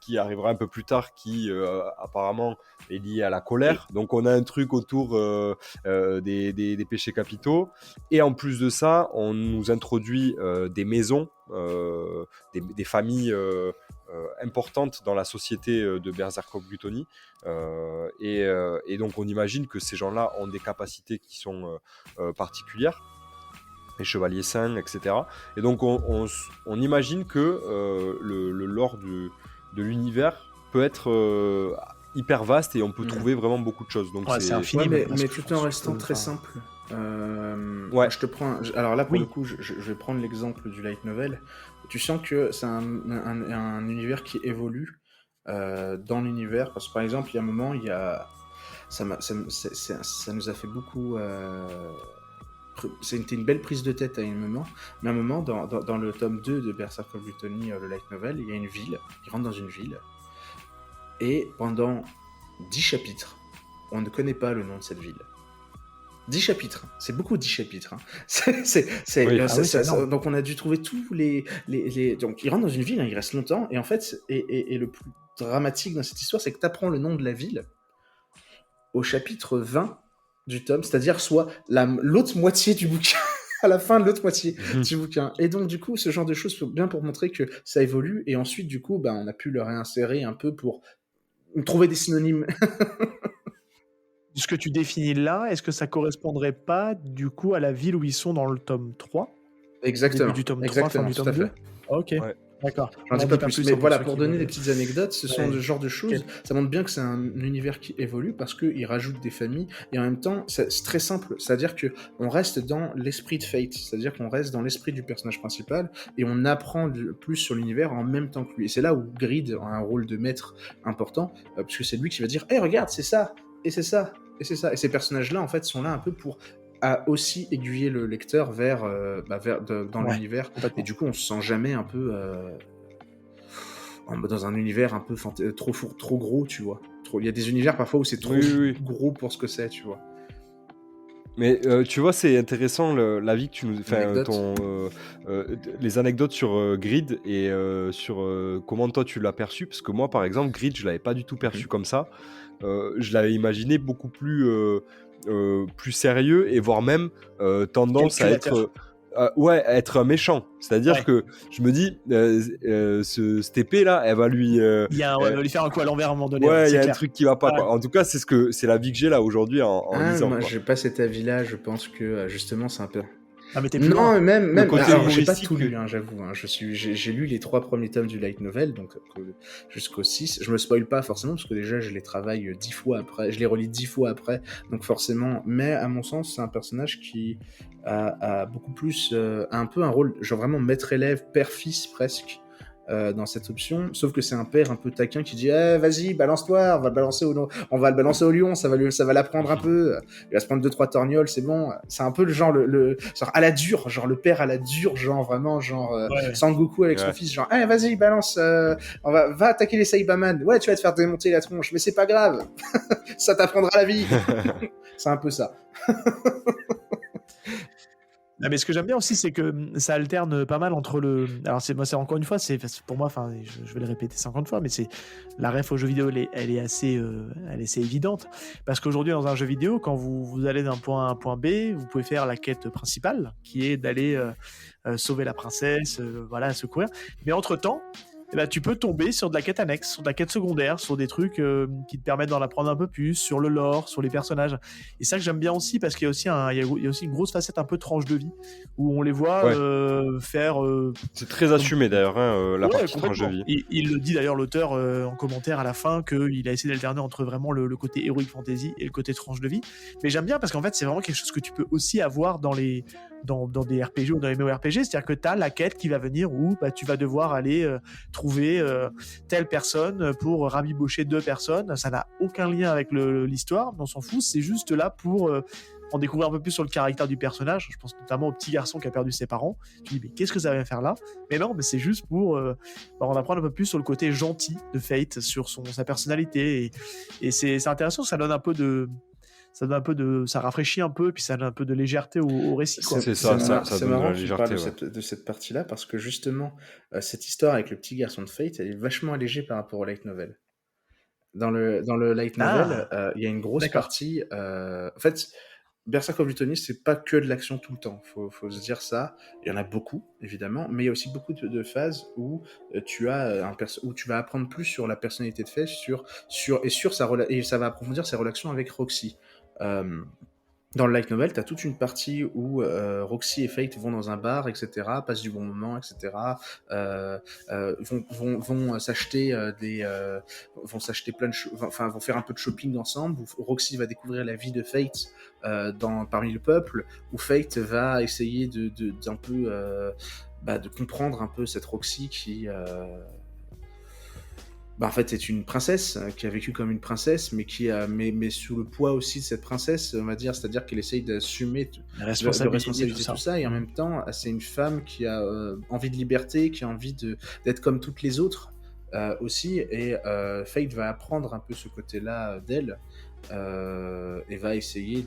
qui arrivera un peu plus tard qui apparemment est lié à la colère, donc on a un truc autour des péchés capitaux, et en plus de ça on nous introduit des maisons, des familles importantes dans la société de Berserk Gluttony, et donc on imagine que ces gens-là ont des capacités qui sont particulières, les chevaliers saints, etc. Et donc on imagine que le lore de l'univers peut être hyper vaste et on peut trouver vraiment beaucoup de choses. Donc c'est infini, mais tout en restant très simple. Je te prends. Alors là, pour le coup, je vais prendre l'exemple du light novel. Tu sens que c'est un univers qui évolue dans l'univers. Parce que par exemple, il y a un moment, ça nous a fait beaucoup. C'était une belle prise de tête à un moment. Mais à un moment, dans le tome 2 de Berserk Gluttony, le light novel, il y a une ville. Il rentre dans une ville. Et pendant 10 chapitres, on ne connaît pas le nom de cette ville. 10 chapitres, c'est beaucoup 10 chapitres. Donc on a dû trouver tous les... Donc il rentre dans une ville, il reste longtemps, et en fait, et le plus dramatique dans cette histoire, c'est que tu apprends le nom de la ville au chapitre 20 du tome, c'est-à-dire soit l'autre moitié du bouquin, à la fin de l'autre moitié du bouquin. Et donc du coup, ce genre de choses, bien pour montrer que ça évolue, et ensuite du coup, on a pu le réinsérer un peu pour trouver des synonymes. Ce que tu définis là, est-ce que ça correspondrait pas du coup à la ville où ils sont dans le tome 3 ? Exactement. Début du tome 3, fin du tome 2 ? Ok, d'accord. J'en dis pas plus, mais voilà, pour donner des petites anecdotes, ce sont le genre de choses, ça montre bien que c'est un univers qui évolue parce qu'il rajoute des familles, et en même temps, c'est très simple, c'est-à-dire qu'on reste dans l'esprit de Fate, c'est-à-dire qu'on reste dans l'esprit du personnage principal, et on apprend plus sur l'univers en même temps que lui. Et c'est là où Grid a un rôle de maître important, parce que c'est lui qui va dire « Hey, regarde, c'est ça, et c'est ça, et c'est ça ». Et ces personnages-là, en fait, sont là un peu pour aussi aiguiller le lecteur vers l'univers. Et du coup, on se sent jamais un peu dans un univers un peu trop gros, tu vois. Il y a des univers parfois où c'est trop gros pour ce que c'est, tu vois. Mais tu vois, c'est intéressant l'avis que tu nous... les anecdotes sur Grid et sur comment toi tu l'as perçu, parce que moi, par exemple, Grid, je l'avais pas du tout perçu comme ça. Je l'avais imaginé beaucoup plus sérieux, et voire même tendance à être être un méchant. C'est-à-dire que je me dis cette épée là, elle va lui elle va lui faire un coup à l'envers à un moment donné. Il y a un truc qui va pas quoi. En tout cas, c'est la vie que j'ai là aujourd'hui en lisant. Moi, j'ai pas cet avis-là. Je pense que justement c'est un peu... Ah, mais t'es plus non, même alors, j'ai pas humoristique, tout lu, j'avoue. J'ai lu les 3 premiers tomes du light novel, donc jusqu'au 6. Je me spoil pas forcément, parce que déjà je les travaille 10 fois après, je les relis 10 fois après, donc forcément. Mais à mon sens, c'est un personnage qui a beaucoup plus, a un peu un rôle, genre vraiment maître-élève, père-fils presque, dans cette option, sauf que c'est un père un peu taquin qui dit vas-y, balance-toi, on va le balancer au lion, ça va l'apprendre un peu, il va se prendre 2-3 torgnoles, c'est bon. C'est un peu le genre genre à la dure, genre le père à la dure, genre vraiment genre Sangoku avec son fils, genre vas-y, balance, va attaquer les Saibaman, ouais, tu vas te faire démonter la tronche, mais c'est pas grave, ça t'apprendra la vie. C'est un peu ça. Ah, mais ce que j'aime bien aussi, c'est que ça alterne pas mal entre le... Alors c'est encore une fois, c'est pour moi, enfin, je vais le répéter 50 fois, mais c'est la ref aux jeux vidéo, elle est assez évidente, parce qu'aujourd'hui dans un jeu vidéo, quand vous allez d'un point A à un point B, vous pouvez faire la quête principale, qui est d'aller sauver la princesse, secourir. Mais entre-temps, tu peux tomber sur de la quête annexe, sur de la quête secondaire, sur des trucs qui te permettent d'en apprendre un peu plus, sur le lore, sur les personnages. Et ça que j'aime bien aussi, parce qu'il y a aussi, il y a aussi une grosse facette un peu tranche de vie, où on les voit faire... c'est très assumé d'ailleurs, la partie tranche de vie. Il le dit d'ailleurs, l'auteur, en commentaire à la fin, qu'il a essayé d'alterner entre vraiment le côté heroic fantasy et le côté tranche de vie. Mais j'aime bien, parce qu'en fait, c'est vraiment quelque chose que tu peux aussi avoir dans des RPG ou dans les MMORPG, c'est-à-dire que tu as la quête qui va venir où tu vas devoir aller trouver telle personne pour rabibocher 2 personnes. Ça n'a aucun lien avec l'histoire, mais on s'en fout, c'est juste là pour en découvrir un peu plus sur le caractère du personnage. Je pense notamment au petit garçon qui a perdu ses parents. Tu dis, mais qu'est-ce que ça va faire là? Mais non, mais c'est juste pour en apprendre un peu plus sur le côté gentil de Fate, sur sa personnalité. Et c'est intéressant, ça donne un peu de. Ça rafraîchit un peu, et puis ça donne un peu de légèreté au récit, quoi. C'est ça c'est donne de marrant la que tu légèreté, parles de cette partie-là, parce que justement, cette histoire avec le petit garçon de Fate, elle est vachement allégée par rapport au light novel. Dans le light novel, il y a une grosse D'accord. partie. En fait, Berserk of Lutonia, c'est pas que de l'action tout le temps. Faut se dire ça. Il y en a beaucoup, évidemment, mais il y a aussi beaucoup de phases où tu as où tu vas apprendre plus sur la personnalité de Fate, et ça va approfondir ses relations avec Roxy. Dans le light novel, tu as toute une partie où Roxy et Fate vont dans un bar, etc., passent du bon moment, etc., vont s'acheter vont s'acheter plein de vont faire un peu de shopping ensemble, où Roxy va découvrir la vie de Fate parmi le peuple, où Fate va essayer d'un peu de comprendre un peu cette Roxy qui en fait, c'est une princesse qui a vécu comme une princesse, mais mais sous le poids aussi de cette princesse, on va dire, c'est-à-dire qu'elle essaye d'assumer La de responsabilité, tout ça, et en même temps, c'est une femme qui a envie de liberté, qui a envie d'être comme toutes les autres aussi, et Fate va apprendre un peu ce côté-là d'elle, et va essayer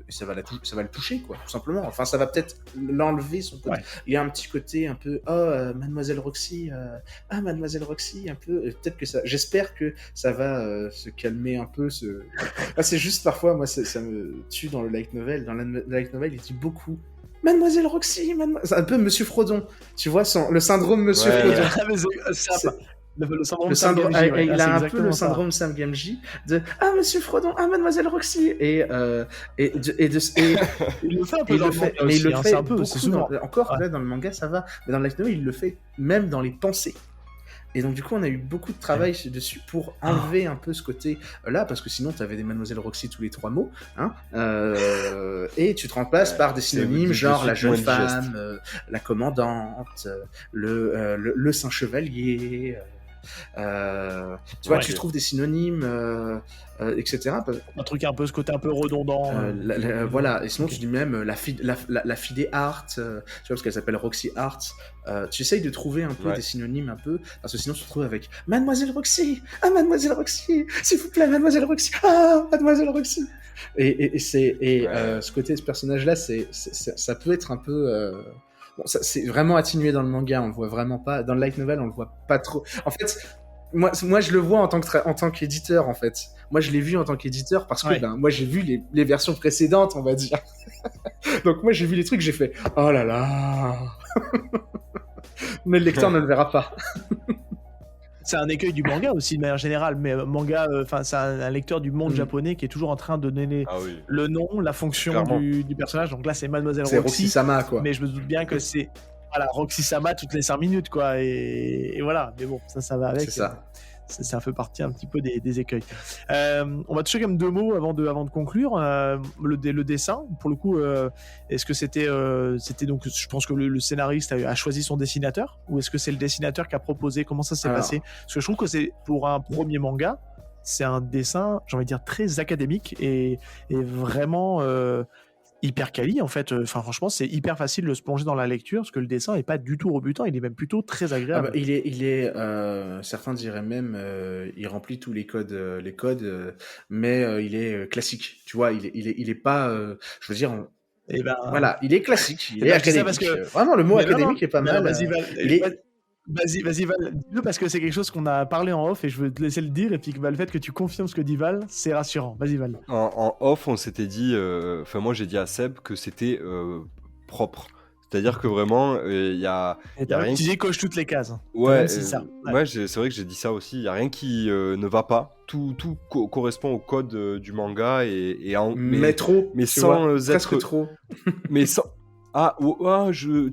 et ça va le toucher, quoi, tout simplement. Enfin, ça va peut-être l'enlever son côté. Ouais. Il y a un petit côté un peu Mademoiselle Roxy, Mademoiselle Roxy, un peu, peut-être que ça, j'espère que ça va se calmer un peu. C'est juste parfois, moi, ça me tue dans le light novel. Dans le light novel, il dit beaucoup Mademoiselle Roxy, c'est un peu Monsieur Frodon, tu vois, le syndrome Monsieur Frodon. Le syndrome il a un peu le syndrome Sam Gamgee de Monsieur Frodon, Mademoiselle Roxy, et il le fait un peu dans le manga mais il le aussi, fait un peu, c'est souvent. encore là dans le manga ça va, mais dans le light novel il le fait même dans les pensées. Et donc du coup on a eu beaucoup de travail dessus pour enlever un peu ce côté là, parce que sinon tu avais des Mademoiselle Roxy tous les 3 mots, et tu te remplaces par des synonymes genre la jeune femme, la commandante, le saint chevalier, tu vois, tu trouves des synonymes, etc. Un truc un peu, ce côté un peu redondant. Voilà, et sinon tu dis même la fille des Hart, tu vois, parce qu'elle s'appelle Roxy Hart. Tu essayes de trouver un peu des synonymes, un peu, parce que sinon tu te retrouves avec Mademoiselle Roxy, Mademoiselle Roxy, s'il vous plaît, Mademoiselle Roxy, Mademoiselle Roxy. Et ce côté, ce personnage-là, ça peut être un peu. Bon, c'est vraiment atténué dans le manga, on le voit vraiment pas. Dans le light novel, on le voit pas trop. En fait, moi je le vois en tant qu'éditeur, en fait. Moi, je l'ai vu en tant qu'éditeur parce que moi, j'ai vu les versions précédentes, on va dire. Donc, moi, j'ai vu les trucs, j'ai fait « Oh là là !» Mais le lecteur ne le verra pas. C'est un écueil du manga aussi de manière générale, mais manga, c'est un lecteur du monde japonais qui est toujours en train de donner le nom, la fonction du personnage. Donc là, c'est Mademoiselle Roxy. C'est Roxy-sama, quoi. Mais je me doute bien que c'est Roxy-sama toutes les 5 minutes, quoi. Et voilà. Mais bon, ça va avec. C'est ça. Ça fait partie un petit peu des écueils. On va toucher quand même 2 mots avant de conclure. Le dessin, pour le coup, est-ce que c'était donc, je pense que le scénariste a choisi son dessinateur, ou est-ce que c'est le dessinateur qui a proposé? Comment ça s'est passé? Parce que je trouve que c'est, pour un premier manga, c'est un dessin, j'ai envie de dire, très académique et vraiment hyper quali, en fait. Franchement, c'est hyper facile de se plonger dans la lecture, parce que le dessin est pas du tout rebutant, il est même plutôt très agréable. Il est certains diraient même il remplit tous les codes, mais il est classique, tu vois, il est pas je veux dire voilà, il est classique, il est académique. Parce que vraiment le mot académique est pas mal. Vas-y Val, dis-le, parce que c'est quelque chose qu'on a parlé en off et je veux te laisser le dire, et puis le fait que tu confirmes ce que dit Val, c'est rassurant. Vas-y Val. En off, on s'était dit, moi j'ai dit à Seb que c'était propre. C'est-à-dire que vraiment, il y a rien qui coche toutes les cases. Ouais, c'est vrai que j'ai dit ça aussi. Il y a rien qui ne va pas. Tout correspond au code du manga mais trop. Mais sans être presque trop. Mais sans.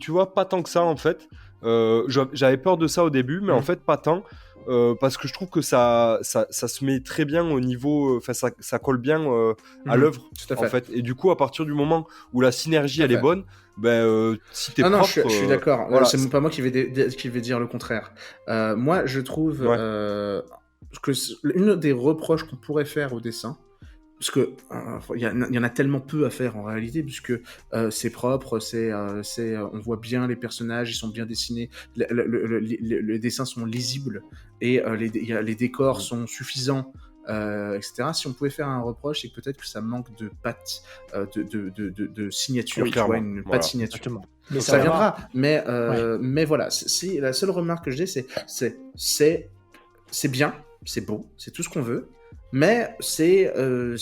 Tu vois, pas tant que ça en fait. J'avais peur de ça au début, mais en fait pas tant. Parce que je trouve que ça se met très bien au niveau, ça colle bien à l'œuvre, en fait. Et du coup, à partir du moment où la synergie elle est bonne, si t'es propre. Non, je suis d'accord. Voilà, c'est pas moi qui vais dire le contraire. Moi, je trouve que une des reproches qu'on pourrait faire au dessin, parce que il y en a tellement peu à faire en réalité, puisque c'est propre, on voit bien les personnages, ils sont bien dessinés, les dessins sont lisibles et les décors sont suffisants. Etc. Si on pouvait faire un reproche, c'est que peut-être que ça manque de patte, de signature, Oui, tu vois, clairement. une Voilà. patte signature. Exactement. Mais ça viendra. Mais voilà, la seule remarque que j'ai, c'est bien, c'est beau, c'est tout ce qu'on veut. Mais on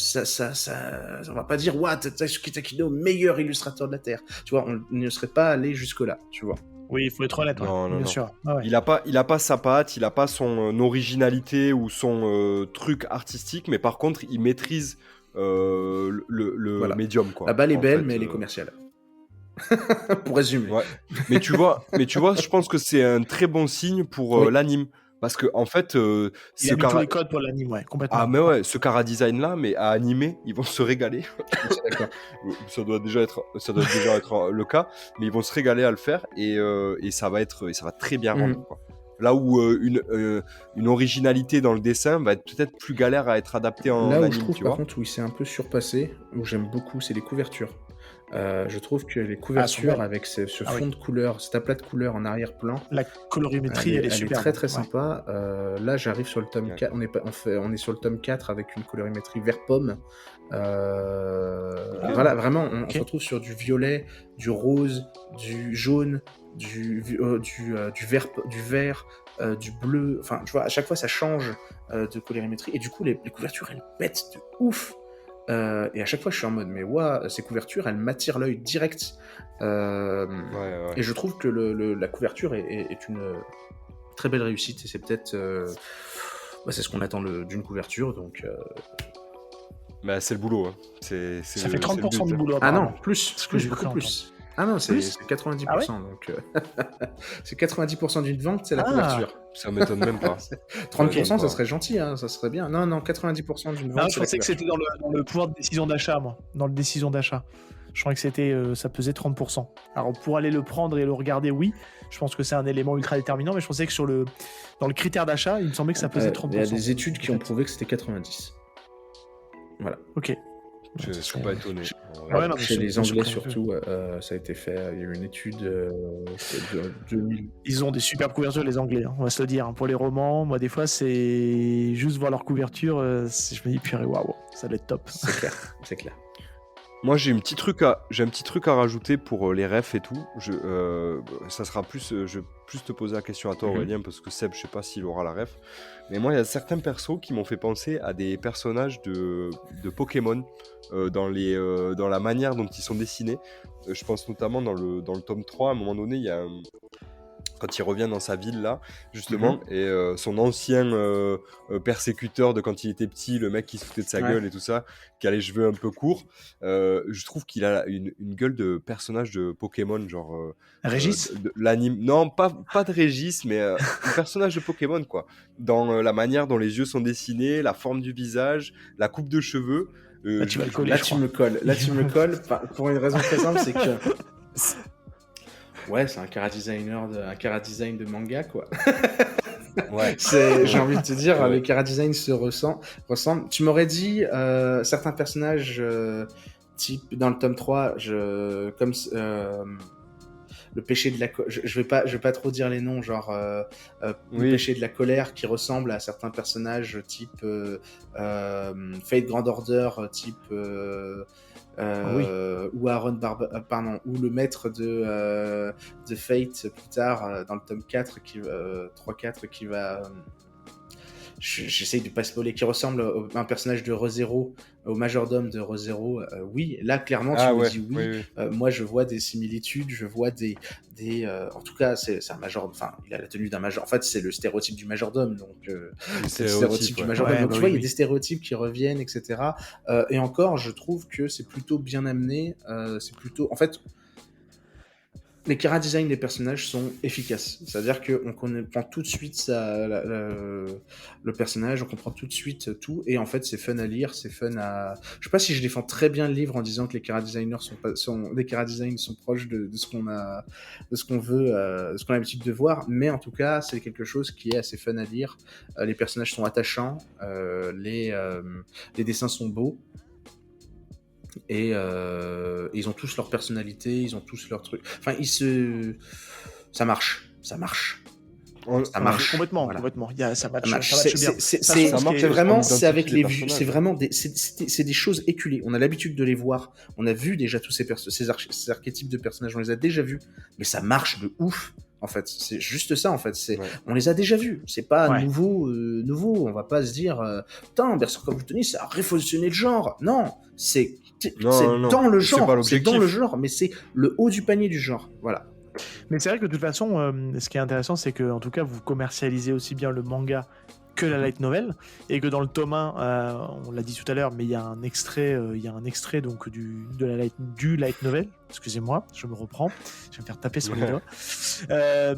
va pas dire Tatsuki Takino, meilleur illustrateur de la Terre. Tu vois, on ne serait pas allé jusque là, tu vois. Oui, il faut être honnête, Non, bien non. sûr. Ah ouais. Il a pas sa patte, il a pas son originalité ou son truc artistique, mais par contre, il maîtrise le Voilà. médium, quoi. La balle est en belle, fait, mais elle est commerciale. Pour résumer. Ouais. Mais tu vois, je pense que c'est un très bon signe pour Oui. l'anime. Parce que, en fait, Il a mis tous les codes pour l'anime, ouais, complètement. Ah, mais ouais, ce Chara Design là, mais à animer, ils vont se régaler. D'accord. ça doit déjà être le cas, mais ils vont se régaler à le faire et ça va très bien rendre, quoi. Là où une originalité dans le dessin va être peut-être plus galère à être adaptée en Là où anime, je trouve, tu par vois. contre, où il s'est un peu surpassé, où j'aime beaucoup, c'est les couvertures. Je trouve que les couvertures belles. avec ce fond de couleur, cet aplat de couleur en arrière-plan, La colorimétrie, elle est super. très très sympa. Là, j'arrive sur le tome Ouais. 4. On est sur le tome 4 avec une colorimétrie vert pomme. Voilà, vraiment, on se retrouve sur du violet, du rose, du jaune, du vert, du bleu. Enfin, tu vois, à chaque fois, ça change de colorimétrie. Et du coup, les couvertures, elles pètent de ouf. Et à chaque fois, je suis en mode, mais waouh, ces couvertures, elles m'attirent l'œil direct. Ouais. Et je trouve que la couverture est une très belle réussite. Et c'est peut-être. C'est ce qu'on attend d'une couverture. Donc, Bah, c'est le boulot. Hein. Ça fait 30% du boulot. Ah non, apparemment. plus, que j'ai beaucoup cru plus. Ah non, c'est 90%. Ah ouais donc, c'est 90% d'une vente, c'est la couverture. Ça m'étonne même pas. 30%, Ouais, ça serait gentil, hein, ça serait bien. Non, 90% d'une vente. Non, je pensais que c'était dans le pouvoir de décision d'achat, moi. Dans le décision d'achat. Je croyais que c'était, ça pesait 30%. Alors, pour aller le prendre et le regarder, oui. Je pense que c'est un élément ultra déterminant, mais je pensais que dans le critère d'achat, il me semblait que ça pesait 30%. Il y a des études qui ont prouvé que c'était 90. Voilà. Ok. Je suis pas étonné. Ouais, non, mais Chez les c'est Anglais surpris un surtout, ça a été fait. Il y a eu une étude de 2000. Ils ont des superbes couvertures, les Anglais, hein, on va se le dire. Hein. Pour les romans, moi, des fois, c'est juste voir leur couverture. Je me dis, purée, waouh, ça doit être top. C'est clair, c'est clair. Moi, j'ai un petit truc à rajouter pour les refs et tout. Ça sera plus, je vais plus te poser la question à toi, Aurélien, parce que Seb, je sais pas s'il aura la ref. Mais moi, il y a certains persos qui m'ont fait penser à des personnages de Pokémon dans la manière dont ils sont dessinés. Je pense notamment dans le tome 3, à un moment donné, il y a quand il revient dans sa ville là, justement, et son ancien persécuteur de quand il était petit, le mec qui se foutait de sa gueule et tout ça, qui a les cheveux un peu courts, je trouve qu'il a une gueule de personnage de Pokémon, genre... Régis l'anime... Non, pas de Régis, mais un personnage de Pokémon, quoi. Dans la manière dont les yeux sont dessinés, la forme du visage, la coupe de cheveux... Là, tu vas le coller, Là, tu me colles. Pour une raison très simple, c'est que... Ouais, c'est un chara-design de manga, quoi. Ouais. J'ai envie de te dire, les chara-design se ressemblent. Tu m'aurais dit certains personnages type dans le tome 3, comme le péché de la je vais pas trop dire les noms, genre le péché de la colère qui ressemble à certains personnages type Fate Grand Order, type ou Aaron ou le maître de Fate plus tard dans le tome 4 3-4 qui va j'essaye de pas spoiler, qui ressemble à un personnage de ReZero, au majordome de ReZero. Oui, là clairement tu me dis oui. Moi je vois des similitudes, je vois des en tout cas c'est un majordome, enfin il a la tenue d'un majordome, en fait c'est le stéréotype du majordome, donc c'est le stéréotype du majordome, donc tu vois il y a des stéréotypes qui reviennent, etc. Et encore je trouve que c'est plutôt bien amené, c'est plutôt, en fait les chara-design des personnages sont efficaces. C'est-à-dire qu'on comprend tout de suite le personnage, on comprend tout de suite tout, et en fait c'est fun à lire, c'est fun à... Je sais pas si je défends très bien le livre en disant que les chara-designers les chara-design sont proches de ce qu'on a, de ce qu'on veut, de ce qu'on a l'habitude de voir, mais en tout cas c'est quelque chose qui est assez fun à lire. Les personnages sont attachants, les dessins sont beaux. Et ils ont tous leur personnalité, ils ont tous leur truc. Enfin, ça marche. Ça marche. Complètement, Voilà. complètement. Ça match bien. C'est vraiment, c'est avec les vues, c'est vraiment c'est des choses éculées. On a l'habitude de les voir. On a vu déjà tous ces archétypes de personnages, on les a déjà vus, mais ça marche de ouf. En fait, c'est juste ça. En fait, on les a déjà vus. C'est pas nouveau. On va pas se dire, putain, Berserk of Luthony, ça a révolutionné le genre. Non, c'est dans le genre. C'est dans le genre, mais c'est le haut du panier du genre. Voilà. Mais c'est vrai que de toute façon, ce qui est intéressant, c'est que en tout cas, vous commercialisez aussi bien le manga que la light novel, et que dans le tome 1, on l'a dit tout à l'heure, mais il y a un extrait, donc du light novel. Excusez-moi, je me reprends, je vais me faire taper sur les doigts.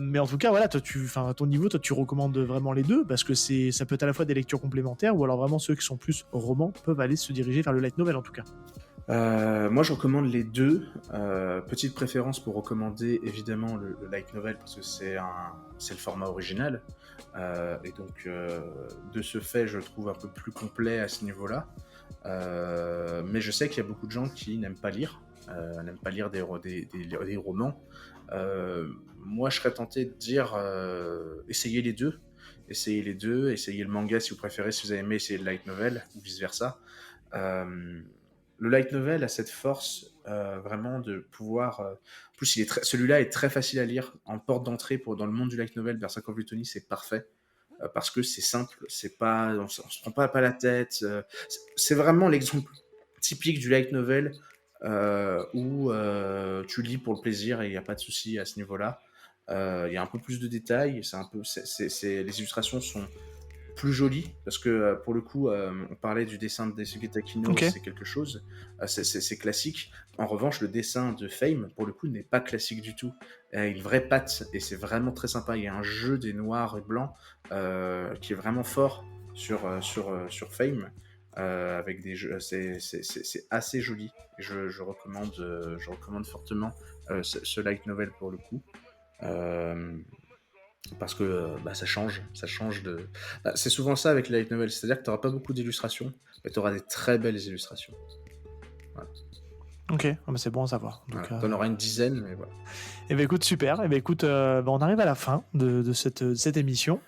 Mais en tout cas, voilà, à ton niveau, toi, tu recommandes vraiment les deux, parce que ça peut être à la fois des lectures complémentaires, ou alors vraiment ceux qui sont plus romans peuvent aller se diriger vers le light novel en tout cas. Moi, je recommande les deux. Petite préférence pour recommander évidemment le light novel parce que c'est le format original. Et donc, de ce fait, je le trouve un peu plus complet à ce niveau-là. Mais je sais qu'il y a beaucoup de gens qui n'aiment pas lire des romans. Moi, je serais tenté de dire essayez les deux. Essayez le manga si vous préférez, si vous avez aimé, essayez le light novel ou vice-versa. Le light novel a cette force vraiment de pouvoir... En plus, celui-là est très facile à lire. En porte d'entrée dans le monde du light novel, Berserk of Luthony, c'est parfait. Parce que c'est simple, on se prend pas la tête. C'est vraiment l'exemple typique du light novel où tu lis pour le plaisir et il n'y a pas de souci à ce niveau-là. Il y a un peu plus de détails. Les illustrations sont plus joli parce que pour le coup on parlait du dessin de Daisuke Takino, c'est quelque chose, c'est classique. En revanche, le dessin de Fame pour le coup n'est pas classique du tout. Il a une vraie patte et c'est vraiment très sympa. Il y a un jeu des noirs et blancs qui est vraiment fort sur Fame avec des jeux, c'est assez joli. Je recommande fortement ce light novel pour le coup. Parce que ça change de... c'est souvent ça avec les light novels, c'est-à-dire que tu n'auras pas beaucoup d'illustrations, mais tu auras des très belles illustrations. Voilà. Ok, c'est bon à savoir. Tu en auras une dizaine, mais voilà. Et bien écoute, super. Et écoute, on arrive à la fin de cette émission.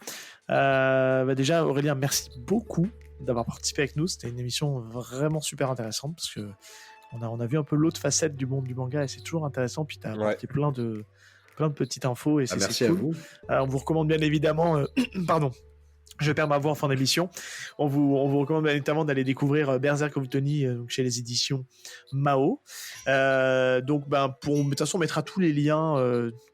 Déjà, Aurélien, merci beaucoup d'avoir participé avec nous. C'était une émission vraiment super intéressante, parce que on a vu un peu l'autre facette du monde du manga, et c'est toujours intéressant. Puis tu as apporté plein de petites infos et merci cool. À vous. On vous recommande bien évidemment pardon, je perds ma voix en fin d'émission. On vous recommande bien évidemment d'aller découvrir Berserk of Luthony chez les éditions Mao. De toute façon, on mettra tous les liens,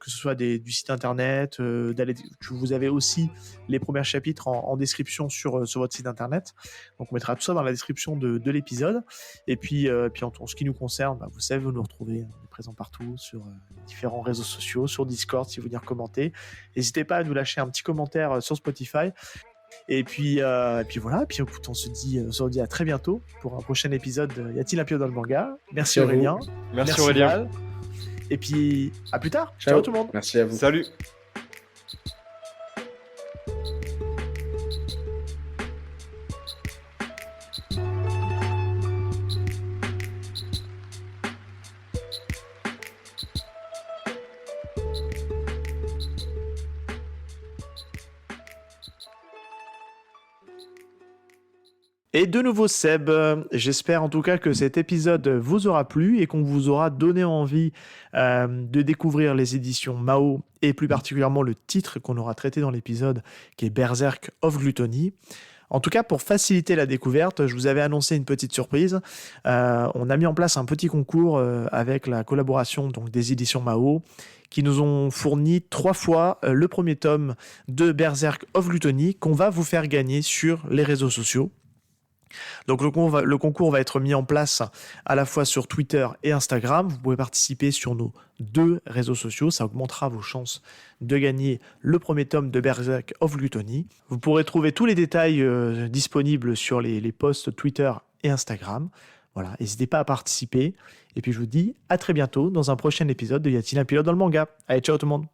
que ce soit du site internet, vous avez aussi les premiers chapitres en description sur votre site internet. Donc on mettra tout ça dans la description de l'épisode. Et puis en ce qui nous concerne, vous savez, vous nous retrouvez, on est présent partout sur différents réseaux sociaux, sur Discord si vous voulez commenter. N'hésitez pas à nous lâcher un petit commentaire sur Spotify. Et puis voilà, puis écoute, on se dit à très bientôt pour un prochain épisode de Y a-t-il un pilote dans le manga. Merci Aurélien. Merci Aurélien. Val. Et puis à plus tard. Ciao tout le monde. Merci à vous. Salut. Et de nouveau Seb, j'espère en tout cas que cet épisode vous aura plu et qu'on vous aura donné envie de découvrir les éditions Mao et plus particulièrement le titre qu'on aura traité dans l'épisode qui est Berserk of Luthony. En tout cas, pour faciliter la découverte, je vous avais annoncé une petite surprise. On a mis en place un petit concours avec la collaboration donc, des éditions Mao qui nous ont fourni 3 fois le premier tome de Berserk of Luthony qu'on va vous faire gagner sur les réseaux sociaux. Donc le concours va être mis en place à la fois sur Twitter et Instagram. Vous pouvez participer sur nos 2 réseaux sociaux, ça augmentera vos chances de gagner le premier tome de Berserk of Luthony. Vous pourrez trouver tous les détails disponibles sur les posts Twitter et Instagram. Voilà, n'hésitez pas à participer. Et puis je vous dis à très bientôt dans un prochain épisode de Y a-t-il un pilote dans le manga. Allez, ciao tout le monde.